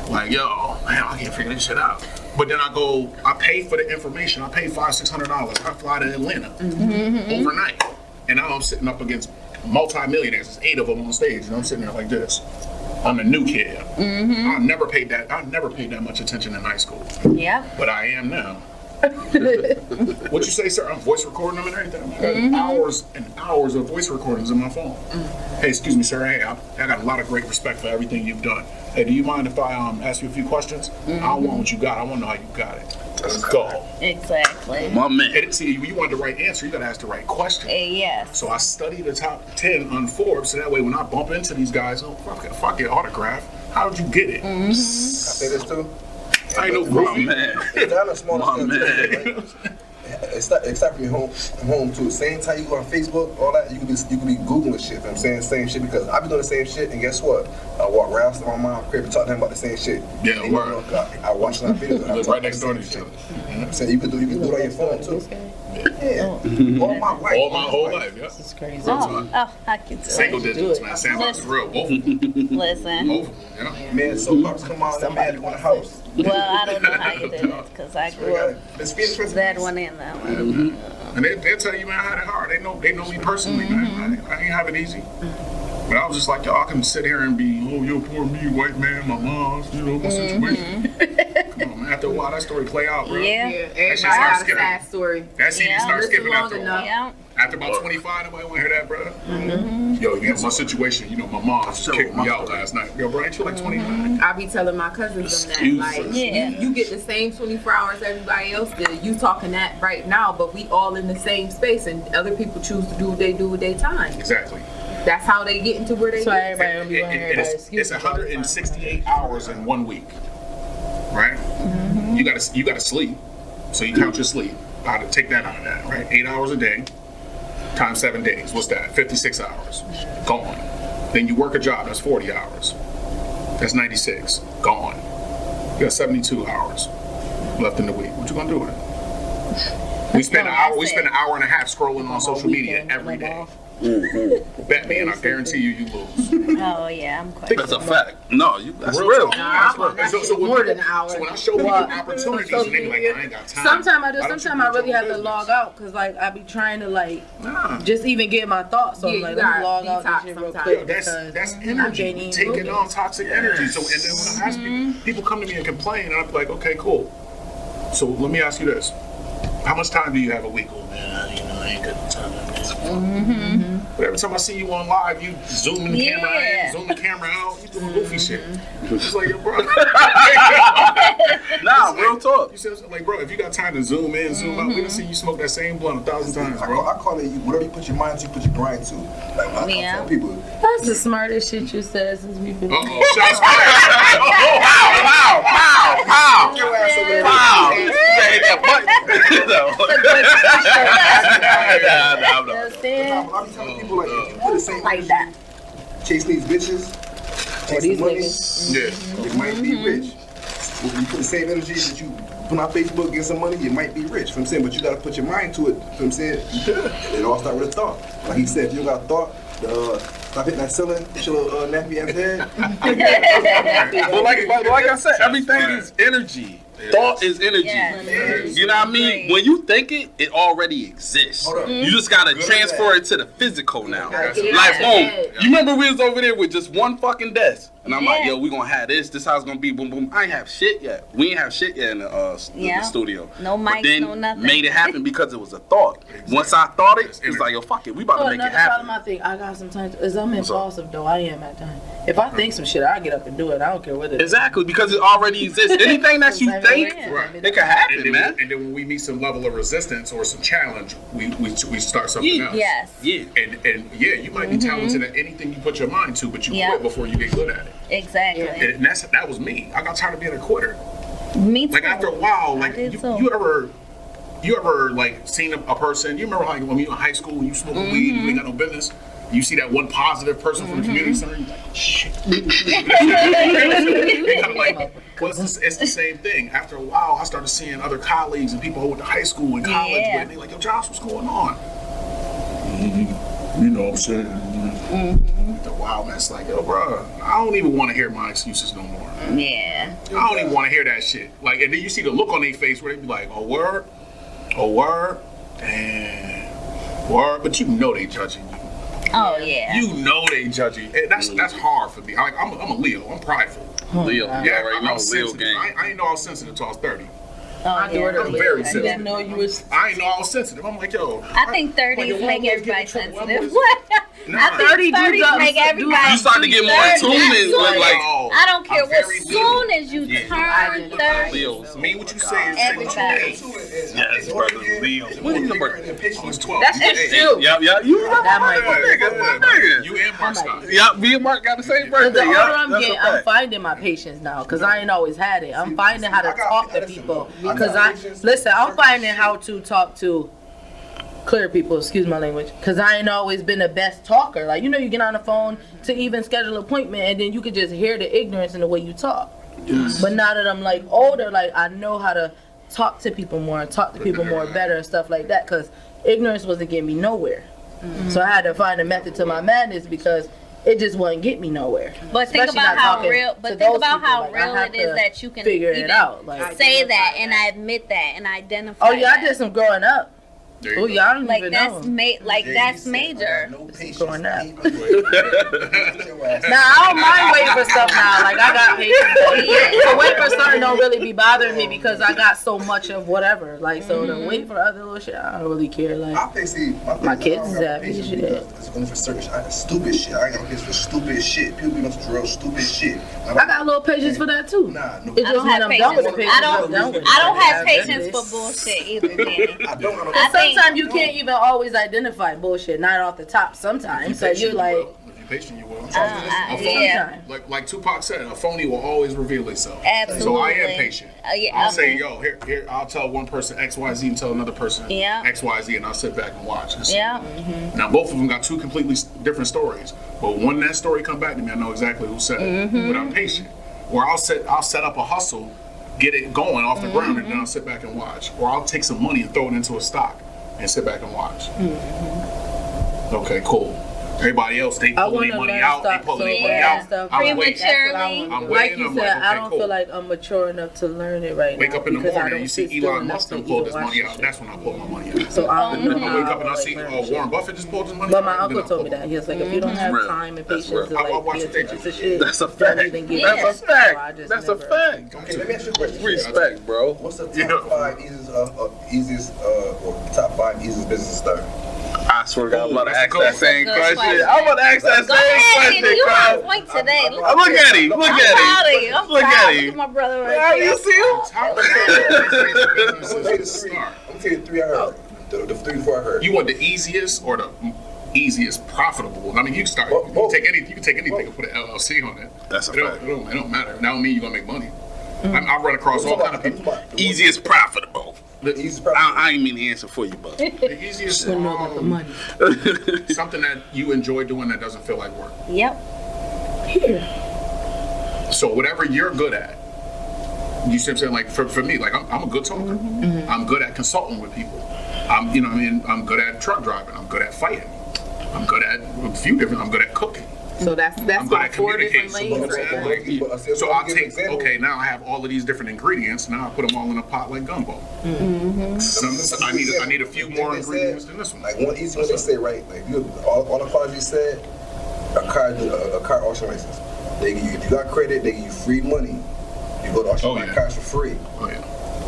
[SPEAKER 7] Like, yo, man, I can't figure this shit out. But then I pay for the information. I pay $500-$600. I fly to Atlanta overnight. And now I'm sitting up against multi-millionaires. There's 8 of them on stage, and I'm sitting there like this. I'm a new kid. I never paid that much attention in high school,
[SPEAKER 6] Yeah.
[SPEAKER 7] but I am now. What you say, sir? I'm voice recording them and everything. I got hours and hours of voice recordings in my phone. Hey, excuse me, sir. Hey, I got a lot of great respect for everything you've done. Hey, do you mind if I ask you a few questions? I don't want what you got. I want to know how you got it. Let's go.
[SPEAKER 6] Exactly.
[SPEAKER 4] My man.
[SPEAKER 7] And see, you want the right answer, you got to ask the right question.
[SPEAKER 6] Yes.
[SPEAKER 7] So I study the top 10 on Forbes, so that way when I bump into these guys, oh, fuck your autograph. How did you get it?
[SPEAKER 9] I say this too.
[SPEAKER 7] I ain't no
[SPEAKER 4] My
[SPEAKER 7] groupie.
[SPEAKER 4] man.
[SPEAKER 9] It's down a smaller
[SPEAKER 4] My
[SPEAKER 9] scale too, right? Except from your home too. Same time you go on Facebook, all that, you can be Googling shit. I'm saying same shit because I be doing the same shit, and guess what? I walk around to my mom's crib and talk to him about the same shit.
[SPEAKER 7] Yeah,
[SPEAKER 9] And,
[SPEAKER 7] word.
[SPEAKER 9] I watch some videos. And I
[SPEAKER 7] Live
[SPEAKER 9] talk
[SPEAKER 7] right next door
[SPEAKER 9] about
[SPEAKER 7] to
[SPEAKER 9] the
[SPEAKER 7] each
[SPEAKER 9] same
[SPEAKER 7] other.
[SPEAKER 9] shit. I'm saying you can do it on your phone too. Yeah, all my life.
[SPEAKER 7] All my whole life, yeah.
[SPEAKER 8] It's crazy.
[SPEAKER 6] Oh, I can do
[SPEAKER 7] Single
[SPEAKER 6] it.
[SPEAKER 7] digits, man. Sandbox is real. Both of them.
[SPEAKER 6] Listen.
[SPEAKER 7] Both of them, yeah.
[SPEAKER 9] Man, soap operas come on, I'm mad at the house.
[SPEAKER 6] Well, I don't know how you did it because I grew up
[SPEAKER 9] Let's be expensive.
[SPEAKER 6] that one and that one.
[SPEAKER 7] And they'll tell you, man, I had it hard. They know me personally, man. I ain't have it easy. But I was just like, yo, I can sit here and be, oh, yo, poor me, white man, my mom's, my situation. Come on, man. After a while, that story play out, bro.
[SPEAKER 6] Yeah.
[SPEAKER 5] Yeah,
[SPEAKER 7] That shit
[SPEAKER 5] everybody
[SPEAKER 7] start
[SPEAKER 5] got a
[SPEAKER 7] skipping.
[SPEAKER 5] sad story.
[SPEAKER 7] That CD
[SPEAKER 6] Yeah.
[SPEAKER 7] start
[SPEAKER 5] Listen
[SPEAKER 7] skipping
[SPEAKER 5] long
[SPEAKER 7] after a
[SPEAKER 5] enough.
[SPEAKER 7] while.
[SPEAKER 6] Yeah.
[SPEAKER 7] After about 25, nobody want to hear that, bro. Yo, you got my situation. You know, my mom just kicked me out last night. Yo, bro, ain't you like 29?
[SPEAKER 5] I be telling my cousins them that,
[SPEAKER 4] Excuses.
[SPEAKER 5] like,
[SPEAKER 6] Yeah.
[SPEAKER 5] you get the same 24 hours everybody else did. You talking that right now, but we all in the same space, and other people choose to do what they do with their time.
[SPEAKER 7] Exactly.
[SPEAKER 5] That's how they get into where they
[SPEAKER 8] That's why
[SPEAKER 5] get.
[SPEAKER 8] everybody don't be wearing everybody's
[SPEAKER 7] It's
[SPEAKER 8] excuses. all the time.
[SPEAKER 7] 168 hours in 1 week, right? You gotta sleep, so you count your sleep. How to take that out of that, right? 8 hours a day times 7 days. What's that? 56 hours. Gone. Then you work a job. That's 40 hours. That's 96. Gone. You got 72 hours left in the week. What you gonna do with it? We spend an hour. We spend an hour and a half scrolling on social media every day. Bet me, and I guarantee you lose.
[SPEAKER 6] Oh, yeah, I'm quite
[SPEAKER 4] That's a fact. No, that's
[SPEAKER 7] Real
[SPEAKER 4] real.
[SPEAKER 7] talk.
[SPEAKER 5] I'm on that shit more than an hour.
[SPEAKER 7] So when I show people
[SPEAKER 8] Well,
[SPEAKER 7] opportunities, and they be like, I ain't got time.
[SPEAKER 8] Sometimes I do.
[SPEAKER 7] Why don't you
[SPEAKER 8] Sometimes I
[SPEAKER 7] do
[SPEAKER 8] really
[SPEAKER 7] your
[SPEAKER 8] have to
[SPEAKER 7] business?
[SPEAKER 8] log out because like I be trying to like
[SPEAKER 7] Nah.
[SPEAKER 8] just even get my thoughts. So
[SPEAKER 5] Yeah,
[SPEAKER 8] I'm
[SPEAKER 5] you
[SPEAKER 8] like, let me
[SPEAKER 5] gotta
[SPEAKER 8] log out
[SPEAKER 5] detox
[SPEAKER 8] this shit real
[SPEAKER 5] sometimes.
[SPEAKER 8] quick.
[SPEAKER 7] Yo,
[SPEAKER 8] because
[SPEAKER 7] that's
[SPEAKER 8] I
[SPEAKER 7] energy.
[SPEAKER 8] can't even
[SPEAKER 7] Taking
[SPEAKER 8] focus.
[SPEAKER 7] on toxic energy. So and then when I ask people come to me and complain, and I'm like, okay, cool. So let me ask you this: how much time do you have a week? Oh man, I ain't got time. But every time I see you on live, you zooming the camera in, zoom the camera out, you doing goofy shit. It's like, yo, bro.
[SPEAKER 4] Nah, real talk.
[SPEAKER 7] You said, like, bro, if you got time to zoom in, zoom out, we done seen you smoke that same blunt 1,000 times, bro.
[SPEAKER 9] I call it whatever you put your mind to, put your grind to. Like I
[SPEAKER 6] Yeah.
[SPEAKER 9] tell people,
[SPEAKER 8] That's the smartest shit you said since we've been.
[SPEAKER 7] Uh-oh, shots fired.
[SPEAKER 4] Pow!
[SPEAKER 9] your ass over there.
[SPEAKER 4] Pow! You better hit that button. Nah, nah.
[SPEAKER 8] Understand?
[SPEAKER 9] I be telling people like if you put the same
[SPEAKER 5] Like that.
[SPEAKER 9] chasing these bitches, chasing
[SPEAKER 8] these
[SPEAKER 9] money,
[SPEAKER 8] niggas.
[SPEAKER 7] Yeah.
[SPEAKER 9] you might be rich. If you put the same energy that you put on Facebook, get some money, you might be rich. You know what I'm saying, but you gotta put your mind to it. You know what I'm saying, it all starts with a thought. Like he said, if you got a thought, stop hitting that ceiling, with your little nappy ass head.
[SPEAKER 4] But like I said, everything is energy. Thought is energy.
[SPEAKER 6] Yes.
[SPEAKER 4] You know what I mean? When you think it, it already exists.
[SPEAKER 9] Hold up.
[SPEAKER 4] You just gotta
[SPEAKER 9] Good
[SPEAKER 4] transfer
[SPEAKER 9] at
[SPEAKER 4] it to the physical now.
[SPEAKER 5] Gotta get it
[SPEAKER 4] Like,
[SPEAKER 5] out
[SPEAKER 4] boom.
[SPEAKER 5] your head.
[SPEAKER 4] You remember we was over there with just one fucking desk, and I'm like,
[SPEAKER 6] Yeah.
[SPEAKER 4] yo, we gonna have this. This how it's gonna be. Boom, boom. I ain't have shit yet. We ain't have shit yet in the
[SPEAKER 6] Yeah.
[SPEAKER 4] studio.
[SPEAKER 6] No
[SPEAKER 4] But
[SPEAKER 6] mics,
[SPEAKER 4] then
[SPEAKER 6] no nothing.
[SPEAKER 4] made it happen because it was a thought. Once I thought it, it was like, yo, fuck it. We about to make it
[SPEAKER 8] Another problem
[SPEAKER 4] happen.
[SPEAKER 8] I think I got sometimes is I'm
[SPEAKER 4] What's up?
[SPEAKER 8] impulsive though. I am at times. If I think some shit, I get up and do it. I don't care what it is.
[SPEAKER 4] Exactly, because it already exists. Anything that you think,
[SPEAKER 7] Right.
[SPEAKER 4] it can happen, man.
[SPEAKER 7] And then when we meet some level of resistance or some challenge, we start something
[SPEAKER 4] Yeah.
[SPEAKER 7] else.
[SPEAKER 6] Yes.
[SPEAKER 4] Yeah.
[SPEAKER 7] And yeah, you might be talented at anything you put your mind to, but you
[SPEAKER 6] Yeah.
[SPEAKER 7] quit before you get good at it.
[SPEAKER 6] Exactly.
[SPEAKER 7] And that was me. I got tired of being a quitter.
[SPEAKER 6] Me too.
[SPEAKER 7] Like after a while,
[SPEAKER 6] I
[SPEAKER 7] like
[SPEAKER 6] did
[SPEAKER 7] you
[SPEAKER 6] too.
[SPEAKER 7] ever like seen a person? You remember like when you were in high school and you smoking weed, you ain't got no business. You see that one positive person from the community center, you're like, shit. And I'm like, well, it's the same thing. After a while, I started seeing other colleagues and people I went to high school and college with,
[SPEAKER 6] Yeah.
[SPEAKER 7] and they're like, yo, Josh, what's going on? You know what I'm saying? Wow, man, it's like, yo, bro, I don't even want to hear my excuses no more.
[SPEAKER 6] Yeah.
[SPEAKER 7] I don't even want to hear that shit. Like, and then you see the look on their face where they be like, oh, word, and word, but you know they judging you.
[SPEAKER 6] Oh yeah.
[SPEAKER 7] You know they judging you. And that's hard for me. I'm a Leo. I'm prideful.
[SPEAKER 4] Leo,
[SPEAKER 7] Yeah,
[SPEAKER 4] you already
[SPEAKER 7] I'm
[SPEAKER 4] know Leo
[SPEAKER 7] sensitive.
[SPEAKER 4] game.
[SPEAKER 7] I ain't know I was sensitive until I was 30.
[SPEAKER 8] My daughter,
[SPEAKER 7] I'm very
[SPEAKER 8] I
[SPEAKER 7] sensitive.
[SPEAKER 8] didn't know you was.
[SPEAKER 7] I ain't know I was sensitive. I'm like, yo.
[SPEAKER 6] I think
[SPEAKER 7] when
[SPEAKER 6] 30s
[SPEAKER 7] your
[SPEAKER 6] make
[SPEAKER 7] one boy's
[SPEAKER 6] everybody
[SPEAKER 7] getting trouble, one
[SPEAKER 6] sensitive.
[SPEAKER 7] boy's-
[SPEAKER 6] I think
[SPEAKER 8] 30
[SPEAKER 6] 30s
[SPEAKER 8] dudes
[SPEAKER 6] make
[SPEAKER 8] up-
[SPEAKER 6] everybody.
[SPEAKER 4] You start to get more
[SPEAKER 6] As
[SPEAKER 4] attuned and
[SPEAKER 6] soon
[SPEAKER 4] like,
[SPEAKER 7] Oh,
[SPEAKER 6] I don't care
[SPEAKER 7] I'm
[SPEAKER 6] what.
[SPEAKER 7] very
[SPEAKER 6] Soon as you
[SPEAKER 4] Yeah.
[SPEAKER 6] turn 30,
[SPEAKER 4] Leos.
[SPEAKER 7] mean what you say. Say what you
[SPEAKER 6] Everybody.
[SPEAKER 7] mean.
[SPEAKER 4] Yes, brother, Leo. What is number?
[SPEAKER 7] I was 12.
[SPEAKER 8] That's
[SPEAKER 7] Hey,
[SPEAKER 8] just you.
[SPEAKER 4] Yeah, yeah. You remember
[SPEAKER 8] That
[SPEAKER 4] my
[SPEAKER 8] might be-
[SPEAKER 4] nigga, my nigga.
[SPEAKER 7] You and Mark Scott.
[SPEAKER 4] Yeah, me and Mark got the same
[SPEAKER 8] The
[SPEAKER 4] birthday.
[SPEAKER 8] older
[SPEAKER 4] Yeah,
[SPEAKER 8] I'm
[SPEAKER 4] that's
[SPEAKER 8] getting,
[SPEAKER 4] a
[SPEAKER 8] I'm
[SPEAKER 4] fact.
[SPEAKER 8] finding my patience now because I ain't always had it. I'm finding how to
[SPEAKER 9] I got-
[SPEAKER 8] talk to
[SPEAKER 9] listen,
[SPEAKER 8] people
[SPEAKER 9] I got
[SPEAKER 8] because listen, I'm finding how to talk to clear people, excuse my language, because I ain't always been the best talker. Like, you know, you get on the phone to even schedule an appointment and then you can just hear the ignorance in the way you talk.
[SPEAKER 4] Yes.
[SPEAKER 8] But now that I'm like older, like I know how to talk to people more and talk to people more better and stuff like that because ignorance wasn't getting me nowhere. So I had to find a method to my madness because it just wouldn't get me nowhere.
[SPEAKER 6] But think
[SPEAKER 8] Especially
[SPEAKER 6] about
[SPEAKER 8] not
[SPEAKER 6] how
[SPEAKER 8] talking
[SPEAKER 6] real.
[SPEAKER 8] to
[SPEAKER 6] But think
[SPEAKER 8] those
[SPEAKER 6] about
[SPEAKER 8] people,
[SPEAKER 6] how
[SPEAKER 8] like, I
[SPEAKER 6] real
[SPEAKER 8] have
[SPEAKER 6] it is
[SPEAKER 8] to
[SPEAKER 6] that you can
[SPEAKER 8] figure
[SPEAKER 6] even
[SPEAKER 8] it out. Like,
[SPEAKER 6] say that and I admit that and identify.
[SPEAKER 8] oh yeah, I
[SPEAKER 6] that.
[SPEAKER 8] did some growing up.
[SPEAKER 7] There you
[SPEAKER 8] Oh
[SPEAKER 7] go.
[SPEAKER 8] yeah, I don't
[SPEAKER 6] Like
[SPEAKER 8] even
[SPEAKER 6] that's
[SPEAKER 8] know.
[SPEAKER 6] that's major.
[SPEAKER 9] No patience.
[SPEAKER 8] Growing up.
[SPEAKER 9] Now,
[SPEAKER 8] Now I don't mind waiting for stuff now. Like I got patience. So wait for something don't really be bothering me because I got so much of whatever. Like so to wait for other little shit, I don't really care. Like
[SPEAKER 9] I think, see,
[SPEAKER 8] My kids is happy,
[SPEAKER 9] patience
[SPEAKER 8] shit.
[SPEAKER 9] because it's only for certain shit. Stupid shit. I ain't got patience for stupid shit. People be on some real stupid shit.
[SPEAKER 8] I got a little patience for that too.
[SPEAKER 9] Nah, no.
[SPEAKER 8] It's
[SPEAKER 6] I
[SPEAKER 8] just
[SPEAKER 6] don't
[SPEAKER 8] when
[SPEAKER 6] have
[SPEAKER 8] I'm done with the
[SPEAKER 6] patience.
[SPEAKER 8] patience,
[SPEAKER 6] I don't-
[SPEAKER 8] I'm done with it.
[SPEAKER 6] I don't have
[SPEAKER 8] Like,
[SPEAKER 6] patience for
[SPEAKER 8] this.
[SPEAKER 6] bullshit either, Danny.
[SPEAKER 9] I don't.
[SPEAKER 6] I
[SPEAKER 8] And
[SPEAKER 6] think-
[SPEAKER 8] sometimes you can't even always identify bullshit, not off the top sometimes. So you're like,
[SPEAKER 7] If you're patient, you will.
[SPEAKER 6] Yeah.
[SPEAKER 8] sometimes.
[SPEAKER 7] Like Tupac said, a phony will always reveal itself.
[SPEAKER 6] Absolutely.
[SPEAKER 7] So I am patient.
[SPEAKER 6] Yeah,
[SPEAKER 7] I'll
[SPEAKER 6] okay.
[SPEAKER 7] say, yo, here, I'll tell one person X, Y, Z and tell another person
[SPEAKER 6] Yeah.
[SPEAKER 7] X, Y, Z, and I'll sit back and watch. And see.
[SPEAKER 6] Yeah.
[SPEAKER 7] Now both of them got two completely different stories, but when that story come back to me, I know exactly who said it. But I'm patient. Or I'll set up a hustle, get it going off the ground, and then I'll sit back and watch. Or I'll take some money and throw it into a stock and sit back and watch. Okay, cool. Everybody else, they
[SPEAKER 8] I
[SPEAKER 7] pulling
[SPEAKER 8] want
[SPEAKER 7] their
[SPEAKER 8] to
[SPEAKER 7] money
[SPEAKER 8] learn
[SPEAKER 7] out, they
[SPEAKER 8] stuff.
[SPEAKER 7] pulling
[SPEAKER 8] So
[SPEAKER 7] their money
[SPEAKER 6] yeah.
[SPEAKER 7] out.
[SPEAKER 8] stuff.
[SPEAKER 7] I'm waiting.
[SPEAKER 6] Prematurely.
[SPEAKER 7] I'm
[SPEAKER 8] Like
[SPEAKER 7] waiting.
[SPEAKER 8] you
[SPEAKER 7] I'm
[SPEAKER 8] said,
[SPEAKER 7] like,
[SPEAKER 8] I
[SPEAKER 7] okay,
[SPEAKER 8] don't
[SPEAKER 7] cool.
[SPEAKER 8] feel like I'm mature enough to learn it right
[SPEAKER 7] Wake
[SPEAKER 8] now
[SPEAKER 7] up in the
[SPEAKER 8] because I
[SPEAKER 7] morning
[SPEAKER 8] don't
[SPEAKER 7] and you see
[SPEAKER 8] sit still
[SPEAKER 7] Elon
[SPEAKER 8] enough
[SPEAKER 7] Musk
[SPEAKER 8] to
[SPEAKER 7] done pulled
[SPEAKER 8] even
[SPEAKER 7] his
[SPEAKER 8] watch
[SPEAKER 7] money
[SPEAKER 8] this
[SPEAKER 7] out.
[SPEAKER 8] shit.
[SPEAKER 7] That's when I pull my money out.
[SPEAKER 8] So I don't know
[SPEAKER 7] I
[SPEAKER 8] how
[SPEAKER 7] wake up and I
[SPEAKER 8] like,
[SPEAKER 7] see,
[SPEAKER 8] learn
[SPEAKER 7] oh,
[SPEAKER 8] shit.
[SPEAKER 7] Warren Buffett just pulled his money
[SPEAKER 8] But
[SPEAKER 7] out.
[SPEAKER 8] my
[SPEAKER 7] Then
[SPEAKER 8] uncle
[SPEAKER 7] I
[SPEAKER 8] told
[SPEAKER 7] pull
[SPEAKER 8] me
[SPEAKER 7] my
[SPEAKER 8] that. He was like, if you don't have
[SPEAKER 4] real.
[SPEAKER 8] time and
[SPEAKER 4] That's
[SPEAKER 8] patience to
[SPEAKER 4] real.
[SPEAKER 7] I'll
[SPEAKER 8] like
[SPEAKER 7] watch
[SPEAKER 8] pay
[SPEAKER 7] what they
[SPEAKER 8] attention
[SPEAKER 7] do.
[SPEAKER 8] to shit,
[SPEAKER 4] That's a
[SPEAKER 8] don't
[SPEAKER 4] fact.
[SPEAKER 8] even get
[SPEAKER 6] Yeah.
[SPEAKER 8] it.
[SPEAKER 4] That's a
[SPEAKER 8] So I
[SPEAKER 4] fact.
[SPEAKER 8] just
[SPEAKER 4] That's a
[SPEAKER 8] never-
[SPEAKER 4] fact.
[SPEAKER 9] Okay, let me ask you a question.
[SPEAKER 4] Respect, bro.
[SPEAKER 9] What's the top
[SPEAKER 7] Yeah.
[SPEAKER 9] five easiest, or top five easiest business to start?
[SPEAKER 4] I swear to God, I'm about to
[SPEAKER 7] That's
[SPEAKER 4] ask
[SPEAKER 7] a
[SPEAKER 4] that
[SPEAKER 7] good
[SPEAKER 4] same
[SPEAKER 6] question.
[SPEAKER 4] question. I'm about to ask that
[SPEAKER 6] Go
[SPEAKER 4] same
[SPEAKER 6] ahead,
[SPEAKER 4] question,
[SPEAKER 6] Danny. You on
[SPEAKER 4] cuz.
[SPEAKER 6] point today. Look,
[SPEAKER 4] Look at him. Look
[SPEAKER 6] I'm
[SPEAKER 4] at
[SPEAKER 6] proud of
[SPEAKER 4] him.
[SPEAKER 6] you. I'm
[SPEAKER 4] Look
[SPEAKER 6] proud.
[SPEAKER 4] at
[SPEAKER 6] Look
[SPEAKER 4] him.
[SPEAKER 6] at my brother
[SPEAKER 4] Yeah,
[SPEAKER 6] right
[SPEAKER 4] you
[SPEAKER 6] there.
[SPEAKER 4] see him?
[SPEAKER 7] Top
[SPEAKER 9] I'm gonna
[SPEAKER 7] businesses
[SPEAKER 9] tell you
[SPEAKER 7] to
[SPEAKER 9] the three.
[SPEAKER 7] start.
[SPEAKER 9] I'm gonna tell you the three I heard. The 3 to 4 I heard.
[SPEAKER 7] You want the easiest or the easiest profitable? I mean, you can start.
[SPEAKER 9] Both.
[SPEAKER 7] You can take anything. You can take anything and put an LLC on it.
[SPEAKER 4] That's a
[SPEAKER 7] It don't-
[SPEAKER 4] fact.
[SPEAKER 7] It don't matter. That don't mean you're gonna make money. I run across all kind of people.
[SPEAKER 4] Easiest profitable.
[SPEAKER 9] The easiest profitable.
[SPEAKER 4] I ain't mean to answer for you, but
[SPEAKER 7] The easiest.
[SPEAKER 8] Don't know about the money.
[SPEAKER 7] Something that you enjoy doing that doesn't feel like work.
[SPEAKER 6] Yep.
[SPEAKER 7] So whatever you're good at, you see what I'm saying? Like for me, like I'm a good talker. I'm good at consulting with people. You know what I mean? I'm good at truck driving. I'm good at fighting. I'm good at a few different. I'm good at cooking.
[SPEAKER 5] So that's
[SPEAKER 7] I'm good
[SPEAKER 5] like
[SPEAKER 7] at
[SPEAKER 5] 4 different
[SPEAKER 7] communicating.
[SPEAKER 5] lanes right there.
[SPEAKER 7] So I'll take, okay, now I have all of these different ingredients. Now I put them all in a pot like gumbo. I need a few more ingredients than this one.
[SPEAKER 10] Like one easy one they say, right? Like all the cars you said, a car auction license. They give you, if you got credit, they give you free money. You go to auction buy cars for free.
[SPEAKER 7] Oh yeah.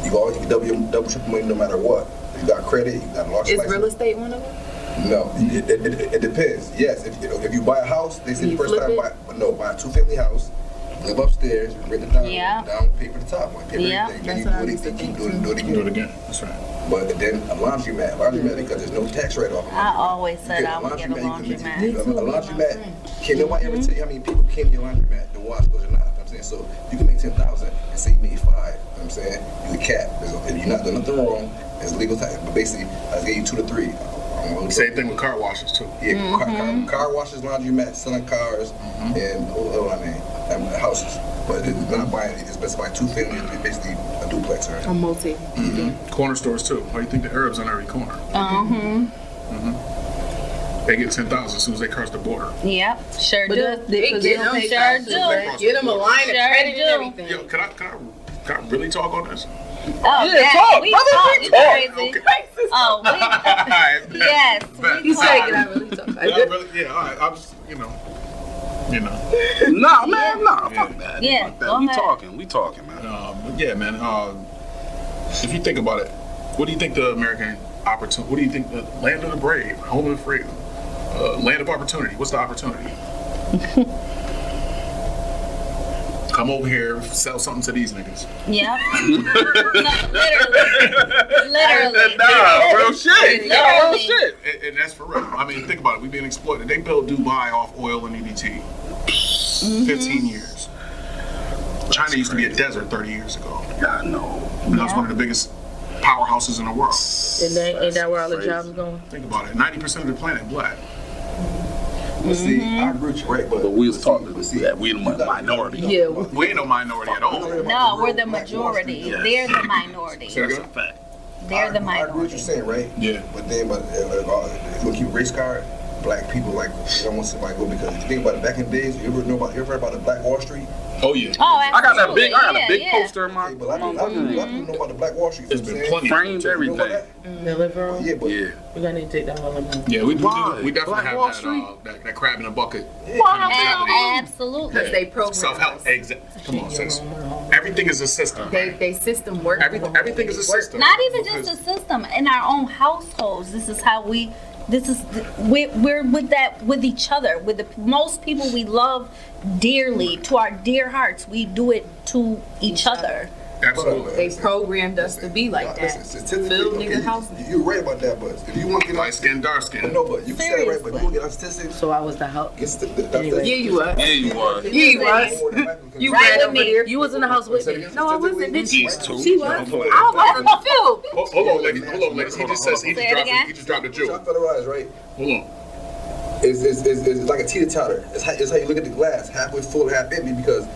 [SPEAKER 10] You always double triple money no matter what. You got credit, you got an auction license.
[SPEAKER 5] Is real estate one of them?
[SPEAKER 10] No, it depends. Yes, if you buy a house, they say the first
[SPEAKER 5] flip
[SPEAKER 10] time
[SPEAKER 5] it?
[SPEAKER 10] buy a 2-family house, live upstairs, rent it down,
[SPEAKER 6] Yeah.
[SPEAKER 10] pay for the top one, pay for
[SPEAKER 6] Yeah.
[SPEAKER 10] everything. Then you
[SPEAKER 5] That's what I
[SPEAKER 10] do
[SPEAKER 5] used to
[SPEAKER 10] it, keep
[SPEAKER 5] think
[SPEAKER 10] doing
[SPEAKER 7] Do it
[SPEAKER 10] it again.
[SPEAKER 7] again. That's right.
[SPEAKER 10] But then a laundromat because there's no tax write-off.
[SPEAKER 6] I always said I would get a laundromat.
[SPEAKER 10] A laundromat, can nobody ever tell you how many people came to your laundromat to wash clothes or not? You know what I'm saying? So you can make 10,000 and say you made 5. You know what I'm saying? You a cap. If you're not doing nothing wrong, it's legal tax. But basically, I just gave you 2 to 3.
[SPEAKER 7] Same thing with car washes too.
[SPEAKER 10] Yeah, car washes, laundromat, selling cars, and houses. But it's not buying. It's specified 2-family. It's basically a duplex, right?
[SPEAKER 5] A multi.
[SPEAKER 7] Corner stores too. How do you think the Arabs on every corner? They get 10,000 as soon as they cross the border.
[SPEAKER 6] Yep, sure
[SPEAKER 8] But
[SPEAKER 6] do.
[SPEAKER 5] They get them
[SPEAKER 6] Sure
[SPEAKER 5] taxes,
[SPEAKER 6] do.
[SPEAKER 5] right? Get them a line of
[SPEAKER 6] Sure
[SPEAKER 5] credit
[SPEAKER 6] do.
[SPEAKER 5] and everything.
[SPEAKER 7] Yo, can I really talk on this?
[SPEAKER 6] Oh,
[SPEAKER 8] Yeah,
[SPEAKER 6] yeah,
[SPEAKER 8] talk.
[SPEAKER 6] we
[SPEAKER 8] Brother,
[SPEAKER 6] talk.
[SPEAKER 8] we
[SPEAKER 6] You
[SPEAKER 8] talk.
[SPEAKER 6] crazy.
[SPEAKER 7] Okay.
[SPEAKER 6] Oh, we, yes.
[SPEAKER 7] Bet.
[SPEAKER 5] You say, can I really talk? I
[SPEAKER 7] Yeah,
[SPEAKER 5] did.
[SPEAKER 7] really, yeah, all right. I'm just, you know.
[SPEAKER 4] Nah, man, fuck that.
[SPEAKER 6] Yeah,
[SPEAKER 4] Fuck that.
[SPEAKER 6] go ahead.
[SPEAKER 4] We talking, man.
[SPEAKER 7] But yeah, man. If you think about it, what do you think the American opportunity? What do you think the land of the brave, home of the free, land of opportunity? What's the opportunity? Come over here, sell something to these niggas.
[SPEAKER 6] Yep. No, literally.
[SPEAKER 4] Nah, real shit. Real shit.
[SPEAKER 7] And that's for real. I mean, think about it. We've been exploited. They built Dubai off oil and EBT. 15 years. China used to be a desert 30 years ago.
[SPEAKER 4] Yeah, no.
[SPEAKER 7] And that was one of the biggest powerhouses in the world.
[SPEAKER 8] Ain't that where all the jobs going?
[SPEAKER 7] Think about it. 90% of the planet black.
[SPEAKER 10] But see, I agree with you, right?
[SPEAKER 4] But we was talking that we the minority.
[SPEAKER 8] Yeah.
[SPEAKER 7] We ain't no minority at all.
[SPEAKER 6] No, we're the majority. They're the minority.
[SPEAKER 4] That's a fact.
[SPEAKER 6] They're the
[SPEAKER 10] I agree with
[SPEAKER 6] minority.
[SPEAKER 10] you saying, right?
[SPEAKER 7] Yeah.
[SPEAKER 10] But then, if you keep a race card, black people like they don't want somebody to go because if you think about it, back in the days, you ever heard about the Black Wall Street?
[SPEAKER 7] Oh yeah.
[SPEAKER 6] Oh,
[SPEAKER 4] I got a big
[SPEAKER 6] absolutely.
[SPEAKER 4] poster in my.
[SPEAKER 10] Hey, but a lot of people know about the Black Wall Street.
[SPEAKER 7] There's been plenty.
[SPEAKER 4] Framed
[SPEAKER 10] You know about
[SPEAKER 4] everything.
[SPEAKER 8] The living room?
[SPEAKER 10] Yeah, but
[SPEAKER 4] Yeah.
[SPEAKER 8] We're gonna need to take that one living room.
[SPEAKER 7] Yeah, we
[SPEAKER 4] Why?
[SPEAKER 7] definitely
[SPEAKER 4] Black
[SPEAKER 7] have
[SPEAKER 4] Wall
[SPEAKER 7] that,
[SPEAKER 4] Street?
[SPEAKER 7] that crab in a bucket.
[SPEAKER 6] Absolutely.
[SPEAKER 5] Because they program
[SPEAKER 7] Self-help.
[SPEAKER 5] us.
[SPEAKER 7] Exactly. Come on, sis. Everything is a system.
[SPEAKER 5] They system work.
[SPEAKER 7] Everything is a system.
[SPEAKER 6] Not even just a system. In our own households, this is how we. We're with each other. With the most people we love dearly, to our dear hearts, we do it to each other.
[SPEAKER 7] Absolutely.
[SPEAKER 5] They programmed us to be like that. Build nigga houses.
[SPEAKER 10] You're right about that, but if you want to get
[SPEAKER 7] Light skin, dark skin.
[SPEAKER 10] no, but you can say it right, but if you want to get on statistics,
[SPEAKER 8] So I was the house.
[SPEAKER 10] it's
[SPEAKER 8] Anyway.
[SPEAKER 5] Yeah, you was.
[SPEAKER 4] Yeah, you was.
[SPEAKER 5] Yeah, you was. You
[SPEAKER 6] Right
[SPEAKER 5] read
[SPEAKER 6] with
[SPEAKER 5] over
[SPEAKER 6] me.
[SPEAKER 5] there.
[SPEAKER 8] You was in the house with me.
[SPEAKER 5] No, I wasn't. Did she?
[SPEAKER 4] These two.
[SPEAKER 5] She was.
[SPEAKER 4] Don't play.
[SPEAKER 5] I wasn't fulfilled.
[SPEAKER 7] Hold on, ladies. Hold on, ladies. He just says he
[SPEAKER 6] Say it again.
[SPEAKER 7] just dropped a jewel.
[SPEAKER 10] federalized, right?
[SPEAKER 7] Hold on.
[SPEAKER 10] It's like a teeter-totter. It's how you look at the glass, halfway full, half empty, because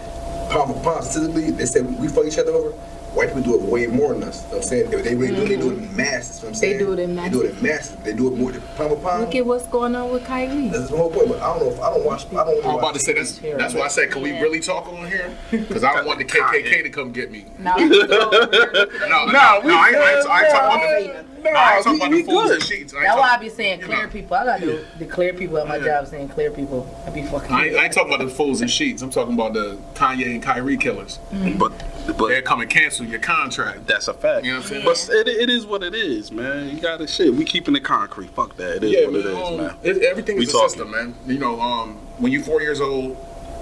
[SPEAKER 10] pound for pound, statistically, they say we fuck each other over. White people do it way more than us. You know what I'm saying? If they really do it, they do it in masses. You know what I'm saying?
[SPEAKER 5] They do it in
[SPEAKER 10] They do it in masses. They do it more pound for pound.
[SPEAKER 5] Look at what's going on with Kyrie.
[SPEAKER 10] That's the whole point. But I don't know if I don't watch. I don't really
[SPEAKER 7] I'm about
[SPEAKER 10] watch
[SPEAKER 7] to say that's why I said, can we really talk on here? Because I don't want the KKK to come get me.
[SPEAKER 5] No,
[SPEAKER 7] No, I ain't talking about the fools and sheets.
[SPEAKER 8] That's why I be saying clear people. I gotta do the clear people at my job saying clear people. I be fucking.
[SPEAKER 7] I ain't talking about the fools and sheets. I'm talking about the Kanye and Kyrie killers.
[SPEAKER 4] But
[SPEAKER 7] They're coming cancel your contract.
[SPEAKER 4] that's a fact.
[SPEAKER 7] You know what I'm saying?
[SPEAKER 4] But it is what it is, man. You gotta shit. We keeping it concrete. Fuck that. It is what it is, man.
[SPEAKER 7] Everything is a
[SPEAKER 4] talking.
[SPEAKER 7] system, man. You know, when you're 4 years old,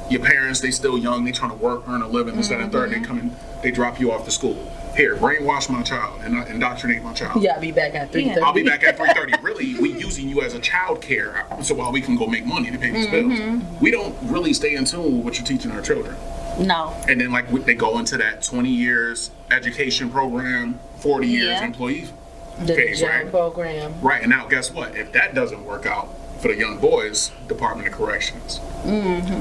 [SPEAKER 7] your parents, they still young, they trying to work, earn a living, this, that, and third. They come in, they drop you off to school. Here, brainwash my child and indoctrinate my child.
[SPEAKER 8] Yeah, I'll be back at 3:30.
[SPEAKER 7] I'll be back at 3:30. Really, we using you as a child care so while we can go make money to pay these bills. We don't really stay in tune with what you're teaching our children.
[SPEAKER 6] No.
[SPEAKER 7] And then they go into that 20 years education program, 40 years
[SPEAKER 6] Yeah.
[SPEAKER 7] employee
[SPEAKER 8] The
[SPEAKER 7] phase,
[SPEAKER 8] job
[SPEAKER 7] right?
[SPEAKER 8] program.
[SPEAKER 7] Right, and now guess what? If that doesn't work out for the young boys, Department of Corrections.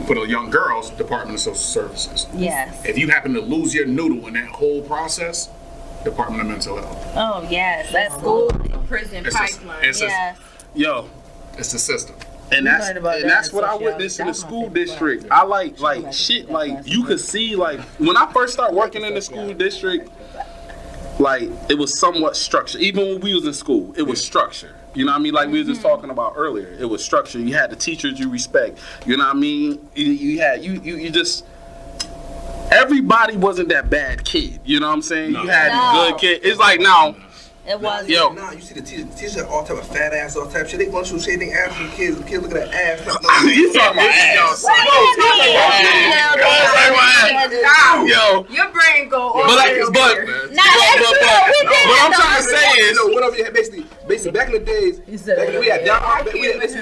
[SPEAKER 7] For the young girls, Department of Social Services.
[SPEAKER 6] Yes.
[SPEAKER 7] If you happen to lose your noodle in that whole process, Department of Mental Health.
[SPEAKER 6] Oh yes, that's
[SPEAKER 5] School,
[SPEAKER 6] cool.
[SPEAKER 5] prison,
[SPEAKER 7] It's
[SPEAKER 5] pipeline.
[SPEAKER 7] it's
[SPEAKER 6] Yes.
[SPEAKER 4] Yo,
[SPEAKER 7] it's the system.
[SPEAKER 4] And
[SPEAKER 8] We learned about that
[SPEAKER 4] that's
[SPEAKER 8] in
[SPEAKER 4] what I
[SPEAKER 8] sociology.
[SPEAKER 4] witnessed in the
[SPEAKER 8] That's my
[SPEAKER 4] school
[SPEAKER 8] favorite
[SPEAKER 4] district.
[SPEAKER 8] class.
[SPEAKER 4] I like shit like you could see like when I first started working in the school district, like it was somewhat structured. Even when we was in school, it was structure. You know what I mean? Like we was just talking about earlier. It was structure. You had the teachers you respect. You know what I mean? You just everybody wasn't that bad kid. You know what I'm saying? You had the good kid. It's like now.
[SPEAKER 6] It was.
[SPEAKER 4] Yo.
[SPEAKER 10] Nah, you see the teachers are all type of fat ass, all type of shit. They want you to say they ass from kids. The kids look at that ass.
[SPEAKER 4] You talking about ass? Yo.
[SPEAKER 5] Your brain go all
[SPEAKER 4] But
[SPEAKER 5] the way over there.
[SPEAKER 4] what I'm trying to say is,
[SPEAKER 10] Whatever you had, basically back in the days, back in the, we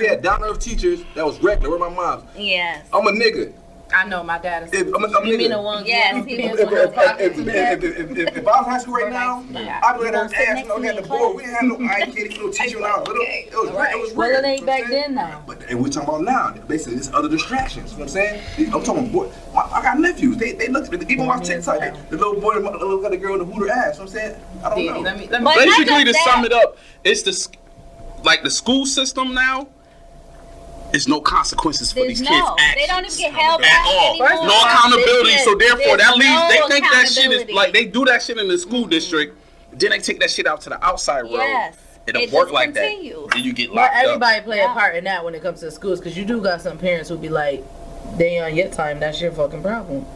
[SPEAKER 10] had down earth teachers that was regular. Where my mom's.
[SPEAKER 6] Yes.
[SPEAKER 10] I'm a nigga.
[SPEAKER 5] I know my dad is.
[SPEAKER 10] I'm a
[SPEAKER 8] You mean
[SPEAKER 10] nigga.
[SPEAKER 8] the ones?
[SPEAKER 6] Yes,
[SPEAKER 8] with
[SPEAKER 6] he
[SPEAKER 8] the
[SPEAKER 6] was
[SPEAKER 8] pants
[SPEAKER 6] one
[SPEAKER 8] with
[SPEAKER 6] of
[SPEAKER 8] no pockets in there?
[SPEAKER 10] If I was in high school right now, I'd be looking at her ass and I had the board. We didn't have no IK, no teacher when I was little. It was real.
[SPEAKER 8] Well, it ain't back
[SPEAKER 10] You know what I'm saying?
[SPEAKER 8] then now.
[SPEAKER 10] But and we're talking about now. Basically, there's other distractions. You know what I'm saying? I'm talking about boy. I got nephews. They look even on TikTok. The little boy look at the girl in the hooter ass. You know what I'm saying? I don't know.
[SPEAKER 5] Let me.
[SPEAKER 6] But
[SPEAKER 4] basically to
[SPEAKER 6] not just
[SPEAKER 4] sum
[SPEAKER 6] that.
[SPEAKER 4] it up, it's the school system now. There's no consequences for these kids' actions.
[SPEAKER 6] They don't even get held
[SPEAKER 4] at
[SPEAKER 6] back
[SPEAKER 4] all.
[SPEAKER 6] anymore.
[SPEAKER 4] No accountability. So therefore, that
[SPEAKER 6] There's
[SPEAKER 4] leaves. They
[SPEAKER 6] no
[SPEAKER 4] think that shit is
[SPEAKER 6] accountability.
[SPEAKER 4] like they do that shit in the school district. Then they take that shit out to the outside world.
[SPEAKER 6] Yes.
[SPEAKER 4] It don't
[SPEAKER 6] It
[SPEAKER 4] work
[SPEAKER 6] just
[SPEAKER 4] like
[SPEAKER 6] continues.
[SPEAKER 4] that. Then you get
[SPEAKER 8] But
[SPEAKER 4] locked up.
[SPEAKER 8] everybody play a part in that when it comes to the schools, because you do got some parents who be like, they on your time, that's your fucking problem.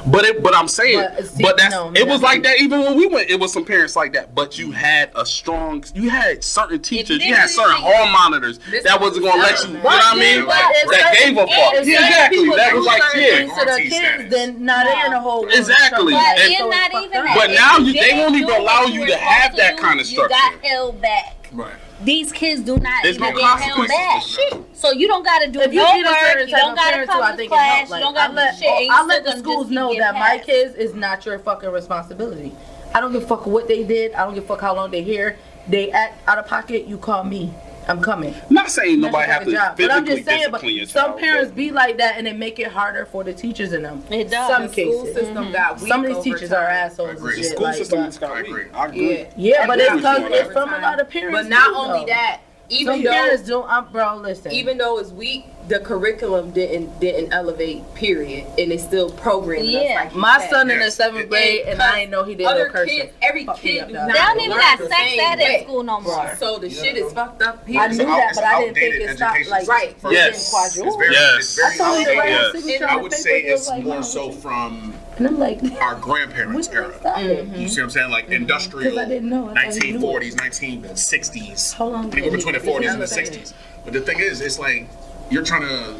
[SPEAKER 4] But I'm saying,
[SPEAKER 8] But, see,
[SPEAKER 4] but that's
[SPEAKER 8] no,
[SPEAKER 4] it was
[SPEAKER 8] no.
[SPEAKER 4] like that even when we went. It was some parents like that. But you had you had certain teachers, you had certain hall monitors that wasn't gonna let you. You know what I mean? That gave a fuck.
[SPEAKER 8] If
[SPEAKER 4] Exactly. That was like
[SPEAKER 8] things
[SPEAKER 4] yeah.
[SPEAKER 8] to the kids, then now they're in a whole world.
[SPEAKER 4] Exactly.
[SPEAKER 6] But
[SPEAKER 4] And-
[SPEAKER 6] you're not even that.
[SPEAKER 4] But
[SPEAKER 6] If
[SPEAKER 4] now
[SPEAKER 6] you
[SPEAKER 4] they
[SPEAKER 6] didn't
[SPEAKER 4] won't
[SPEAKER 6] do
[SPEAKER 4] even
[SPEAKER 6] what
[SPEAKER 4] allow
[SPEAKER 6] you
[SPEAKER 4] you
[SPEAKER 6] were
[SPEAKER 4] to have
[SPEAKER 6] supposed
[SPEAKER 4] that
[SPEAKER 6] do,
[SPEAKER 4] kind of structure.
[SPEAKER 6] You got held back.
[SPEAKER 7] Right.
[SPEAKER 6] These kids do not
[SPEAKER 4] There's
[SPEAKER 6] even
[SPEAKER 4] no
[SPEAKER 6] get held
[SPEAKER 4] consequences.
[SPEAKER 6] back. So you don't got to do
[SPEAKER 8] If you
[SPEAKER 6] no
[SPEAKER 8] get a
[SPEAKER 6] work.
[SPEAKER 8] certain
[SPEAKER 6] You
[SPEAKER 8] type
[SPEAKER 6] don't
[SPEAKER 8] of
[SPEAKER 6] got to
[SPEAKER 8] parent too,
[SPEAKER 6] come
[SPEAKER 8] I
[SPEAKER 6] to
[SPEAKER 8] think it
[SPEAKER 6] class.
[SPEAKER 8] helps.
[SPEAKER 6] You
[SPEAKER 8] Like,
[SPEAKER 6] don't got to do shit. and you
[SPEAKER 8] I
[SPEAKER 6] still
[SPEAKER 8] let the
[SPEAKER 6] gonna
[SPEAKER 8] schools
[SPEAKER 6] just
[SPEAKER 8] know
[SPEAKER 6] get
[SPEAKER 8] that my
[SPEAKER 6] passed.
[SPEAKER 8] kids is not your fucking responsibility. I don't give a fuck what they did. I don't give a fuck how long they're here. They act out of pocket. You call me. I'm coming.
[SPEAKER 4] Not saying
[SPEAKER 8] That's
[SPEAKER 4] nobody
[SPEAKER 8] your
[SPEAKER 4] have to
[SPEAKER 8] fucking job. But
[SPEAKER 4] physically
[SPEAKER 8] I'm just saying, but
[SPEAKER 4] discipline your
[SPEAKER 8] some
[SPEAKER 4] child,
[SPEAKER 8] parents
[SPEAKER 4] but-
[SPEAKER 8] be like that, and it make it harder for the teachers in them.
[SPEAKER 6] It does.
[SPEAKER 8] Some
[SPEAKER 5] The school
[SPEAKER 8] cases.
[SPEAKER 5] system got weak
[SPEAKER 8] Some of these
[SPEAKER 5] over
[SPEAKER 8] teachers
[SPEAKER 5] time.
[SPEAKER 8] are assholes and
[SPEAKER 7] agree.
[SPEAKER 8] shit.
[SPEAKER 7] The
[SPEAKER 4] School
[SPEAKER 8] like,
[SPEAKER 4] system
[SPEAKER 8] but-
[SPEAKER 4] is got
[SPEAKER 7] I
[SPEAKER 4] weak.
[SPEAKER 7] agree.
[SPEAKER 4] I agree.
[SPEAKER 8] Yeah, but it's
[SPEAKER 4] agree
[SPEAKER 8] because
[SPEAKER 4] with you on
[SPEAKER 8] it's from a lot of parents.
[SPEAKER 5] But not
[SPEAKER 8] too,
[SPEAKER 5] only
[SPEAKER 8] though.
[SPEAKER 5] that, even
[SPEAKER 8] Some
[SPEAKER 5] though
[SPEAKER 8] parents don't. Bro, listen.
[SPEAKER 5] even though it's weak, the curriculum didn't elevate. Period, and it's still programming.
[SPEAKER 6] Yeah.
[SPEAKER 5] us like you
[SPEAKER 8] My
[SPEAKER 5] said.
[SPEAKER 8] son in the
[SPEAKER 7] Yes.
[SPEAKER 8] 7th grade, and I didn't know he did no
[SPEAKER 5] Other
[SPEAKER 8] cursing.
[SPEAKER 5] kids, every
[SPEAKER 8] Fuck me
[SPEAKER 5] kid
[SPEAKER 8] up,
[SPEAKER 5] do
[SPEAKER 8] dog.
[SPEAKER 5] not
[SPEAKER 6] They don't even
[SPEAKER 5] learn
[SPEAKER 6] got
[SPEAKER 5] the
[SPEAKER 6] sex
[SPEAKER 5] same
[SPEAKER 6] ed
[SPEAKER 5] way.
[SPEAKER 6] in school no more.
[SPEAKER 5] So the shit is fucked up here.
[SPEAKER 8] I knew that, but I didn't think
[SPEAKER 7] outdated
[SPEAKER 8] it stopped.
[SPEAKER 7] education
[SPEAKER 8] Like,
[SPEAKER 5] system.
[SPEAKER 8] it
[SPEAKER 4] Yes.
[SPEAKER 8] didn't quadruple.
[SPEAKER 7] It's very,
[SPEAKER 4] Yes.
[SPEAKER 7] it's very
[SPEAKER 8] I told you to write
[SPEAKER 4] Yes.
[SPEAKER 8] a signature
[SPEAKER 7] I
[SPEAKER 8] on
[SPEAKER 7] would
[SPEAKER 8] paper,
[SPEAKER 7] say
[SPEAKER 8] he was
[SPEAKER 7] it's
[SPEAKER 8] like,
[SPEAKER 7] more
[SPEAKER 8] no.
[SPEAKER 7] so from
[SPEAKER 8] And I'm like,
[SPEAKER 7] our grandparents' era. You see what I'm saying? Like industrial,
[SPEAKER 8] 'Cause I didn't know. I thought he knew
[SPEAKER 7] 1940s, 1960s.
[SPEAKER 8] How long
[SPEAKER 7] Maybe
[SPEAKER 8] did
[SPEAKER 7] between the
[SPEAKER 8] he-
[SPEAKER 7] 40s and the
[SPEAKER 8] Okay.
[SPEAKER 7] 60s. But the thing is, it's like you're trying to.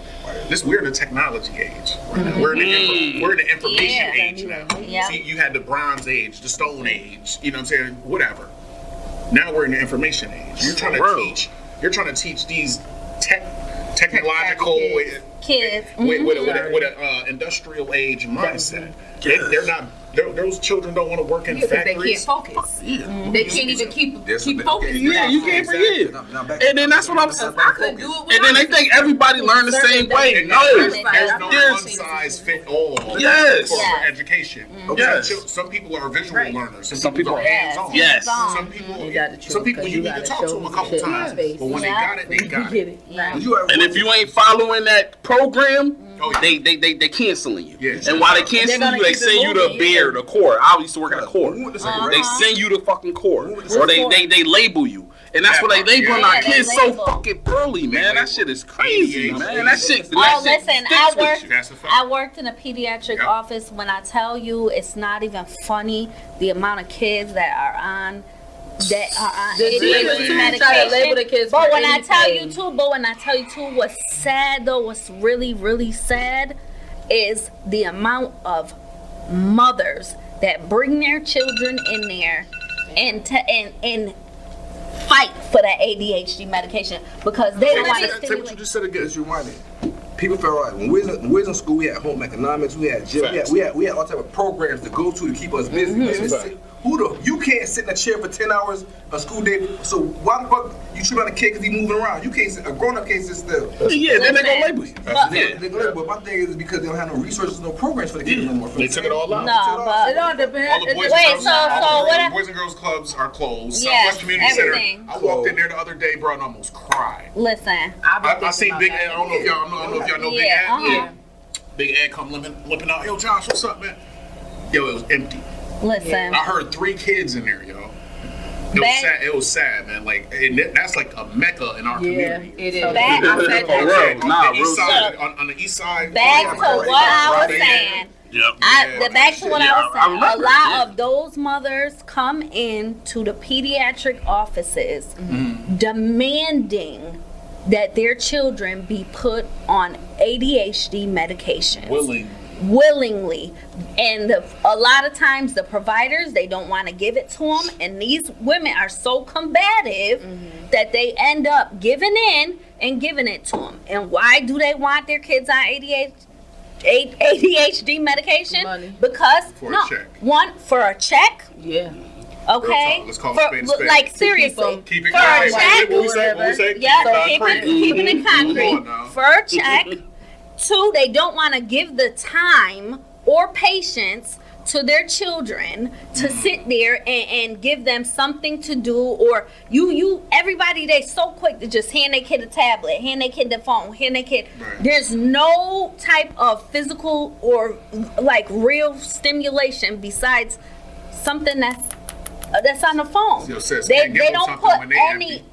[SPEAKER 7] We're in the technology age. Right now. We're in the information
[SPEAKER 6] Yeah.
[SPEAKER 7] age now.
[SPEAKER 6] Yeah.
[SPEAKER 7] See, you had the Bronze Age, the Stone Age. You know what I'm saying? Whatever. Now we're in the information age. You're trying to
[SPEAKER 4] Bro.
[SPEAKER 7] teach. You're trying to teach these technological.
[SPEAKER 6] Kids.
[SPEAKER 7] With an industrial age mindset. They're not. Those children don't want to work in
[SPEAKER 5] Because they
[SPEAKER 7] factories.
[SPEAKER 5] can't focus. They can't even keep focused.
[SPEAKER 4] Yeah, you can't forget. And then that's what I'm saying.
[SPEAKER 5] I couldn't do it.
[SPEAKER 4] And then they think everybody learn the same way.
[SPEAKER 7] And
[SPEAKER 4] No,
[SPEAKER 7] there's no
[SPEAKER 4] there's
[SPEAKER 7] one size fit all
[SPEAKER 4] Yes.
[SPEAKER 7] for
[SPEAKER 6] Yes.
[SPEAKER 7] education.
[SPEAKER 4] Yes.
[SPEAKER 7] Some people are visual learners.
[SPEAKER 4] Some
[SPEAKER 7] Some people
[SPEAKER 4] people
[SPEAKER 7] are
[SPEAKER 4] are-
[SPEAKER 7] hands-on.
[SPEAKER 4] Yes.
[SPEAKER 7] Some people,
[SPEAKER 8] You gotta choose,
[SPEAKER 7] some people
[SPEAKER 8] 'cause
[SPEAKER 7] you
[SPEAKER 8] you
[SPEAKER 7] need to
[SPEAKER 8] gotta
[SPEAKER 7] talk
[SPEAKER 8] show
[SPEAKER 7] to them a
[SPEAKER 8] some
[SPEAKER 7] couple
[SPEAKER 8] shit in
[SPEAKER 7] times.
[SPEAKER 8] his face.
[SPEAKER 7] But when they
[SPEAKER 6] Yeah.
[SPEAKER 7] got it, they got
[SPEAKER 8] Get
[SPEAKER 7] it.
[SPEAKER 8] it.
[SPEAKER 6] Yeah.
[SPEAKER 4] And if you ain't following that program,
[SPEAKER 7] Oh, yeah.
[SPEAKER 4] they canceling you.
[SPEAKER 7] Yes.
[SPEAKER 4] And while they
[SPEAKER 8] They're
[SPEAKER 4] canceling
[SPEAKER 8] gonna
[SPEAKER 4] you, they
[SPEAKER 8] keep it
[SPEAKER 4] send you to
[SPEAKER 8] moving,
[SPEAKER 4] bear, the core. I used to work at a core.
[SPEAKER 10] Who went to
[SPEAKER 8] Uh-huh.
[SPEAKER 10] second
[SPEAKER 4] They
[SPEAKER 10] grade?
[SPEAKER 4] send you to fucking core, or they label you, and that's what they label
[SPEAKER 7] Yeah,
[SPEAKER 4] our
[SPEAKER 6] they
[SPEAKER 4] kids so
[SPEAKER 6] label.
[SPEAKER 4] fucking early, man. That shit is crazy, man. That shit.
[SPEAKER 6] Oh,
[SPEAKER 4] That shit
[SPEAKER 6] listen,
[SPEAKER 4] sticks with you.
[SPEAKER 7] That's a fact.
[SPEAKER 6] I worked in a pediatric
[SPEAKER 7] Yep.
[SPEAKER 6] office. When I tell you, it's not even funny the amount of kids that are on
[SPEAKER 8] The
[SPEAKER 6] ADHD
[SPEAKER 8] teachers too
[SPEAKER 6] medication.
[SPEAKER 8] try to label the kids
[SPEAKER 6] But
[SPEAKER 8] for
[SPEAKER 6] when I tell you
[SPEAKER 8] anything.
[SPEAKER 6] too, what's sad though, what's really, really sad is the amount of mothers that bring their children in there and fight for that ADHD medication because they don't want to
[SPEAKER 10] Say what you
[SPEAKER 6] stimulate.
[SPEAKER 10] just said again. It's reminding. People felt like when we was in school, we had home economics, we had gym, we had all type of programs to go to keep us busy. You can't sit in a chair for 10 hours a school day. So why the fuck you treat on a kid because he's moving around? You can't sit, a grown up can't sit still.
[SPEAKER 4] Yeah, then they gonna label you.
[SPEAKER 10] But my thing is because they don't have no resources, no programs for the kids no more.
[SPEAKER 7] They took it all out.
[SPEAKER 6] No, but
[SPEAKER 8] It all depends.
[SPEAKER 7] All the boys
[SPEAKER 6] Wait,
[SPEAKER 7] and girls,
[SPEAKER 6] so
[SPEAKER 7] all the
[SPEAKER 6] what?
[SPEAKER 7] boys and girls clubs are closed.
[SPEAKER 6] Yes,
[SPEAKER 7] Southwest Community
[SPEAKER 6] everything.
[SPEAKER 7] Center. I walked in there the other day, bro, and almost cried.
[SPEAKER 6] Listen,
[SPEAKER 7] I seen Big Ed. I don't know if y'all know Big Ed.
[SPEAKER 6] uh-huh.
[SPEAKER 7] Big Ed come limping out. Yo, Josh, what's up, man? Yo, it was empty.
[SPEAKER 6] listen.
[SPEAKER 7] I heard 3 kids in there, yo. It was sad, man. Like, and that's like a mecca in our community.
[SPEAKER 5] It is.
[SPEAKER 6] Back,
[SPEAKER 4] For real. Nah, real shit.
[SPEAKER 7] On the east side.
[SPEAKER 6] back to what I was saying.
[SPEAKER 4] Yep.
[SPEAKER 6] Back to what I was
[SPEAKER 4] I
[SPEAKER 6] saying. A
[SPEAKER 4] remember,
[SPEAKER 6] lot of those mothers come in to the pediatric offices demanding that their children be put on ADHD medications. Willingly. And a lot of times the providers, they don't want to give it to them, and these women are so combative that they end up giving in and giving it to them. And why do they want their kids on ADHD medication?
[SPEAKER 8] Money.
[SPEAKER 6] Because
[SPEAKER 7] For a check.
[SPEAKER 6] for a check.
[SPEAKER 8] Yeah.
[SPEAKER 6] Okay,
[SPEAKER 7] Let's call it spade a spade.
[SPEAKER 6] like seriously,
[SPEAKER 7] Keep it
[SPEAKER 6] for a
[SPEAKER 7] concrete.
[SPEAKER 6] check.
[SPEAKER 7] What we say?
[SPEAKER 6] Yeah,
[SPEAKER 7] Keep it
[SPEAKER 6] keeping it
[SPEAKER 7] Come on
[SPEAKER 6] concrete.
[SPEAKER 7] now.
[SPEAKER 6] For a check. 2, they don't want to give the time or patience to their children to sit there and give them something to do, or everybody, they so quick to just hand their kid a tablet, hand their kid the phone, hand their kid.
[SPEAKER 7] Right.
[SPEAKER 6] There's no type of physical or like real stimulation besides something that's on the phone.
[SPEAKER 7] Yo, sis,
[SPEAKER 6] They
[SPEAKER 7] can't give them
[SPEAKER 6] don't
[SPEAKER 7] something
[SPEAKER 6] put
[SPEAKER 7] when they
[SPEAKER 6] any.
[SPEAKER 7] empty.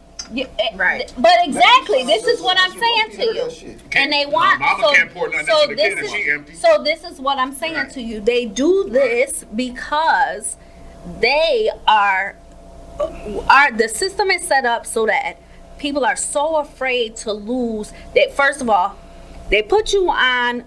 [SPEAKER 5] Right.
[SPEAKER 6] But exactly, this is what I'm saying to you. And they want
[SPEAKER 7] Mama can't pour nothing into the kid if she empty.
[SPEAKER 6] so this is what I'm saying to you. They do this because they are the system is set up so that people are so afraid to lose that. First of all, they put you on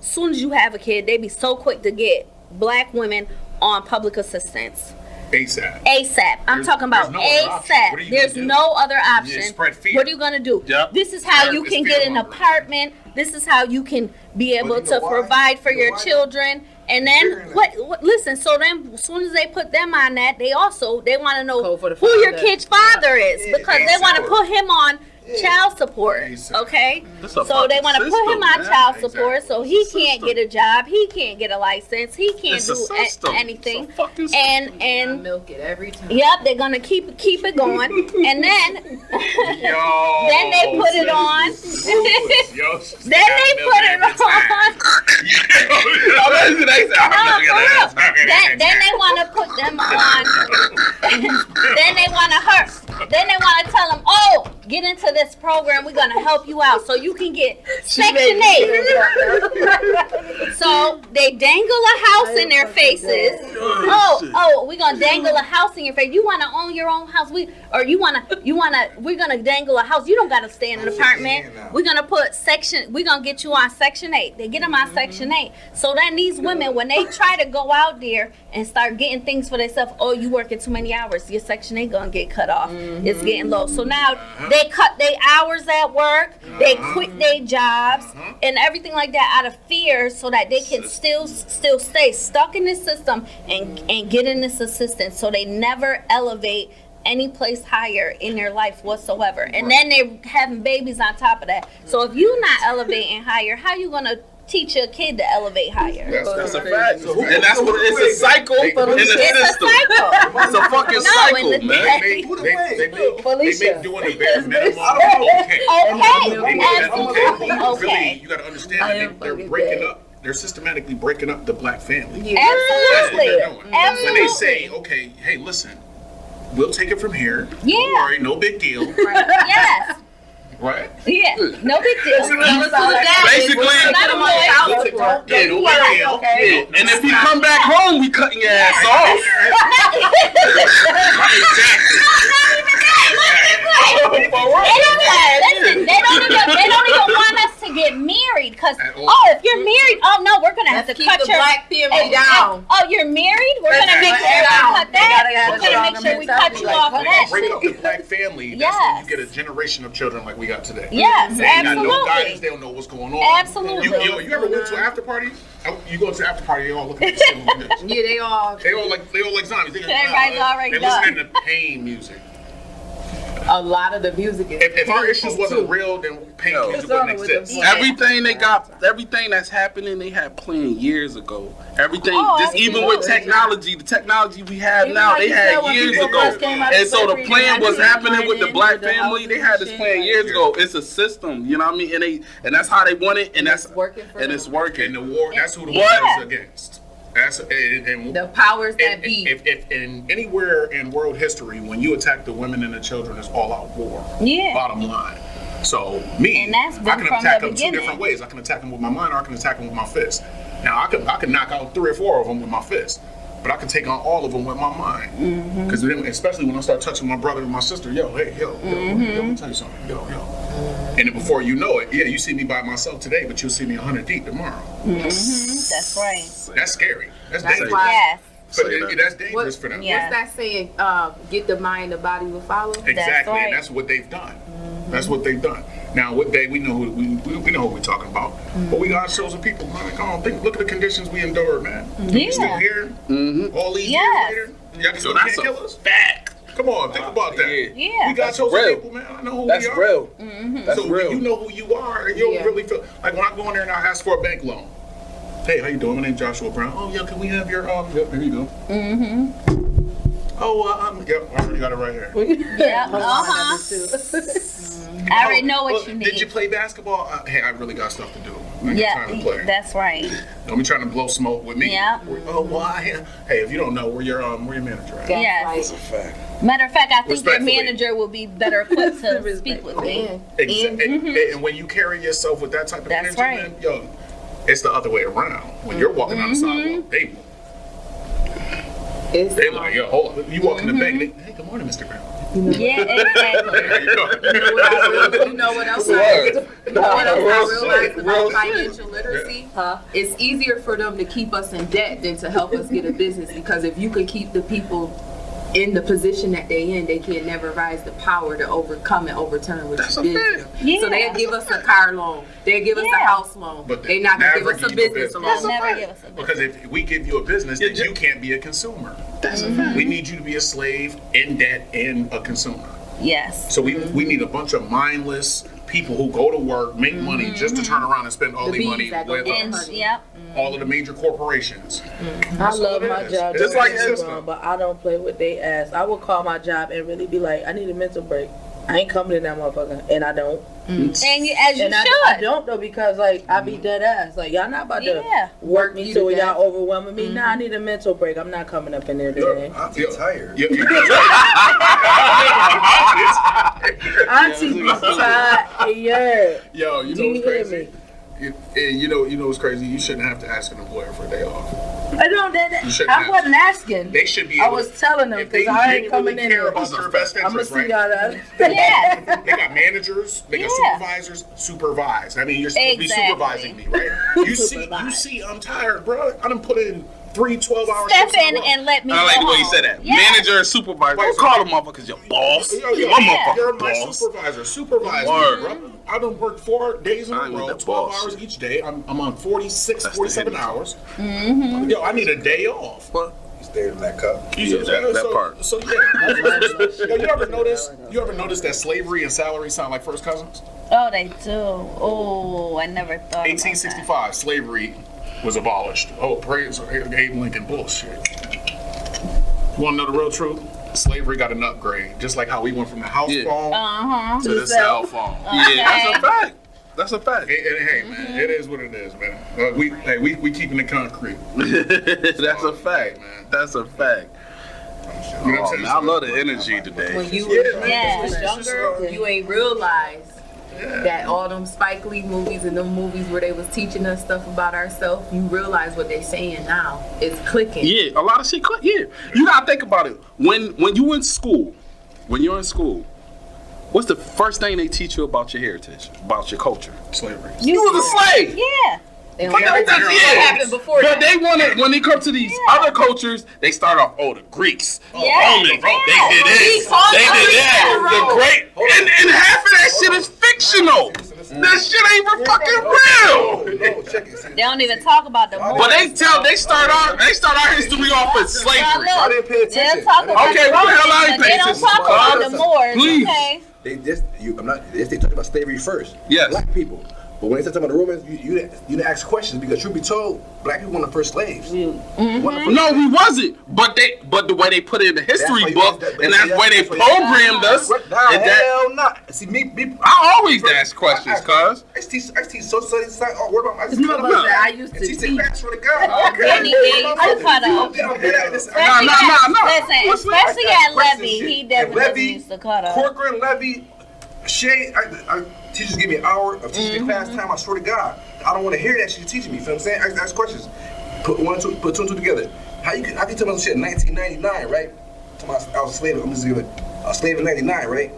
[SPEAKER 6] soon as you have a kid, they be so quick to get black women on public assistance. ASAP. I'm talking about
[SPEAKER 7] there's no other option.
[SPEAKER 6] ASAP.
[SPEAKER 7] What are you
[SPEAKER 6] There's
[SPEAKER 7] gonna do?
[SPEAKER 6] no other option.
[SPEAKER 7] spread fear.
[SPEAKER 6] What are you gonna do?
[SPEAKER 4] Yep.
[SPEAKER 6] This is how you
[SPEAKER 7] It's
[SPEAKER 6] can get an
[SPEAKER 7] fear-mongering.
[SPEAKER 6] apartment. This is how you can be able
[SPEAKER 10] you know
[SPEAKER 6] to
[SPEAKER 10] why?
[SPEAKER 6] provide for
[SPEAKER 10] You know
[SPEAKER 6] your
[SPEAKER 10] why?
[SPEAKER 6] children. And then what? Listen. So then, as soon as they put them on that, they want to know
[SPEAKER 8] Go for the
[SPEAKER 6] who your
[SPEAKER 8] father.
[SPEAKER 6] kid's father is
[SPEAKER 10] Yeah,
[SPEAKER 6] because they want to put him on child support.
[SPEAKER 7] ASAP.
[SPEAKER 6] Okay.
[SPEAKER 4] This a
[SPEAKER 6] So they
[SPEAKER 4] fucking
[SPEAKER 6] want to put
[SPEAKER 4] system,
[SPEAKER 6] him on
[SPEAKER 4] man.
[SPEAKER 6] child support, so he
[SPEAKER 4] It's a
[SPEAKER 6] can't
[SPEAKER 4] system.
[SPEAKER 6] get a job, he can't get a license, he can't
[SPEAKER 4] It's a
[SPEAKER 6] do
[SPEAKER 4] system.
[SPEAKER 6] anything.
[SPEAKER 4] It's a fucking
[SPEAKER 6] And
[SPEAKER 5] I milk it every time.
[SPEAKER 6] yep, they're gonna keep it going, and then
[SPEAKER 7] Yo.
[SPEAKER 6] then they put it on.
[SPEAKER 7] Yo,
[SPEAKER 6] Then they put it on. Then they want to put them on. Then they want to hurt. Then they want to tell them, oh, get into this program. We're gonna help you out so you can get Section 8. So they dangle a house in their faces. Oh, we're gonna dangle a house in your face. You wanna own your own house? We're gonna dangle a house. You don't gotta stay in an apartment. We're gonna get you on Section 8. They get them on Section 8. So then these women, when they try to go out there and start getting things for themselves, oh, you working too many hours, your Section 8 gonna get cut off. It's getting low. So now they cut their hours at work, they quit their jobs and everything like that out of fear so that they can still stay stuck in this system and get in this assistance, so they never elevate any place higher in their life whatsoever. And then they're having babies on top of that. So if you're not elevating higher, how you gonna teach your kid to elevate higher?
[SPEAKER 4] That's a fact. And that's what it's a cycle in the
[SPEAKER 6] It's a
[SPEAKER 4] system.
[SPEAKER 6] cycle.
[SPEAKER 4] It's a fucking
[SPEAKER 6] No,
[SPEAKER 4] cycle,
[SPEAKER 6] in the-
[SPEAKER 4] man.
[SPEAKER 7] They make doing the bare minimum okay.
[SPEAKER 6] Okay,
[SPEAKER 7] They make that okay.
[SPEAKER 6] absolutely
[SPEAKER 7] Really,
[SPEAKER 6] okay.
[SPEAKER 7] you got to understand that they're breaking up. They're systematically breaking up the black family. That's what
[SPEAKER 6] Absolutely.
[SPEAKER 7] they're doing. When they
[SPEAKER 6] Absolutely.
[SPEAKER 7] say, okay, hey, listen, we'll take it from here.
[SPEAKER 6] Yeah.
[SPEAKER 7] Don't worry, no big deal.
[SPEAKER 6] Yes.
[SPEAKER 7] Right?
[SPEAKER 6] Yeah. No big deal.
[SPEAKER 4] Basically,
[SPEAKER 6] Not a boy.
[SPEAKER 7] Yeah, no big deal.
[SPEAKER 4] yeah. And if you come back home, we cutting your ass off.
[SPEAKER 6] Listen, they don't even want us to get married, because
[SPEAKER 7] At all.
[SPEAKER 6] if you're married, no, we're gonna have
[SPEAKER 5] Let's
[SPEAKER 6] to
[SPEAKER 5] keep
[SPEAKER 6] cut
[SPEAKER 5] the
[SPEAKER 6] your
[SPEAKER 5] black family down.
[SPEAKER 6] You're married, we're gonna make sure we cut that. We're gonna make sure we cut you off of
[SPEAKER 7] We're gonna
[SPEAKER 6] that.
[SPEAKER 7] break up the black family. That's when you get a generation of children like we got today.
[SPEAKER 6] Yes,
[SPEAKER 7] They ain't got no
[SPEAKER 6] absolutely.
[SPEAKER 7] guidance. They don't know what's going on.
[SPEAKER 6] Absolutely.
[SPEAKER 7] You ever went to an after party? You go to an after party, they all look at the same music.
[SPEAKER 5] Yeah, they all
[SPEAKER 7] like zombies.
[SPEAKER 6] Everybody's already
[SPEAKER 7] They're listening to pain music.
[SPEAKER 5] a lot of the music is
[SPEAKER 7] If our issues
[SPEAKER 5] painful,
[SPEAKER 7] wasn't
[SPEAKER 5] too.
[SPEAKER 7] real, then pain
[SPEAKER 4] Yo,
[SPEAKER 7] music wouldn't exist.
[SPEAKER 4] Everything they got, everything that's happening, they had planned years ago. Everything, just even with technology, the technology we have
[SPEAKER 8] Even
[SPEAKER 4] now,
[SPEAKER 8] like
[SPEAKER 4] they
[SPEAKER 8] you
[SPEAKER 4] had
[SPEAKER 8] said, when
[SPEAKER 4] years
[SPEAKER 8] people
[SPEAKER 4] ago.
[SPEAKER 8] first came out of
[SPEAKER 4] And so the
[SPEAKER 8] slavery,
[SPEAKER 4] plan
[SPEAKER 8] they
[SPEAKER 4] was
[SPEAKER 8] had to
[SPEAKER 4] happening with the
[SPEAKER 8] design
[SPEAKER 4] black
[SPEAKER 8] into the
[SPEAKER 4] family. They
[SPEAKER 8] houses
[SPEAKER 4] had
[SPEAKER 8] and
[SPEAKER 4] this
[SPEAKER 8] shit,
[SPEAKER 4] plan
[SPEAKER 8] like-
[SPEAKER 4] years ago. It's a system, you know what I mean? And that's how they want it, and that's
[SPEAKER 5] working for
[SPEAKER 4] and
[SPEAKER 5] them.
[SPEAKER 4] it's working.
[SPEAKER 7] And the war, that's who the
[SPEAKER 6] Yeah.
[SPEAKER 7] war is against. That's and
[SPEAKER 5] The powers that be.
[SPEAKER 7] if in anywhere in world history, when you attack the women and the children, it's all out war.
[SPEAKER 6] Yeah.
[SPEAKER 7] Bottom line. So me,
[SPEAKER 6] And that's
[SPEAKER 7] I
[SPEAKER 6] been
[SPEAKER 7] can
[SPEAKER 6] from
[SPEAKER 7] attack
[SPEAKER 6] the
[SPEAKER 7] them two
[SPEAKER 6] beginning.
[SPEAKER 7] different ways. I can attack them with my mind, or I can attack them with my fist. Now I can knock out 3 or 4 of them with my fist, but I can take on all of them with my mind.
[SPEAKER 6] Mm-hmm.
[SPEAKER 7] Because then, especially when I start touching my brother and my sister, yo, let me tell you something, yo. And then before you know it, you see me by myself today, but you'll see me 100 deep tomorrow.
[SPEAKER 6] That's right.
[SPEAKER 7] That's scary. That's
[SPEAKER 5] That's
[SPEAKER 7] dangerous.
[SPEAKER 5] why-
[SPEAKER 6] Yes.
[SPEAKER 7] But that's dangerous for them.
[SPEAKER 6] Yeah.
[SPEAKER 5] What's that saying? Get the mind, the body will follow.
[SPEAKER 7] Exactly,
[SPEAKER 6] right.
[SPEAKER 7] and that's what they've done. That's what they've done. Now, what they we know who we know what we're talking about, but we got chosen people. Man, come on, look at the conditions we endured, man. We still here, all these
[SPEAKER 6] Yes.
[SPEAKER 7] years later. Y'all
[SPEAKER 4] So
[SPEAKER 7] still
[SPEAKER 4] that's
[SPEAKER 7] can't
[SPEAKER 4] a
[SPEAKER 7] kill us.
[SPEAKER 4] fact.
[SPEAKER 7] Come on, think about that.
[SPEAKER 6] Yeah.
[SPEAKER 7] We got
[SPEAKER 4] That's
[SPEAKER 7] chosen
[SPEAKER 4] real.
[SPEAKER 7] people, man. I know who
[SPEAKER 4] That's
[SPEAKER 7] we are.
[SPEAKER 4] real. That's
[SPEAKER 7] So
[SPEAKER 4] real.
[SPEAKER 7] when you know who you are, you don't really feel like when I go in there and I ask for a bank loan. Hey, how you doing? My name's Joshua Brown. Oh, yeah, can we have your Yep, here you go. Yep, I already got it right here.
[SPEAKER 6] Yeah. I already know what you need.
[SPEAKER 7] Did you play basketball? Hey, I really got stuff to do. I ain't got time to play.
[SPEAKER 6] That's right.
[SPEAKER 7] Don't be trying to blow smoke with me.
[SPEAKER 6] Yeah.
[SPEAKER 7] Oh, why? Hey, if you don't know, where your manager at?
[SPEAKER 6] Yes.
[SPEAKER 4] That's a fact.
[SPEAKER 6] Matter of fact, I think your
[SPEAKER 7] Respectfully.
[SPEAKER 6] manager will be better equipped to speak with me.
[SPEAKER 7] And when you carry yourself with that type of
[SPEAKER 6] That's
[SPEAKER 7] energy,
[SPEAKER 6] right.
[SPEAKER 7] man, yo, it's the other way around. When you're walking on the sidewalk, they like, yo, hold on. You walk in the bank, hey, good morning, Mr. Brown.
[SPEAKER 6] Yeah, exactly.
[SPEAKER 7] There you go.
[SPEAKER 5] You know what else I realized about financial literacy? It's easier for them to keep us in debt than to help us get a business, because if you could keep the people in the position that they in, they can never rise the power to overcome and overturn what you did to them.
[SPEAKER 6] Yeah.
[SPEAKER 5] So they'll give us a car loan, they'll give us a house loan,
[SPEAKER 7] But
[SPEAKER 5] they're not gonna give
[SPEAKER 7] never
[SPEAKER 5] us a
[SPEAKER 7] give you a
[SPEAKER 5] business
[SPEAKER 7] business.
[SPEAKER 5] loan.
[SPEAKER 6] Never give us a business.
[SPEAKER 7] Because if we give you a business, then you can't be a consumer.
[SPEAKER 4] That's a fact.
[SPEAKER 7] We need you to be a slave, in debt, and a consumer.
[SPEAKER 6] Yes.
[SPEAKER 7] So we need a bunch of mindless people who go to work, make money just to turn around and spend all
[SPEAKER 5] The
[SPEAKER 7] their
[SPEAKER 5] bees
[SPEAKER 7] money
[SPEAKER 5] that go
[SPEAKER 7] with
[SPEAKER 5] get
[SPEAKER 7] us.
[SPEAKER 6] Yep.
[SPEAKER 7] All of the major corporations.
[SPEAKER 8] I love my
[SPEAKER 7] is.
[SPEAKER 8] job,
[SPEAKER 7] It's
[SPEAKER 8] just
[SPEAKER 7] like
[SPEAKER 8] like
[SPEAKER 7] system.
[SPEAKER 8] but I don't play with they ass. I will call my job and really be like, I need a mental break. I ain't coming in that motherfucker, and I don't.
[SPEAKER 6] And you, as you
[SPEAKER 8] And
[SPEAKER 6] should.
[SPEAKER 8] I don't though, because like I be dead ass. Like y'all not about
[SPEAKER 6] Yeah.
[SPEAKER 8] to work me
[SPEAKER 5] You
[SPEAKER 8] till
[SPEAKER 5] to death.
[SPEAKER 8] y'all overwhelming me. Nah, I need a mental break. I'm not coming up in there today.
[SPEAKER 9] I'm tired.
[SPEAKER 8] Auntie be tired.
[SPEAKER 7] Yo, you
[SPEAKER 8] Do
[SPEAKER 7] know
[SPEAKER 8] you
[SPEAKER 7] what's
[SPEAKER 8] hear
[SPEAKER 7] crazy?
[SPEAKER 8] me?
[SPEAKER 7] You know what's crazy? You shouldn't have to ask an employer for a day off.
[SPEAKER 8] I don't.
[SPEAKER 7] You shouldn't
[SPEAKER 8] I
[SPEAKER 7] have
[SPEAKER 8] wasn't asking.
[SPEAKER 7] They should be.
[SPEAKER 8] I
[SPEAKER 7] able
[SPEAKER 8] was
[SPEAKER 7] to-
[SPEAKER 8] telling them
[SPEAKER 7] if they
[SPEAKER 8] because I ain't
[SPEAKER 7] genuinely
[SPEAKER 8] coming in
[SPEAKER 7] care
[SPEAKER 8] there.
[SPEAKER 7] about your best
[SPEAKER 8] I'm gonna
[SPEAKER 7] interest,
[SPEAKER 8] see
[SPEAKER 7] right?
[SPEAKER 8] y'all that.
[SPEAKER 6] Yes.
[SPEAKER 7] They got managers, they got
[SPEAKER 6] Yeah.
[SPEAKER 7] supervisors, supervise. I mean, you're supposed to be
[SPEAKER 6] Exactly.
[SPEAKER 7] supervising me, right? You see, I'm tired, bro. I done put in 3 12-hour
[SPEAKER 6] Step
[SPEAKER 7] shifts
[SPEAKER 6] in
[SPEAKER 7] a row.
[SPEAKER 6] and let me
[SPEAKER 4] I like
[SPEAKER 6] go
[SPEAKER 4] the way you
[SPEAKER 6] home.
[SPEAKER 4] said that.
[SPEAKER 6] Yeah.
[SPEAKER 4] Manager and supervisor. Don't call them motherfuckers your boss.
[SPEAKER 7] Yo,
[SPEAKER 4] My motherfucker
[SPEAKER 7] You're my
[SPEAKER 4] boss.
[SPEAKER 7] supervisor. Supervise
[SPEAKER 4] Word.
[SPEAKER 7] me, bro. I done worked 4 days in
[SPEAKER 4] I
[SPEAKER 7] a
[SPEAKER 4] ain't with
[SPEAKER 7] row,
[SPEAKER 4] that
[SPEAKER 7] 12
[SPEAKER 4] boss
[SPEAKER 7] hours
[SPEAKER 4] shit.
[SPEAKER 7] each day. I'm on 46,
[SPEAKER 4] That's the
[SPEAKER 7] 47
[SPEAKER 4] hitting
[SPEAKER 7] hours. Yo, I need a day off.
[SPEAKER 4] What?
[SPEAKER 9] You stayed in that cup.
[SPEAKER 4] Yeah, that part.
[SPEAKER 7] So yeah. Yo, you ever notice that slavery and salary sound like first cousins?
[SPEAKER 6] Oh, they do. Oh, I never thought.
[SPEAKER 7] 1865, slavery was abolished. Oh, praise Abe Lincoln bullshit. You want to know the real truth? Slavery got an upgrade, just like how we went from the house phone to the cell phone.
[SPEAKER 4] Yeah, that's a fact. That's a fact.
[SPEAKER 7] Hey, man, it is what it is, man. We keeping it concrete.
[SPEAKER 4] That's a fact.
[SPEAKER 7] man.
[SPEAKER 4] That's a fact.
[SPEAKER 7] You know what I'm
[SPEAKER 4] Oh,
[SPEAKER 7] saying?
[SPEAKER 4] man, I love the energy today.
[SPEAKER 5] When you
[SPEAKER 6] Yeah.
[SPEAKER 5] was younger, you ain't realize that all them Spike Lee movies and them movies where they was teaching us stuff about ourselves, you realize what they saying now is clicking.
[SPEAKER 4] Yeah, a lot of shit. Yeah, you gotta think about it. When you're in school, What's the first thing they teach you about your heritage, about your culture?
[SPEAKER 7] Slavery.
[SPEAKER 4] You was a slave.
[SPEAKER 6] Yeah.
[SPEAKER 5] And
[SPEAKER 4] But
[SPEAKER 5] everything that happened before
[SPEAKER 4] But
[SPEAKER 5] that.
[SPEAKER 4] they want to, when they come to these other cultures, they start off, the Greeks,
[SPEAKER 6] Yeah.
[SPEAKER 4] Romans, they did this, they did that, the great, and half of that shit is fictional. That shit ain't even fucking real.
[SPEAKER 10] No, check it.
[SPEAKER 6] They don't even talk about the Moors.
[SPEAKER 4] But they start our history off with slavery.
[SPEAKER 6] Now,
[SPEAKER 10] I
[SPEAKER 6] look,
[SPEAKER 10] didn't pay attention.
[SPEAKER 6] they'll talk about
[SPEAKER 4] Okay,
[SPEAKER 6] the
[SPEAKER 4] what the hell I ain't
[SPEAKER 6] Romans, but
[SPEAKER 4] paying
[SPEAKER 6] they don't
[SPEAKER 4] attention
[SPEAKER 6] talk
[SPEAKER 4] to?
[SPEAKER 6] about the Moors,
[SPEAKER 4] Please.
[SPEAKER 6] okay?
[SPEAKER 10] They talk about slavery first.
[SPEAKER 4] Yes.
[SPEAKER 10] Black people. But when they start talking about the Romans, you didn't ask questions because truth be told, black people were the first slaves.
[SPEAKER 4] No, we wasn't. But the way they put it in the history
[SPEAKER 10] why you
[SPEAKER 4] book,
[SPEAKER 10] asked that,
[SPEAKER 4] and that's the way they
[SPEAKER 10] that's why you-
[SPEAKER 4] programmed us.
[SPEAKER 10] Nah,
[SPEAKER 4] and that-
[SPEAKER 10] hell not. See, me
[SPEAKER 4] I always ask questions, cuz.
[SPEAKER 10] I teach social studies. What about? I just
[SPEAKER 8] No, but I used to
[SPEAKER 10] teach the
[SPEAKER 8] teach.
[SPEAKER 10] class for the girl.
[SPEAKER 6] Danny gave you the cutoff.
[SPEAKER 4] Nah.
[SPEAKER 6] Listen,
[SPEAKER 10] What's
[SPEAKER 6] especially
[SPEAKER 10] I
[SPEAKER 6] at
[SPEAKER 10] got
[SPEAKER 6] Levy,
[SPEAKER 10] questions
[SPEAKER 6] he
[SPEAKER 10] shit.
[SPEAKER 6] definitely
[SPEAKER 10] At Levy,
[SPEAKER 6] used the cutoff.
[SPEAKER 10] Corcoran, Levy, Shay, teachers give me an hour of teaching class time. I swear to God, I don't want to hear that shit you're teaching me. You feel what I'm saying? Ask questions. Put two and two together. I can tell me some shit in 1999, right? I was a slave. I'm just giving a slave in 99, right?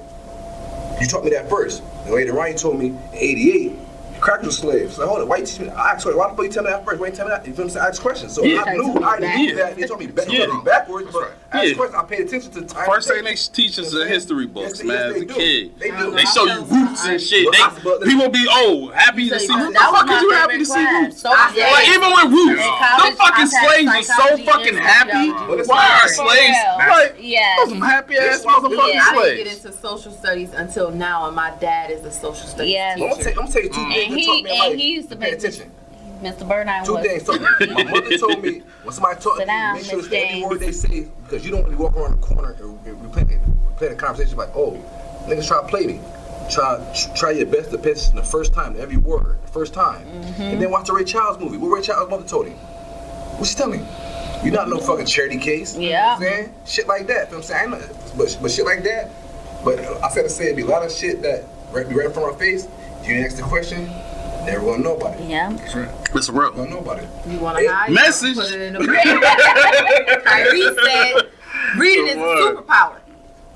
[SPEAKER 10] You taught me that first. And later on, you told me in 88. Crackers were slaves. So hold on, why you teach me? I asked, why the fuck you tell me that first? Why you tell me that? You feel what I'm saying? I asked questions. So I knew that. They told me backwards, but I asked questions. I paid attention to the time.
[SPEAKER 4] First thing they teach us is history books,
[SPEAKER 10] Yes,
[SPEAKER 4] man. As
[SPEAKER 10] they
[SPEAKER 4] a
[SPEAKER 10] do.
[SPEAKER 4] kid,
[SPEAKER 10] They do.
[SPEAKER 4] they show you roots and shit.
[SPEAKER 10] But
[SPEAKER 4] People be happy to see. What the
[SPEAKER 8] That was
[SPEAKER 4] fuck is
[SPEAKER 8] my
[SPEAKER 4] you happy
[SPEAKER 8] favorite
[SPEAKER 4] to see
[SPEAKER 8] class.
[SPEAKER 4] roots?
[SPEAKER 8] So was
[SPEAKER 5] Yeah.
[SPEAKER 4] Like even with roots,
[SPEAKER 8] In
[SPEAKER 4] them
[SPEAKER 8] college,
[SPEAKER 4] fucking
[SPEAKER 8] I've had
[SPEAKER 4] slaves are so
[SPEAKER 8] psychology
[SPEAKER 4] fucking
[SPEAKER 8] and
[SPEAKER 4] happy.
[SPEAKER 8] sociology.
[SPEAKER 4] Why are
[SPEAKER 6] For
[SPEAKER 4] slaves
[SPEAKER 6] real.
[SPEAKER 4] like
[SPEAKER 6] Yes.
[SPEAKER 4] those some happy ass
[SPEAKER 10] That's why-
[SPEAKER 4] motherfucking
[SPEAKER 6] Yeah.
[SPEAKER 5] I didn't get
[SPEAKER 4] slaves?
[SPEAKER 5] into social studies until now, and my dad is a social studies
[SPEAKER 6] Yes.
[SPEAKER 5] teacher.
[SPEAKER 10] I'm gonna tell you two things that taught me in life.
[SPEAKER 6] he used to
[SPEAKER 10] Pay
[SPEAKER 6] make
[SPEAKER 10] attention.
[SPEAKER 6] Mr. Bernard
[SPEAKER 10] Two
[SPEAKER 6] was.
[SPEAKER 10] things. So my mother told me when somebody talks to
[SPEAKER 6] Sit
[SPEAKER 10] me,
[SPEAKER 6] down,
[SPEAKER 10] make sure
[SPEAKER 6] Miss
[SPEAKER 10] to say every
[SPEAKER 6] James.
[SPEAKER 10] word they say because you don't really walk around the corner and play the conversation like, oh, niggas try to play me. Try your best to pitch the first time, every word, the first time. And then watch the Ray Charles movie. What Ray Charles' mother told him? What she tell me? You're not no fucking charity case. You know what I'm saying? Shit like that. You know what I'm saying? But shit like that. But I said to say it'd be a lot of shit that be right in front of our face. You ain't ask the question, never gonna know about it.
[SPEAKER 6] Yeah.
[SPEAKER 4] It's real.
[SPEAKER 10] Gonna know about it.
[SPEAKER 5] You want to hide?
[SPEAKER 4] Message.
[SPEAKER 5] Put it in the Kyrie said, reading is a superpower.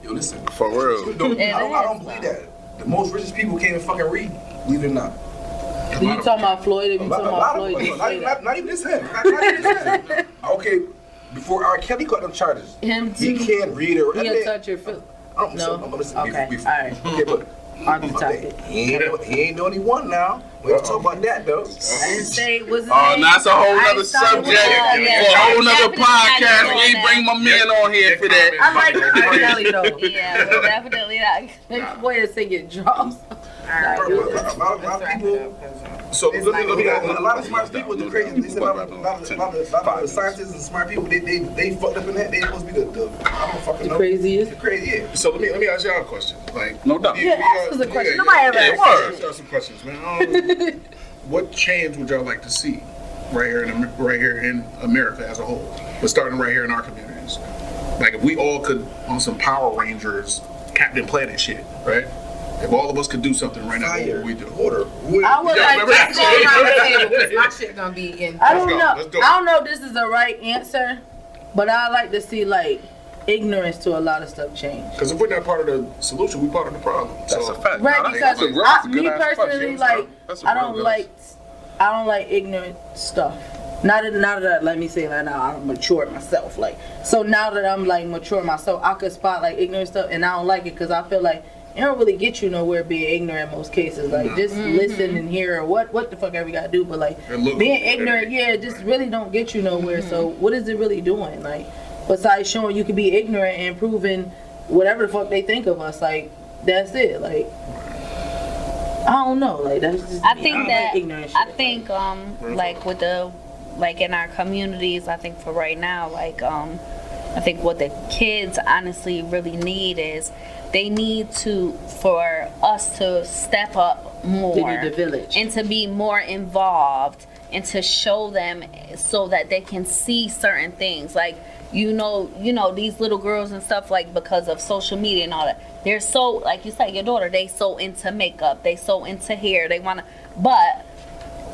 [SPEAKER 10] Yo, listen.
[SPEAKER 4] For real.
[SPEAKER 10] I don't believe that. The most richest people can't even fucking read. Believe it or not.
[SPEAKER 8] You talking about Floyd? If you talking about Floyd, you say that.
[SPEAKER 10] Not even this head. Not even this head. Okay, before R. Kelly caught them charges,
[SPEAKER 8] Him
[SPEAKER 10] he
[SPEAKER 8] too.
[SPEAKER 10] can't read it.
[SPEAKER 8] He'll touch your foot. No? Okay, alright.
[SPEAKER 10] Okay, but
[SPEAKER 8] I'll be talking.
[SPEAKER 10] he ain't the only one now. We have to talk about that though.
[SPEAKER 8] I didn't say it was his
[SPEAKER 4] Oh,
[SPEAKER 8] name.
[SPEAKER 4] now it's a whole
[SPEAKER 8] I
[SPEAKER 4] nother
[SPEAKER 8] ain't started
[SPEAKER 4] subject
[SPEAKER 8] with
[SPEAKER 4] for
[SPEAKER 8] that.
[SPEAKER 4] a whole nother
[SPEAKER 6] Definitely not
[SPEAKER 4] podcast.
[SPEAKER 6] doing
[SPEAKER 4] We ain't
[SPEAKER 6] that.
[SPEAKER 4] bring my man on here for that.
[SPEAKER 8] I like R. Kelly though.
[SPEAKER 6] Yeah, we're definitely not.
[SPEAKER 8] This boy is singing drums.
[SPEAKER 10] A lot of people.
[SPEAKER 7] So let me
[SPEAKER 10] A lot of smart people do crazy. They said a lot of scientists and smart people. They fucked up in that. They supposed to be the I don't fucking know.
[SPEAKER 8] Craziest.
[SPEAKER 10] The crazy, yeah.
[SPEAKER 7] So let me ask y'all a question. Like
[SPEAKER 4] No doubt.
[SPEAKER 8] Yeah, ask us a question. Nobody ever asked
[SPEAKER 7] Let's
[SPEAKER 8] us.
[SPEAKER 7] ask y'all some questions, man. What change would y'all like to see right here in America as a whole, but starting right here in our communities? Like if we all could on some Power Rangers, Captain Planet shit, right? If all of us could do something right now, what would we do?
[SPEAKER 10] Order.
[SPEAKER 8] I would like
[SPEAKER 7] remember
[SPEAKER 8] to
[SPEAKER 7] that?
[SPEAKER 8] say
[SPEAKER 5] Go around the table, 'cause my shit gonna be in.
[SPEAKER 8] I don't
[SPEAKER 7] Let's go,
[SPEAKER 8] know.
[SPEAKER 7] let's do it.
[SPEAKER 8] I don't know if this is the right answer, but I like to see like ignorance to a lot of stuff change.
[SPEAKER 7] Because if we're not part of the solution, we're part of the problem.
[SPEAKER 4] That's a fact.
[SPEAKER 8] Right,
[SPEAKER 4] Nah,
[SPEAKER 8] because
[SPEAKER 4] that's a good
[SPEAKER 8] me
[SPEAKER 4] ass question.
[SPEAKER 8] personally, like
[SPEAKER 4] That's a
[SPEAKER 8] I
[SPEAKER 4] real
[SPEAKER 8] don't
[SPEAKER 4] good
[SPEAKER 8] like ignorant stuff. Now that let me say that now I'm mature myself. Like so now that I'm like mature myself, I could spot like ignorant stuff, and I don't like it because I feel like it don't really get you nowhere being ignorant in most cases. Like just listen and hear what the fuck ever you gotta do, but like being ignorant, just really don't get you nowhere. So what is it really doing? Like besides showing you can be ignorant and proving whatever the fuck they think of us, like that's it. Like I don't know. Like that's just
[SPEAKER 6] I
[SPEAKER 8] me.
[SPEAKER 6] think
[SPEAKER 8] don't
[SPEAKER 6] that
[SPEAKER 8] like ignorant shit.
[SPEAKER 6] I think like with the like in our communities, I think for right now, like I think what the kids honestly really need is they need for us to step up more.
[SPEAKER 8] They need the village.
[SPEAKER 6] And to be more involved and to show them so that they can see certain things. Like, you know, these little girls and stuff, like because of social media and all that, they're so, like you said, your daughter, they so into makeup, they so into hair, they wanna, but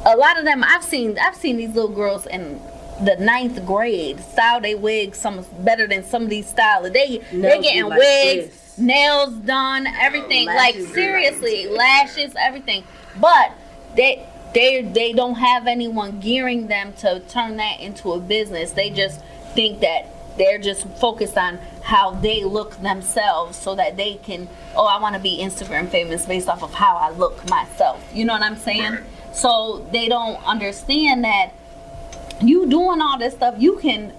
[SPEAKER 6] a lot of them, I've seen these little girls and the 9th grade style they wigs some better than some of these stylists. They
[SPEAKER 8] Nails
[SPEAKER 6] getting
[SPEAKER 8] be like
[SPEAKER 6] wigs,
[SPEAKER 8] this.
[SPEAKER 6] nails done, everything. Like
[SPEAKER 8] lashes.
[SPEAKER 6] seriously, lashes, everything. But they don't have anyone gearing them to turn that into a business. They just think that they're just focused on how they look themselves so that they can, oh, I want to be Instagram famous based off of how I look myself. You know what I'm saying?
[SPEAKER 7] Right.
[SPEAKER 6] So they don't understand that you doing all this stuff, you can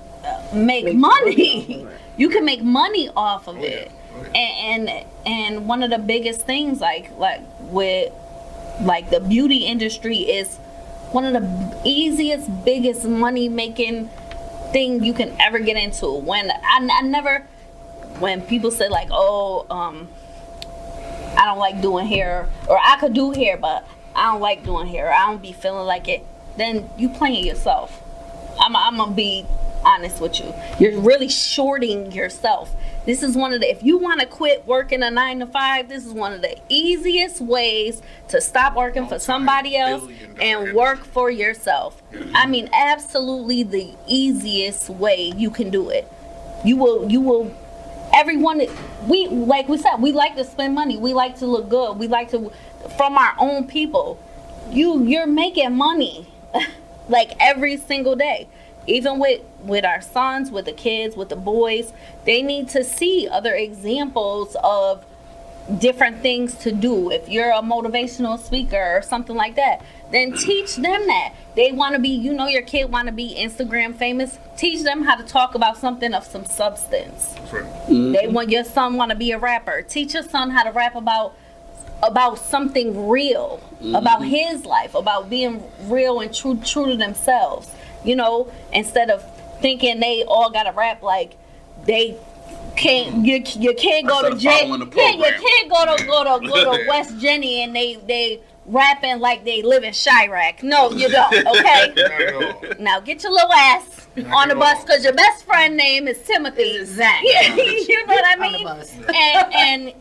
[SPEAKER 6] make money. You can make money off of it. And one of the biggest things like with like the beauty industry is one of the easiest, biggest money making thing you can ever get into. When I never, when people say like, oh, I don't like doing hair, or I could do hair, but I don't like doing hair, I don't be feeling like it, then you playing yourself. I'm gonna be honest with you. You're really shorting yourself. This is one of the, if you want to quit working a 9 to 5, this is one of the easiest ways to stop working for somebody else and work for yourself. I mean, absolutely the easiest way you can do it. You will, everyone, we, like we said, we like to spend money. We like to look good. We like to, from our own people. You're making money like every single day. Even with our sons, with the kids, with the boys, they need to see other examples of different things to do. If you're a motivational speaker or something like that, then teach them that. They want to be, you know, your kid want to be Instagram famous. Teach them how to talk about something of some substance.
[SPEAKER 7] That's right.
[SPEAKER 6] They want, your son want to be a rapper. Teach your son how to rap about something real, about his life, about being real and true to themselves. You know, instead of thinking they all gotta rap like they can't. You can't go to J. Yeah, you can't go to West Jenny and they rapping like they live in Chirac. No, you don't. Okay. Now get your little ass on the bus because your best friend name is Timothy.
[SPEAKER 8] Exactly.
[SPEAKER 6] Yeah, you know what I mean.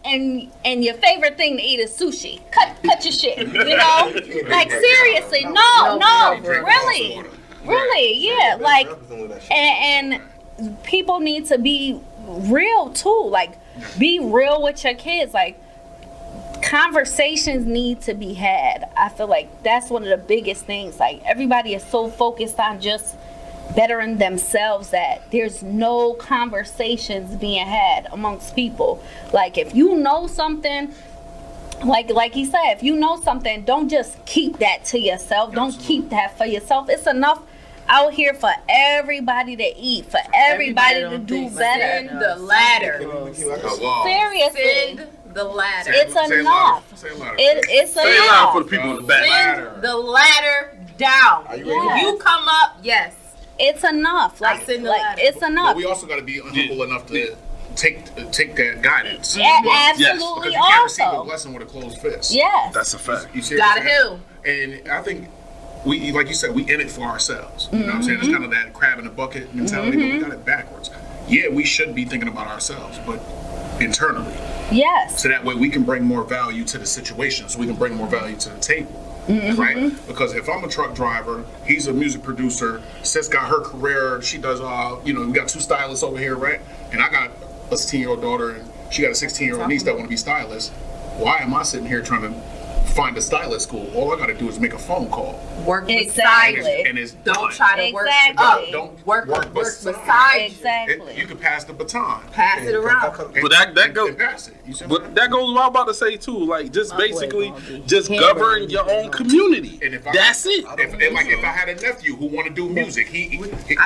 [SPEAKER 6] And your favorite thing to eat is sushi. Cut your shit. You know, like seriously, no, really. Really, yeah, like, and people need to be real too. Like, be real with your kids. Like, conversations need to be had. I feel like that's one of the biggest things. Like, everybody is so focused on just bettering themselves that there's no conversations being had amongst people. Like, if you know something, like he said, if you know something, don't just keep that to yourself. Don't keep that for yourself. It's enough out here for everybody to eat, for everybody to do better.
[SPEAKER 5] Send the ladder.
[SPEAKER 6] Seriously.
[SPEAKER 5] Send the ladder.
[SPEAKER 6] It's enough. It's
[SPEAKER 4] Say it loud
[SPEAKER 6] enough.
[SPEAKER 4] for the people in the back.
[SPEAKER 5] Send the ladder down.
[SPEAKER 10] Are you
[SPEAKER 6] ready?
[SPEAKER 5] When you come up, yes.
[SPEAKER 6] It's enough. Like
[SPEAKER 5] send the
[SPEAKER 6] like
[SPEAKER 5] ladder.
[SPEAKER 6] it's
[SPEAKER 7] But
[SPEAKER 6] enough.
[SPEAKER 7] we also got to be humble enough to take that guidance.
[SPEAKER 6] Yeah,
[SPEAKER 7] Because
[SPEAKER 6] absolutely.
[SPEAKER 7] you can't receive a
[SPEAKER 6] Also,
[SPEAKER 7] blessing with a closed fist.
[SPEAKER 6] yes.
[SPEAKER 4] That's a fact.
[SPEAKER 7] You see
[SPEAKER 5] Gotta
[SPEAKER 7] what I'm saying?
[SPEAKER 5] heal.
[SPEAKER 7] And I think we, like you said, we in it for ourselves. You know what I'm saying? It's kind of that crab in the bucket mentality, but we got it backwards. Yeah, we should be thinking about ourselves, but internally.
[SPEAKER 6] Yes.
[SPEAKER 7] So that way we can bring more value to the situation, so we can bring more value to the table. Right? Because if I'm a truck driver, he's a music producer, Sis got her career, she does, we got 2 stylists over here, right? And I got a 16-year-old daughter, and she got a 16-year-old niece that want to be stylists. Why am I sitting here trying to find a stylist school? All I got to do is make a phone call.
[SPEAKER 5] Work
[SPEAKER 6] Exactly.
[SPEAKER 5] beside you.
[SPEAKER 7] And it's
[SPEAKER 5] Don't
[SPEAKER 7] done.
[SPEAKER 5] try to work
[SPEAKER 6] Exactly.
[SPEAKER 5] up.
[SPEAKER 7] Don't
[SPEAKER 5] work
[SPEAKER 7] beside.
[SPEAKER 5] beside you.
[SPEAKER 6] Exactly.
[SPEAKER 7] You can pass the baton.
[SPEAKER 5] Pass it around.
[SPEAKER 4] But that goes.
[SPEAKER 7] And pass it. You see what I'm
[SPEAKER 4] But that goes what I'm about to say too. Like just
[SPEAKER 8] My boy
[SPEAKER 4] basically
[SPEAKER 8] gonna be
[SPEAKER 4] just
[SPEAKER 8] hammering
[SPEAKER 4] govern your own community.
[SPEAKER 7] And if I-
[SPEAKER 4] That's it.
[SPEAKER 7] If I had a nephew who want to do music,
[SPEAKER 5] I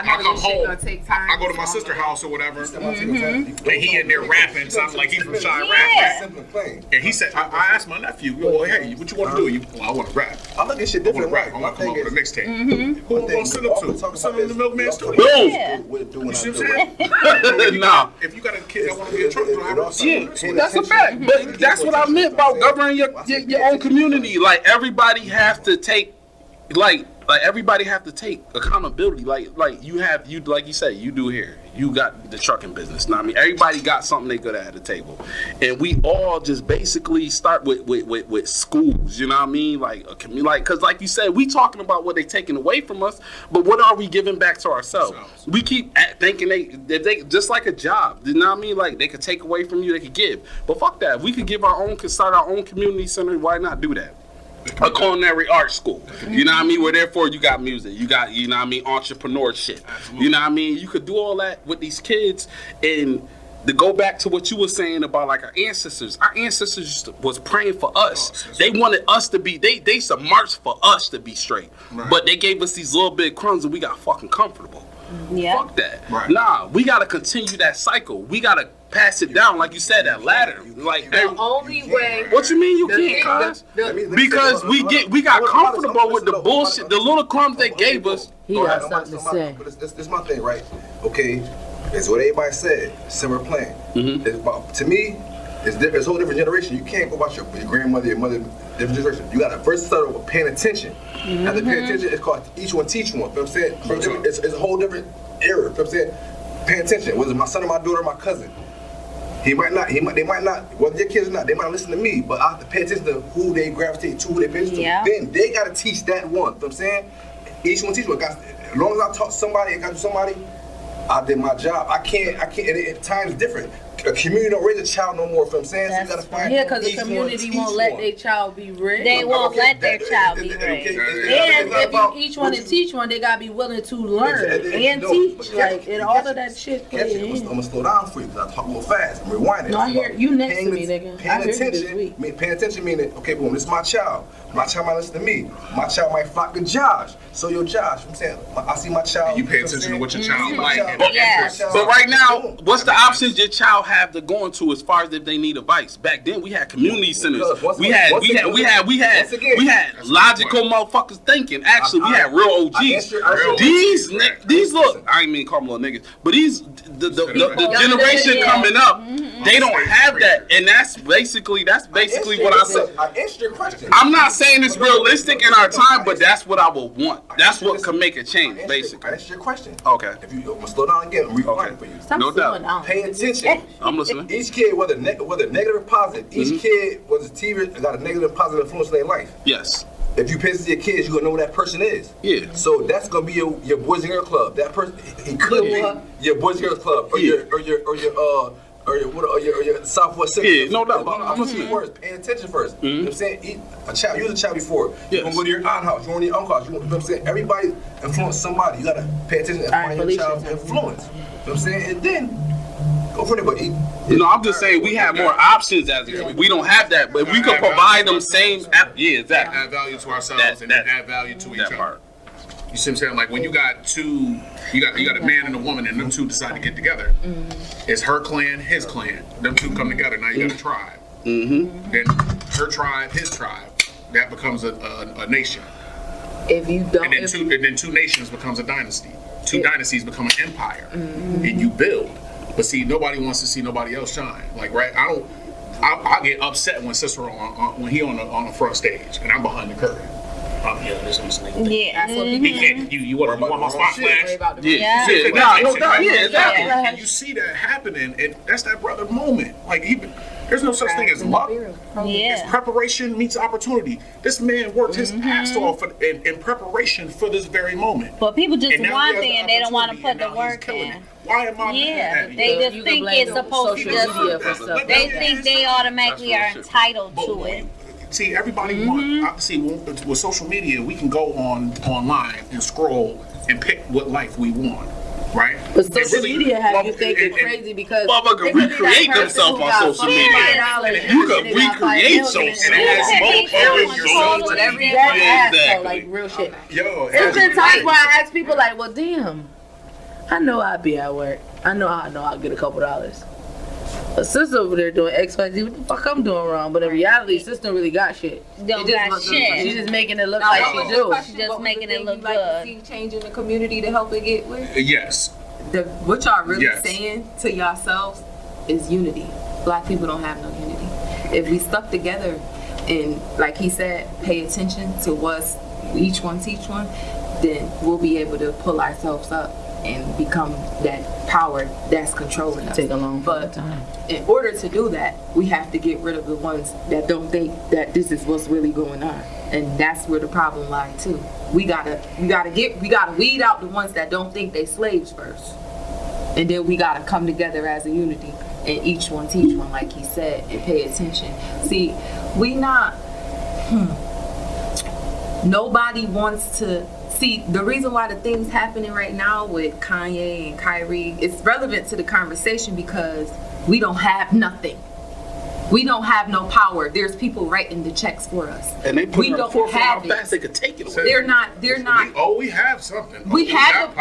[SPEAKER 5] know
[SPEAKER 7] I come
[SPEAKER 5] this shit
[SPEAKER 7] home,
[SPEAKER 5] gonna take time.
[SPEAKER 7] I go to my sister's house or whatever,
[SPEAKER 10] And
[SPEAKER 7] and he in there rapping something like he from Chirac,
[SPEAKER 6] Yeah.
[SPEAKER 10] Simple and plain.
[SPEAKER 7] and he said, I asked my nephew, well, hey, what you want to do? Well, I want to rap.
[SPEAKER 10] I look at shit
[SPEAKER 7] I want to
[SPEAKER 10] different.
[SPEAKER 7] rap.
[SPEAKER 10] Right?
[SPEAKER 7] I
[SPEAKER 10] my
[SPEAKER 7] want to come
[SPEAKER 10] thing
[SPEAKER 7] up with a
[SPEAKER 10] is,
[SPEAKER 7] mixtape. Who I'm going to send him to? Send him to the Milkman Studio.
[SPEAKER 4] Boom.
[SPEAKER 6] Yeah.
[SPEAKER 10] Doing
[SPEAKER 7] You see
[SPEAKER 10] what
[SPEAKER 7] what
[SPEAKER 10] I
[SPEAKER 7] I'm
[SPEAKER 10] do.
[SPEAKER 7] saying?
[SPEAKER 4] Nah.
[SPEAKER 7] If you got a kid that want to be a truck driver,
[SPEAKER 4] Yeah, that's a fact. But that's what I meant about governing your own community. Like everybody has to take like everybody have to take accountability. Like you said, you do here. You got the trucking business. Know what I mean, everybody got something they good at the table, and we all just basically start with schools. You know what I mean? Like a community, because like you said, we talking about what they taking away from us, but what are we giving back to ourselves? We keep thinking they just like a job. You know what I mean? Like they could take away from you, they could give, but fuck that. If we could give our own, could start our own community center. Why not do that? A culinary art school, you know what I mean, where therefore you got music, you got, you know what I mean, entrepreneurship. Absolutely. You know what I mean, you could do all that with these kids. And to go back to what you were saying about like our ancestors was praying for us. They wanted us to be, they used to march for us to be straight, but they gave us these little bit of crumbs and we got fucking comfortable. Yeah. Fuck that. Right. Nah, we gotta continue that cycle. We gotta pass it down, like you said, that ladder. Like
[SPEAKER 5] the only way.
[SPEAKER 4] What you mean you can't, cuz? Because we got comfortable with the bullshit, the little crumbs they gave us.
[SPEAKER 8] He got something to say.
[SPEAKER 10] But it's my thing, right? Okay, it's what everybody said. Similar plan. It's about, to me, it's a whole different generation. You can't go about your grandmother, your mother, different generation. You gotta first start with paying attention. After paying attention, it's called each one teach one. You know what I'm saying? It's a whole different era. You know what I'm saying? Paying attention. Whether it's my son or my daughter or my cousin. They might not, whether your kids or not, they might not listen to me, but I have to pay attention to who they gravitate to, who they pay attention to. Then they gotta teach that one. You know what I'm saying? Each one teach one. As long as I taught somebody, I got to somebody, I did my job. I can't, and time's different. A community don't raise a child no more, you know what I'm saying? So you gotta find
[SPEAKER 8] because the community won't let their child be rich.
[SPEAKER 6] They won't let their child be rich.
[SPEAKER 8] And if you each one and teach one, they gotta be willing to learn and teach. Like, and all of that shit.
[SPEAKER 10] I'm gonna slow down for you because I talk a little fast. I'm rewinding.
[SPEAKER 8] No, I hear you next to me, nigga.
[SPEAKER 10] Paying attention meaning, okay, boom, this is my child. My child might listen to me. My child might flock to Josh. So your Josh, I'm saying, I see my child.
[SPEAKER 7] And you pay attention to what your child like.
[SPEAKER 4] But right now, what's the options your child have to go into as far as if they need advice? Back then, we had community centers. We had logical motherfuckers thinking. Actually, we had real OGs. These look, I ain't mean to call them little niggas, but these the generation coming up, they don't have that, and that's basically what I said.
[SPEAKER 10] I answered your question.
[SPEAKER 4] I'm not saying it's realistic in our time, but that's what I would want. That's what could make a change, basically.
[SPEAKER 10] I answered your question.
[SPEAKER 4] Okay.
[SPEAKER 10] If you slow down again, I'm rewinding for you.
[SPEAKER 4] No doubt.
[SPEAKER 10] Pay attention.
[SPEAKER 4] I'm listening.
[SPEAKER 10] Each kid, whether negative or positive, each kid was a TV got a negative and positive influence in their life.
[SPEAKER 4] Yes.
[SPEAKER 10] If you pay attention to your kids, you're gonna know who that person is.
[SPEAKER 4] Yeah.
[SPEAKER 10] So that's gonna be your Boys and Girls Club. That person, he could be your Boys and Girls Club, or your Southwest Center.
[SPEAKER 4] Yeah, no doubt.
[SPEAKER 10] I'm listening first. Pay attention first. You know what I'm saying? A child, you was a child before. You gonna go to your aunt house. You want your uncle house. You know what I'm saying? Everybody influence somebody. You gotta pay attention and find your child's influence. You know what I'm saying? And then go for it. But
[SPEAKER 4] I'm just saying we have more options as we don't have that, but we could provide them same. Yeah, exactly.
[SPEAKER 7] Add value to ourselves and add value to each other. You see what I'm saying? Like when you got two, you got a man and a woman, and them two decide to get together. It's her clan, his clan. Them two come together. Now you got a tribe. Then her tribe, his tribe. That becomes a nation.
[SPEAKER 5] If you don't,
[SPEAKER 7] and then two nations becomes a dynasty. Two dynasties become an empire, and you build. But see, nobody wants to see nobody else shine. Like, right? I get upset when Cicero when he on the front stage and I'm behind the curtain. This one's
[SPEAKER 6] yeah.
[SPEAKER 7] You want my spot flash?
[SPEAKER 4] Yeah.
[SPEAKER 7] And you see that happening, and that's that brother moment. Like there's no such thing as luck. It's preparation meets opportunity. This man worked his ass off in preparation for this very moment.
[SPEAKER 6] But people just want it, and they don't want to put the work in.
[SPEAKER 7] Why am I
[SPEAKER 6] they just think it's supposed to just. They think they automatically are entitled to it.
[SPEAKER 7] See, everybody wants. See, with social media, we can go online and scroll and pick what life we want, right?
[SPEAKER 8] But social media have you thinking crazy because
[SPEAKER 4] motherfuckers recreate themselves on social media. You can recreate yourself, and it has
[SPEAKER 8] yourself to every asshole, like real shit.
[SPEAKER 7] Yo,
[SPEAKER 8] it's been times where I ask people like, "Well, damn, I know I'd be at work. I know I'll get a couple dollars. A sister over there doing X, Y, Z. What the fuck I'm doing wrong? But in reality, sister don't really got shit.
[SPEAKER 6] Don't got shit.
[SPEAKER 8] She's just making it look like she do.
[SPEAKER 6] She's just making it look
[SPEAKER 5] good. Like to see change in the community to help it get with?
[SPEAKER 7] Yes.
[SPEAKER 5] What y'all really saying to yourselves is unity. Black people don't have no unity. If we stuck together and, like he said, pay attention to what's each one teach one, then we'll be able to pull ourselves up and become that power that's controlling us.
[SPEAKER 8] Take a long
[SPEAKER 5] but
[SPEAKER 8] time.
[SPEAKER 5] in order to do that, we have to get rid of the ones that don't think that this is what's really going on, and that's where the problem lies too. We gotta weed out the ones that don't think they slaves first, and then we gotta come together as a unity and each one teach one, like he said, and pay attention. See, nobody wants to. See, the reason why the things happening right now with Kanye and Kyrie, it's relevant to the conversation because we don't have nothing. We don't have no power. There's people writing the checks for us.
[SPEAKER 4] And they put
[SPEAKER 5] we
[SPEAKER 4] on the
[SPEAKER 5] don't
[SPEAKER 4] forefront how
[SPEAKER 5] have
[SPEAKER 4] fast
[SPEAKER 5] it.
[SPEAKER 4] they could take it away.
[SPEAKER 5] They're not.
[SPEAKER 7] We have something.
[SPEAKER 5] We have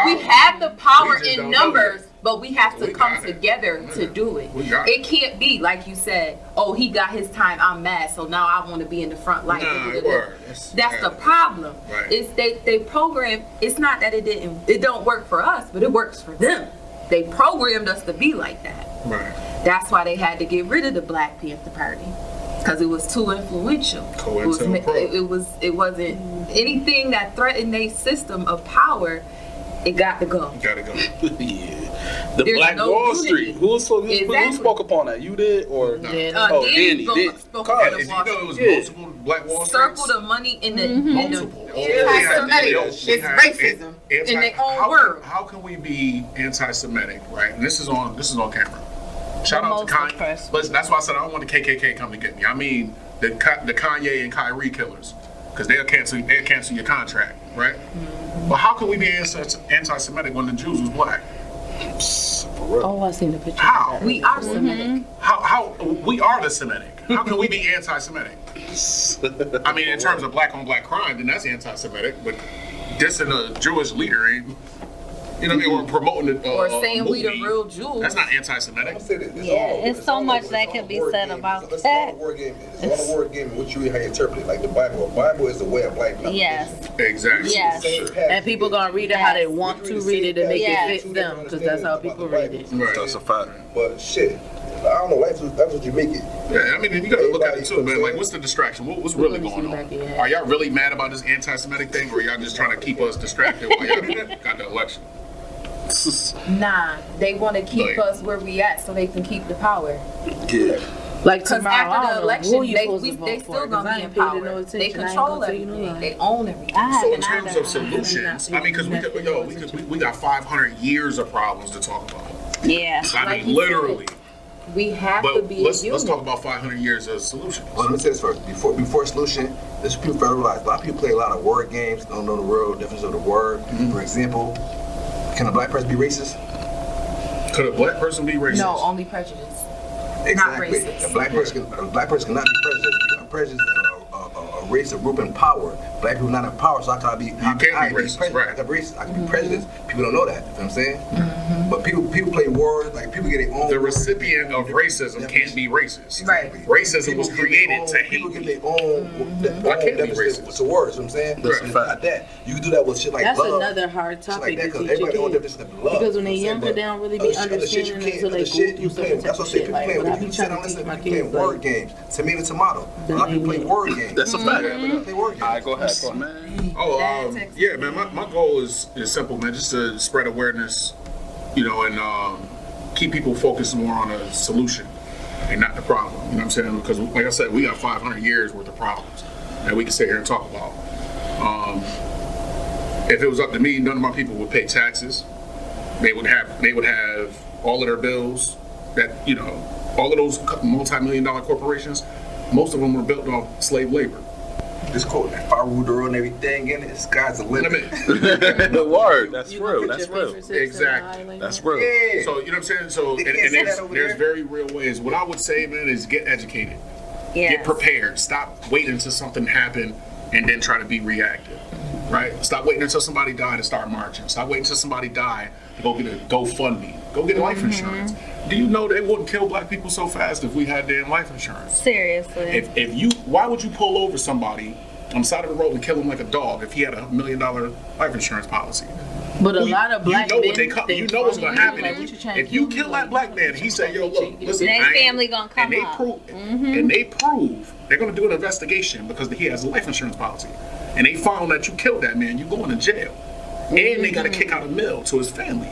[SPEAKER 5] the
[SPEAKER 7] We
[SPEAKER 5] power
[SPEAKER 7] just
[SPEAKER 5] in
[SPEAKER 7] don't know
[SPEAKER 5] numbers,
[SPEAKER 7] it.
[SPEAKER 5] but we have to
[SPEAKER 7] We
[SPEAKER 5] come
[SPEAKER 7] got it.
[SPEAKER 5] together to do it.
[SPEAKER 7] We got it.
[SPEAKER 5] It can't be like you said, oh, he got his time, I'm mad, so now I want to be in the front line.
[SPEAKER 7] Nah, word.
[SPEAKER 5] That's the problem.
[SPEAKER 7] Right.
[SPEAKER 5] It's they program. It's not that it don't work for us, but it works for them. They programmed us to be like that.
[SPEAKER 7] Right.
[SPEAKER 5] That's why they had to get rid of the Black Panther Party, because it was too influential. It wasn't anything that threatened a system of power. It got to go.
[SPEAKER 7] Gotta go.
[SPEAKER 4] Yeah. The
[SPEAKER 5] There's
[SPEAKER 4] Black
[SPEAKER 5] no
[SPEAKER 4] Wall
[SPEAKER 5] unity.
[SPEAKER 4] Street. Who
[SPEAKER 5] Exactly.
[SPEAKER 4] spoke upon that? You did or
[SPEAKER 7] No.
[SPEAKER 4] Danny did.
[SPEAKER 5] spoke
[SPEAKER 4] Cause-
[SPEAKER 5] on
[SPEAKER 7] And
[SPEAKER 5] the
[SPEAKER 7] you
[SPEAKER 5] Wall
[SPEAKER 7] know it was
[SPEAKER 5] Street.
[SPEAKER 7] multiple Black Wall Streets?
[SPEAKER 5] Circle the money in the
[SPEAKER 7] Multiple.
[SPEAKER 5] anti-Semitic.
[SPEAKER 7] Yo,
[SPEAKER 5] It's
[SPEAKER 7] we have
[SPEAKER 5] racism
[SPEAKER 7] anti-
[SPEAKER 5] in their own
[SPEAKER 7] how
[SPEAKER 5] world.
[SPEAKER 7] How can we be anti-Semitic, right? And this is on camera. Shout out
[SPEAKER 6] most
[SPEAKER 7] to Kanye.
[SPEAKER 6] oppressed.
[SPEAKER 7] Listen, that's why I said I don't want the KKK come to get me. I mean the Kanye and Kyrie killers, because they'll cancel your contract, right? But how can we be anti-Semitic when the Jews was black?
[SPEAKER 8] Oh, I seen the picture.
[SPEAKER 7] How?
[SPEAKER 5] We are Semitic.
[SPEAKER 7] How we are the Semitic? How can we be anti-Semitic? I mean, in terms of black on black crime, then that's anti-Semitic. But dissing a Jewish leader ain't, you know what I mean, or promoting it,
[SPEAKER 5] Or saying we the
[SPEAKER 7] movie,
[SPEAKER 5] real Jews.
[SPEAKER 7] that's not
[SPEAKER 9] I'm
[SPEAKER 7] anti-Semitic.
[SPEAKER 9] gonna say this.
[SPEAKER 6] It's so much that can be said about
[SPEAKER 9] It's
[SPEAKER 6] that.
[SPEAKER 9] all a war game. It's all a war game. What you how you interpret it, like the Bible. The Bible is the way of life. Not
[SPEAKER 6] Yes.
[SPEAKER 7] Exactly.
[SPEAKER 6] Yes.
[SPEAKER 8] And people gonna read it how they want
[SPEAKER 9] We
[SPEAKER 8] to
[SPEAKER 9] read
[SPEAKER 8] read it and make
[SPEAKER 6] Yeah.
[SPEAKER 8] it fit them, because that's how people read it.
[SPEAKER 7] Right.
[SPEAKER 4] That's a fact.
[SPEAKER 9] But shit, I don't know. That's what you make it.
[SPEAKER 7] Yeah, I mean, you gotta look at it too, man. Like, what's the distraction? What's really going on?
[SPEAKER 8] Yeah.
[SPEAKER 7] Are y'all really mad about this anti-Semitic thing, or y'all just trying to keep us distracted while y'all got the election?
[SPEAKER 5] Nah, they want to keep
[SPEAKER 7] Like-
[SPEAKER 5] us where we at so they can keep the power.
[SPEAKER 4] Yeah.
[SPEAKER 8] Like
[SPEAKER 5] Because
[SPEAKER 8] tomorrow, I
[SPEAKER 5] after
[SPEAKER 8] don't
[SPEAKER 5] the
[SPEAKER 8] know
[SPEAKER 5] election,
[SPEAKER 8] who you
[SPEAKER 5] they
[SPEAKER 8] supposed to vote
[SPEAKER 5] still
[SPEAKER 8] for, 'cause
[SPEAKER 5] gonna
[SPEAKER 8] I
[SPEAKER 5] be in
[SPEAKER 8] ain't paid no
[SPEAKER 5] power.
[SPEAKER 8] attention.
[SPEAKER 5] They
[SPEAKER 8] I ain't
[SPEAKER 5] control
[SPEAKER 8] gonna tell you no
[SPEAKER 5] everything.
[SPEAKER 8] lie.
[SPEAKER 5] They own everything.
[SPEAKER 6] I
[SPEAKER 7] So in
[SPEAKER 6] haven't
[SPEAKER 7] terms
[SPEAKER 6] either.
[SPEAKER 7] of solutions, I mean, because we got 500 years of problems to talk about.
[SPEAKER 6] Yeah.
[SPEAKER 7] I
[SPEAKER 5] Like
[SPEAKER 7] mean,
[SPEAKER 5] you said,
[SPEAKER 7] literally.
[SPEAKER 5] We have to
[SPEAKER 7] But
[SPEAKER 5] be
[SPEAKER 7] let's
[SPEAKER 5] a unit.
[SPEAKER 7] talk about 500 years of solutions.
[SPEAKER 10] Well, let me say this first. Before solution, this is people federalize. A lot of people play a lot of word games, don't know the real difference of the word. For example, can a black person be racist?
[SPEAKER 7] Could a black person be racist?
[SPEAKER 5] No, only prejudice.
[SPEAKER 10] Exactly.
[SPEAKER 5] racist.
[SPEAKER 10] A black person cannot be prejudiced. Prejudice a race, a group in power. Black people not in power, so how can I be? How
[SPEAKER 7] can't
[SPEAKER 10] can I
[SPEAKER 7] be racist,
[SPEAKER 10] prejudiced?
[SPEAKER 7] right.
[SPEAKER 10] I can be racist. I can be prejudiced. People don't know that. You know what I'm saying? But people play words like people get their own.
[SPEAKER 7] The
[SPEAKER 10] words.
[SPEAKER 7] recipient of racism can't be racist.
[SPEAKER 5] Right.
[SPEAKER 7] Racism was
[SPEAKER 10] People get
[SPEAKER 7] created
[SPEAKER 10] their own-
[SPEAKER 7] to
[SPEAKER 10] People
[SPEAKER 7] hate.
[SPEAKER 10] get their own
[SPEAKER 7] I can't be
[SPEAKER 10] definition
[SPEAKER 7] racist.
[SPEAKER 10] to words. You know what I'm saying?
[SPEAKER 7] Right.
[SPEAKER 10] It's not like that. You can do that with shit like
[SPEAKER 8] That's
[SPEAKER 10] love.
[SPEAKER 8] another hard
[SPEAKER 10] Shit like
[SPEAKER 8] topic
[SPEAKER 10] that,
[SPEAKER 8] to
[SPEAKER 10] 'cause
[SPEAKER 8] teach
[SPEAKER 10] everybody
[SPEAKER 8] your
[SPEAKER 10] own
[SPEAKER 8] kids.
[SPEAKER 10] definition of love.
[SPEAKER 8] Because when they're
[SPEAKER 10] You know what I'm
[SPEAKER 8] younger,
[SPEAKER 10] saying?
[SPEAKER 8] they don't really
[SPEAKER 10] Other
[SPEAKER 8] be
[SPEAKER 10] shit you
[SPEAKER 8] understanding
[SPEAKER 10] can't-
[SPEAKER 8] until they
[SPEAKER 10] other
[SPEAKER 8] go
[SPEAKER 10] shit
[SPEAKER 8] through
[SPEAKER 10] you
[SPEAKER 8] certain
[SPEAKER 10] can't-
[SPEAKER 8] type
[SPEAKER 10] That's
[SPEAKER 8] of
[SPEAKER 10] what I say.
[SPEAKER 8] shit.
[SPEAKER 10] People
[SPEAKER 8] Like,
[SPEAKER 10] playing.
[SPEAKER 8] but I be
[SPEAKER 10] You sit
[SPEAKER 8] trying
[SPEAKER 10] down
[SPEAKER 8] to
[SPEAKER 10] and
[SPEAKER 8] teach
[SPEAKER 10] listen.
[SPEAKER 8] my
[SPEAKER 10] People playing
[SPEAKER 8] kids,
[SPEAKER 10] word
[SPEAKER 8] like,
[SPEAKER 10] games. Tomato, tomato. A lot of people play word games.
[SPEAKER 4] That's a fact.
[SPEAKER 10] Play word games.
[SPEAKER 4] All right, go ahead, man.
[SPEAKER 7] Oh, yeah, man. My goal is simple, man. Just to spread awareness, you know, and keep people focused more on a solution and not the problem. You know what I'm saying? Because, like I said, we got 500 years worth of problems that we can sit here and talk about. If it was up to me, none of my people would pay taxes. They would have all of their bills that, you know, all of those multi-million-dollar corporations. Most of them were built off slave labor.
[SPEAKER 10] This quote, if I ruled the world and everything in it, sky's the limit.
[SPEAKER 4] The word. That's
[SPEAKER 8] You gonna
[SPEAKER 4] real.
[SPEAKER 8] put
[SPEAKER 4] That's
[SPEAKER 8] your
[SPEAKER 4] real.
[SPEAKER 8] favorite citizen
[SPEAKER 7] Exactly.
[SPEAKER 8] island
[SPEAKER 4] That's
[SPEAKER 8] on?
[SPEAKER 4] real.
[SPEAKER 10] Yeah.
[SPEAKER 7] So, you know what I'm saying? So,
[SPEAKER 10] They
[SPEAKER 7] and
[SPEAKER 10] can't say
[SPEAKER 7] there's
[SPEAKER 10] that over
[SPEAKER 7] there's
[SPEAKER 10] there.
[SPEAKER 7] very real ways. What I would say, man, is get educated.
[SPEAKER 6] Yes.
[SPEAKER 7] Get prepared. Stop waiting until something happened and then try to be reactive. Right? Stop waiting until somebody died to start marching. Stop waiting until somebody died to go get a GoFundMe. Go get life insurance. Do you know they wouldn't kill black people so fast if we had damn life insurance?
[SPEAKER 6] Seriously.
[SPEAKER 7] Why would you pull over somebody on the side of the road and kill him like a dog if he had $1 million life insurance policy?
[SPEAKER 8] But a lot of black men
[SPEAKER 7] you know what's gonna happen.
[SPEAKER 8] Like, what you trying to
[SPEAKER 7] If you
[SPEAKER 8] me?
[SPEAKER 7] kill that black man, he say, "Yo, look, listen."
[SPEAKER 6] Their
[SPEAKER 7] I ain't-"
[SPEAKER 6] family gonna come
[SPEAKER 7] and they
[SPEAKER 6] up.
[SPEAKER 7] prove, and they prove they're gonna do an investigation because he has a life insurance policy. and they found that you killed that man, you going to jail. And they got to kick out a mill to his family.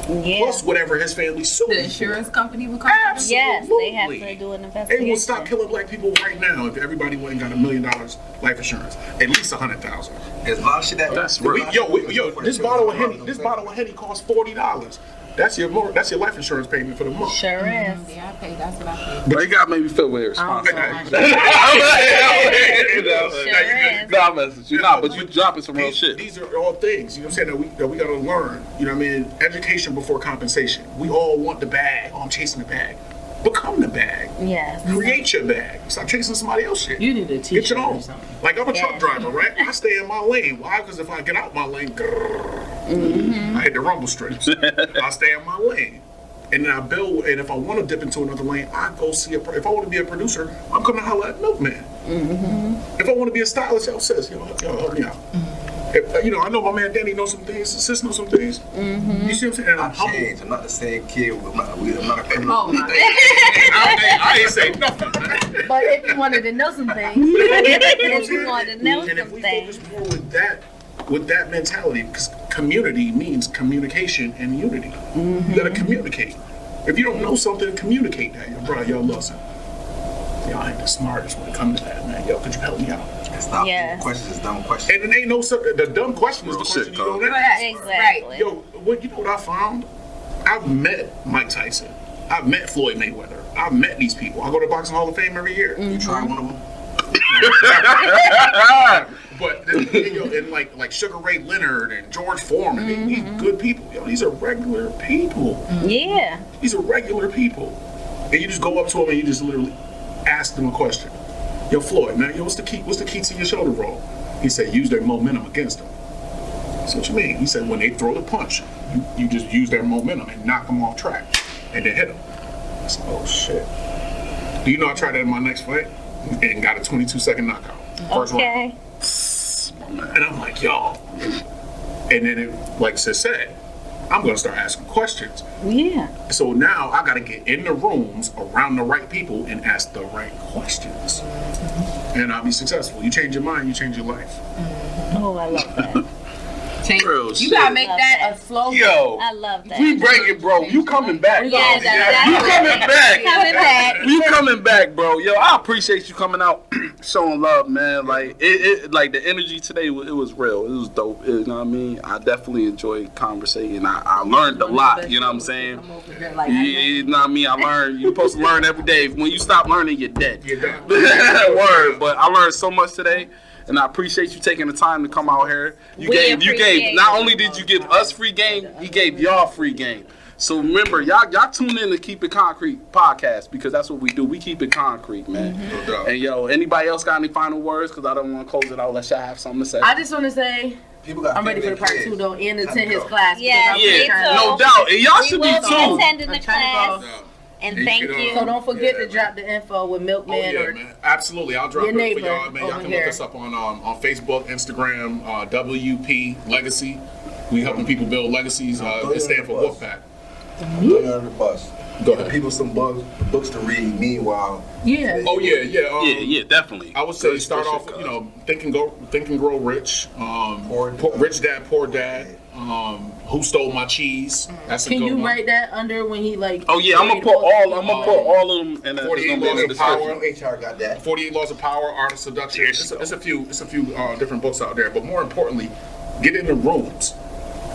[SPEAKER 6] Yeah.
[SPEAKER 7] Plus whatever his family sued
[SPEAKER 5] The
[SPEAKER 7] him
[SPEAKER 5] insurance
[SPEAKER 7] for.
[SPEAKER 5] company will come.
[SPEAKER 7] Absolutely.
[SPEAKER 6] Yes, they have to do an investigation.
[SPEAKER 7] They will stop killing black people right now if everybody went and got $1 million life insurance. At least 100,000.
[SPEAKER 10] There's a lot of shit that.
[SPEAKER 4] That's real.
[SPEAKER 7] This bottle of Henny costs $40. That's your life insurance payment for the month.
[SPEAKER 6] Sure is.
[SPEAKER 5] Yeah, I pay. That's what I pay.
[SPEAKER 4] But you got maybe feel very responsible. God message you. Nah, but you dropping some real shit.
[SPEAKER 7] These are all things, you know what I'm saying, that we got to learn. You know what I mean? Education before compensation. We all want the bag. Oh, I'm chasing the bag. Become the bag.
[SPEAKER 6] Yes.
[SPEAKER 7] Create your bag. Stop chasing somebody else's shit.
[SPEAKER 8] You need a
[SPEAKER 7] Get
[SPEAKER 8] t-shirt
[SPEAKER 7] your
[SPEAKER 8] or
[SPEAKER 7] own.
[SPEAKER 8] something.
[SPEAKER 7] Like, I'm a truck
[SPEAKER 6] Yes.
[SPEAKER 7] driver, right? I stay in my lane. Why? Because if I get out my lane, I hit the rumble strips. I stay in my lane. And then I build, and if I want to dip into another lane, I go see if I want to be a producer, I'm coming to holler at Milkman. If I want to be a stylist, yo, sis, yo, help me out. If, you know, I know my man Danny knows some things, sis knows some things. You see what I'm saying? And I'm
[SPEAKER 10] I
[SPEAKER 7] humble.
[SPEAKER 10] changed. I'm not the same kid. I'm not a criminal.
[SPEAKER 5] Oh my.
[SPEAKER 7] I ain't say nothing, man.
[SPEAKER 8] But if you wanted to know some things,
[SPEAKER 6] If you want to know
[SPEAKER 7] And if we
[SPEAKER 6] something.
[SPEAKER 7] focus more with that mentality, because community means communication and unity. You gotta communicate. If you don't know something, communicate that. Yo, bro, yo, listen. Y'all ain't the smartest when it comes to that, man. Yo, could you help me out?
[SPEAKER 10] Stop.
[SPEAKER 6] Yes.
[SPEAKER 10] Questions is dumb questions.
[SPEAKER 7] And it ain't no the dumb question is the
[SPEAKER 4] Real
[SPEAKER 7] question
[SPEAKER 4] shit,
[SPEAKER 7] you don't
[SPEAKER 4] Cole.
[SPEAKER 7] ask.
[SPEAKER 6] Exactly.
[SPEAKER 7] Yo, you know what I found? I've met Mike Tyson. I've met Floyd Mayweather. I've met these people. I go to Boxing Hall of Fame every year.
[SPEAKER 10] You try one of them.
[SPEAKER 7] But and like Sugar Ray Leonard and George Foreman, these good people. Yo, these are regular people.
[SPEAKER 6] Yeah.
[SPEAKER 7] These are regular people. And you just go up to them and you just literally ask them a question. Yo, Floyd, man, yo, what's the key to your shoulder roll? He said, use their momentum against them. I said, what you mean? He said, when they throw the punch, you just use their momentum and knock them off track and then hit them. I said, oh shit. Do you know I tried that in my next fight and got a 22-second knockout? First round.
[SPEAKER 6] Okay.
[SPEAKER 7] And I'm like, yo. And then it, like Sis said, I'm gonna start asking questions.
[SPEAKER 6] Yeah.
[SPEAKER 7] So now I gotta get in the rooms around the right people and ask the right questions. And I'll be successful. You change your mind, you change your life.
[SPEAKER 6] Oh, I love that.
[SPEAKER 4] Real
[SPEAKER 5] You
[SPEAKER 4] shit.
[SPEAKER 5] gotta make
[SPEAKER 6] Love
[SPEAKER 5] that
[SPEAKER 6] that.
[SPEAKER 5] a slogan.
[SPEAKER 4] Yo,
[SPEAKER 6] I love that.
[SPEAKER 4] we break it, bro. You coming back?
[SPEAKER 6] Yeah,
[SPEAKER 4] You coming back?
[SPEAKER 6] Coming back.
[SPEAKER 4] You coming back, bro? Yo, I appreciate you coming out, showing love, man. Like it like the energy today, it was real. It was dope. You know what I mean? I definitely enjoyed conversating. I learned a lot. You know what I'm saying?
[SPEAKER 8] I'm over here like,
[SPEAKER 4] You know what I mean? I learned. You're supposed to learn every day. When you stop learning, you're dead.
[SPEAKER 7] You're done.
[SPEAKER 4] Word. But I learned so much today. And I appreciate you taking the time to come out here. You gave. Not only did you give us free game, he gave y'all free game. So remember, y'all tune in to Keep It Concrete podcast because that's what we do. We keep it concrete, man.
[SPEAKER 10] No doubt.
[SPEAKER 4] And yo, anybody else got any final words? Because I don't want to close it out unless y'all have something to say.
[SPEAKER 8] I just want to say,
[SPEAKER 10] People got
[SPEAKER 8] I'm ready for the part 2 though, and attend his class. because
[SPEAKER 6] Yeah,
[SPEAKER 8] I'm really
[SPEAKER 6] me
[SPEAKER 8] trying to-
[SPEAKER 6] too.
[SPEAKER 4] No doubt. And y'all
[SPEAKER 6] We
[SPEAKER 4] should be
[SPEAKER 6] will be
[SPEAKER 4] too.
[SPEAKER 6] attending the
[SPEAKER 8] I'm trying to
[SPEAKER 6] class.
[SPEAKER 8] go.
[SPEAKER 6] And
[SPEAKER 7] You
[SPEAKER 6] thank
[SPEAKER 7] should,
[SPEAKER 6] you.
[SPEAKER 8] So don't forget
[SPEAKER 10] Yeah,
[SPEAKER 8] to drop the info with
[SPEAKER 7] Oh
[SPEAKER 8] Milkman
[SPEAKER 7] yeah,
[SPEAKER 8] or
[SPEAKER 7] man. Absolutely. I'll drop
[SPEAKER 8] your
[SPEAKER 7] it for
[SPEAKER 8] neighbor
[SPEAKER 7] y'all, man. Y'all
[SPEAKER 8] over
[SPEAKER 7] can
[SPEAKER 8] here.
[SPEAKER 7] look us up on Facebook, Instagram, WP Legacy. We helping people build legacies. It stands for Wolfpack.
[SPEAKER 10] I'm putting you under the bus.
[SPEAKER 7] Go
[SPEAKER 10] Give
[SPEAKER 7] ahead.
[SPEAKER 10] people some books to read. Meanwhile,
[SPEAKER 8] yeah.
[SPEAKER 7] Oh yeah.
[SPEAKER 4] Yeah, definitely.
[SPEAKER 7] I would say
[SPEAKER 4] Good
[SPEAKER 7] start off,
[SPEAKER 4] shit,
[SPEAKER 7] you know, think and grow rich. Rich Dad, Poor Dad. Who Stole My Cheese? That's a
[SPEAKER 8] Can
[SPEAKER 7] good
[SPEAKER 8] you
[SPEAKER 7] one.
[SPEAKER 8] write that under when he like?
[SPEAKER 4] Oh yeah, I'm gonna put all of them in the
[SPEAKER 7] 48
[SPEAKER 4] it's gonna be in the
[SPEAKER 7] Laws of Power.
[SPEAKER 4] description.
[SPEAKER 10] HR got that.
[SPEAKER 7] 48 Laws of Power, Art of Seduction. It's a few different books out there, but more importantly, get in the rooms.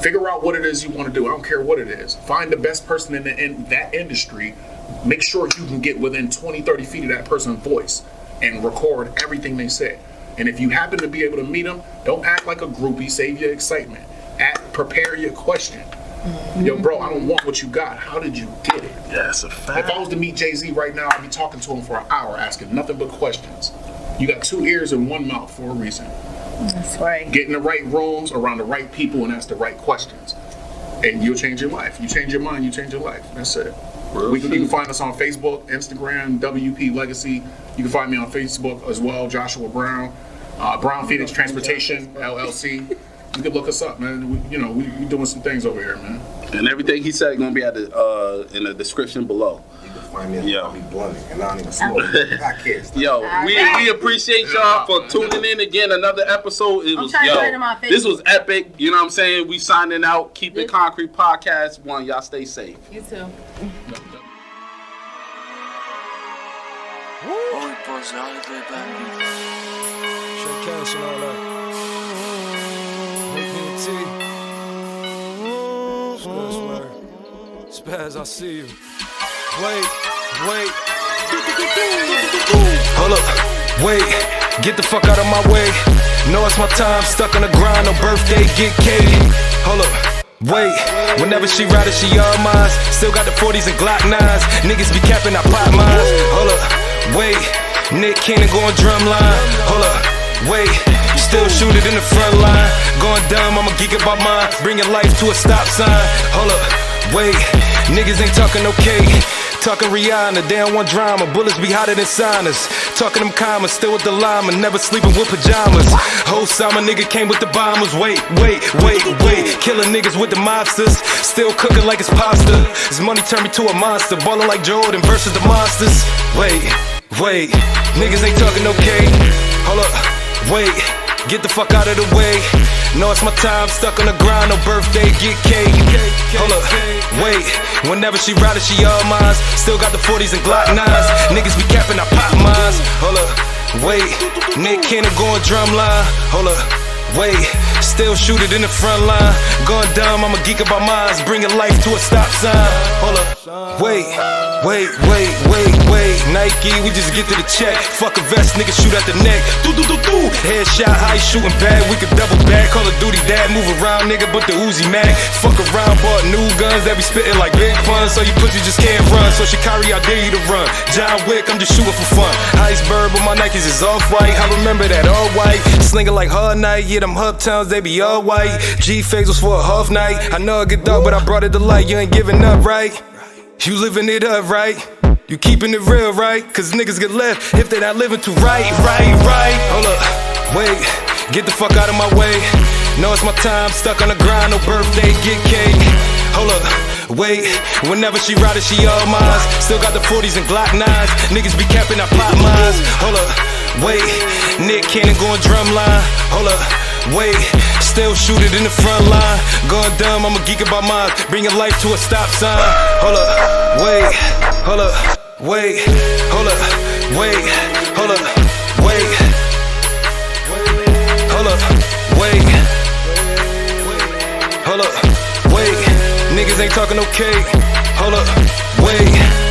[SPEAKER 7] Figure out what it is you want to do. I don't care what it is. Find the best person in that industry. Make sure you can get within 20, 30 feet of that person's voice and record everything they say. And if you happen to be able to meet them, don't act like a groupie. Save your excitement. Prepare your question. Yo, bro, I don't want what you got. How did you get it?
[SPEAKER 4] Yeah, that's a fact.
[SPEAKER 7] If I was to meet Jay-Z right now, I'd be talking to him for an hour, asking nothing but questions. You got 2 ears and 1 mouth for a reason.
[SPEAKER 6] That's right.
[SPEAKER 7] Get in the right rooms around the right people and ask the right questions. And you'll change your life. You change your mind, you change your life. That's it. You can find us on Facebook, Instagram, WP Legacy. You can find me on Facebook as well, Joshua Brown. Brown Phoenix Transportation, LLC. You can look us up, man. We doing some things over here, man.
[SPEAKER 4] And everything he said gonna be at the in the description below.
[SPEAKER 10] You can find me
[SPEAKER 4] Yeah.
[SPEAKER 10] I'll be blunting, and I don't even smoke. I can't.
[SPEAKER 4] Yo, we appreciate y'all for tuning in again. Another episode. It was
[SPEAKER 8] trying to put it in my face.
[SPEAKER 4] This was epic. You know what I'm saying? We signing out. Keep it concrete podcast. One, y'all stay safe.
[SPEAKER 5] You too.
[SPEAKER 1] Oh, it buzz all the way back.
[SPEAKER 3] Straight cash and all that. Spaz, I see you. Wait. Hold up, wait, get the fuck out of my way. Know it's my time, stuck on the grind, no birthday, get cake. Hold up, wait, whenever she ride it, she all mine. Still got the 40s and Glock 9s. Niggas be capping, I pop mines. Hold up, wait, Nick Cannon going drumline. Hold up, wait, still shoot it in the front line. Going dumb, I'm a geek about mine. Bringing life to a stop sign. Hold up, wait, niggas ain't talking okay. Talking Rihanna, they don't want drama. Bullets be hotter than saunas. Talking them commas, still with the llama. Never sleeping with pajamas. Whole summer nigga came with the bombers. Wait. Killing niggas with the mobsters. Still cooking like it's pasta. This money turned me to a monster. Ballin' like Jordan versus the monsters. Wait. Niggas ain't talking okay. Hold up, wait. Get the fuck out of the way. Know it's my time, stuck on the grind, no birthday, get cake. Hold up, wait. Whenever she ride it, she all mine. Still got the 40s and Glock 9s. Niggas be capping, I pop mines. Hold up, wait. Nick Cannon going drumline. Hold up, wait. Still shoot it in the front line. Going dumb, I'm a geek about mines. Bringing life to a stop sign. Hold up, wait. Nike, we just get to the check. Fuck a vest, nigga shoot at the neck. Do. Headshot, how you shooting bad? We could double back. Call of Duty dad, move around, nigga, but the Uzi Mac. Fuck around, bought new guns that be spitting like big fun. So you pussy just can't run. So Shikari, I dare you to run. John Wick, I'm just shooting for fun. Iceberg, but my Nikes is off white. I remember that all white. Slinging like Hard Night. Yeah, them Hub Towns, they be all white. G-Phase was for a half night. I know I get dark, but I brought it to light. You ain't giving up, right? You living it up, right? You keeping it real, right? Cause niggas get left if they not living too right. Hold up, wait, get the fuck out of my way. Know it's my time, stuck on the grind, no birthday, get cake. Hold up, wait, whenever she ride it, she all mine. Still got the 40s and Glock 9s. Niggas be capping, I pop mines. Hold up, wait, Nick Cannon going drumline. Hold up, wait, still shoot it in the front line. Going dumb, I'm a geek about mine. Bringing life to a stop sign. Hold up, wait, hold up, wait, hold up, wait, hold up, wait, hold up, wait, hold up, wait. Niggas ain't talking okay. Hold up, wait.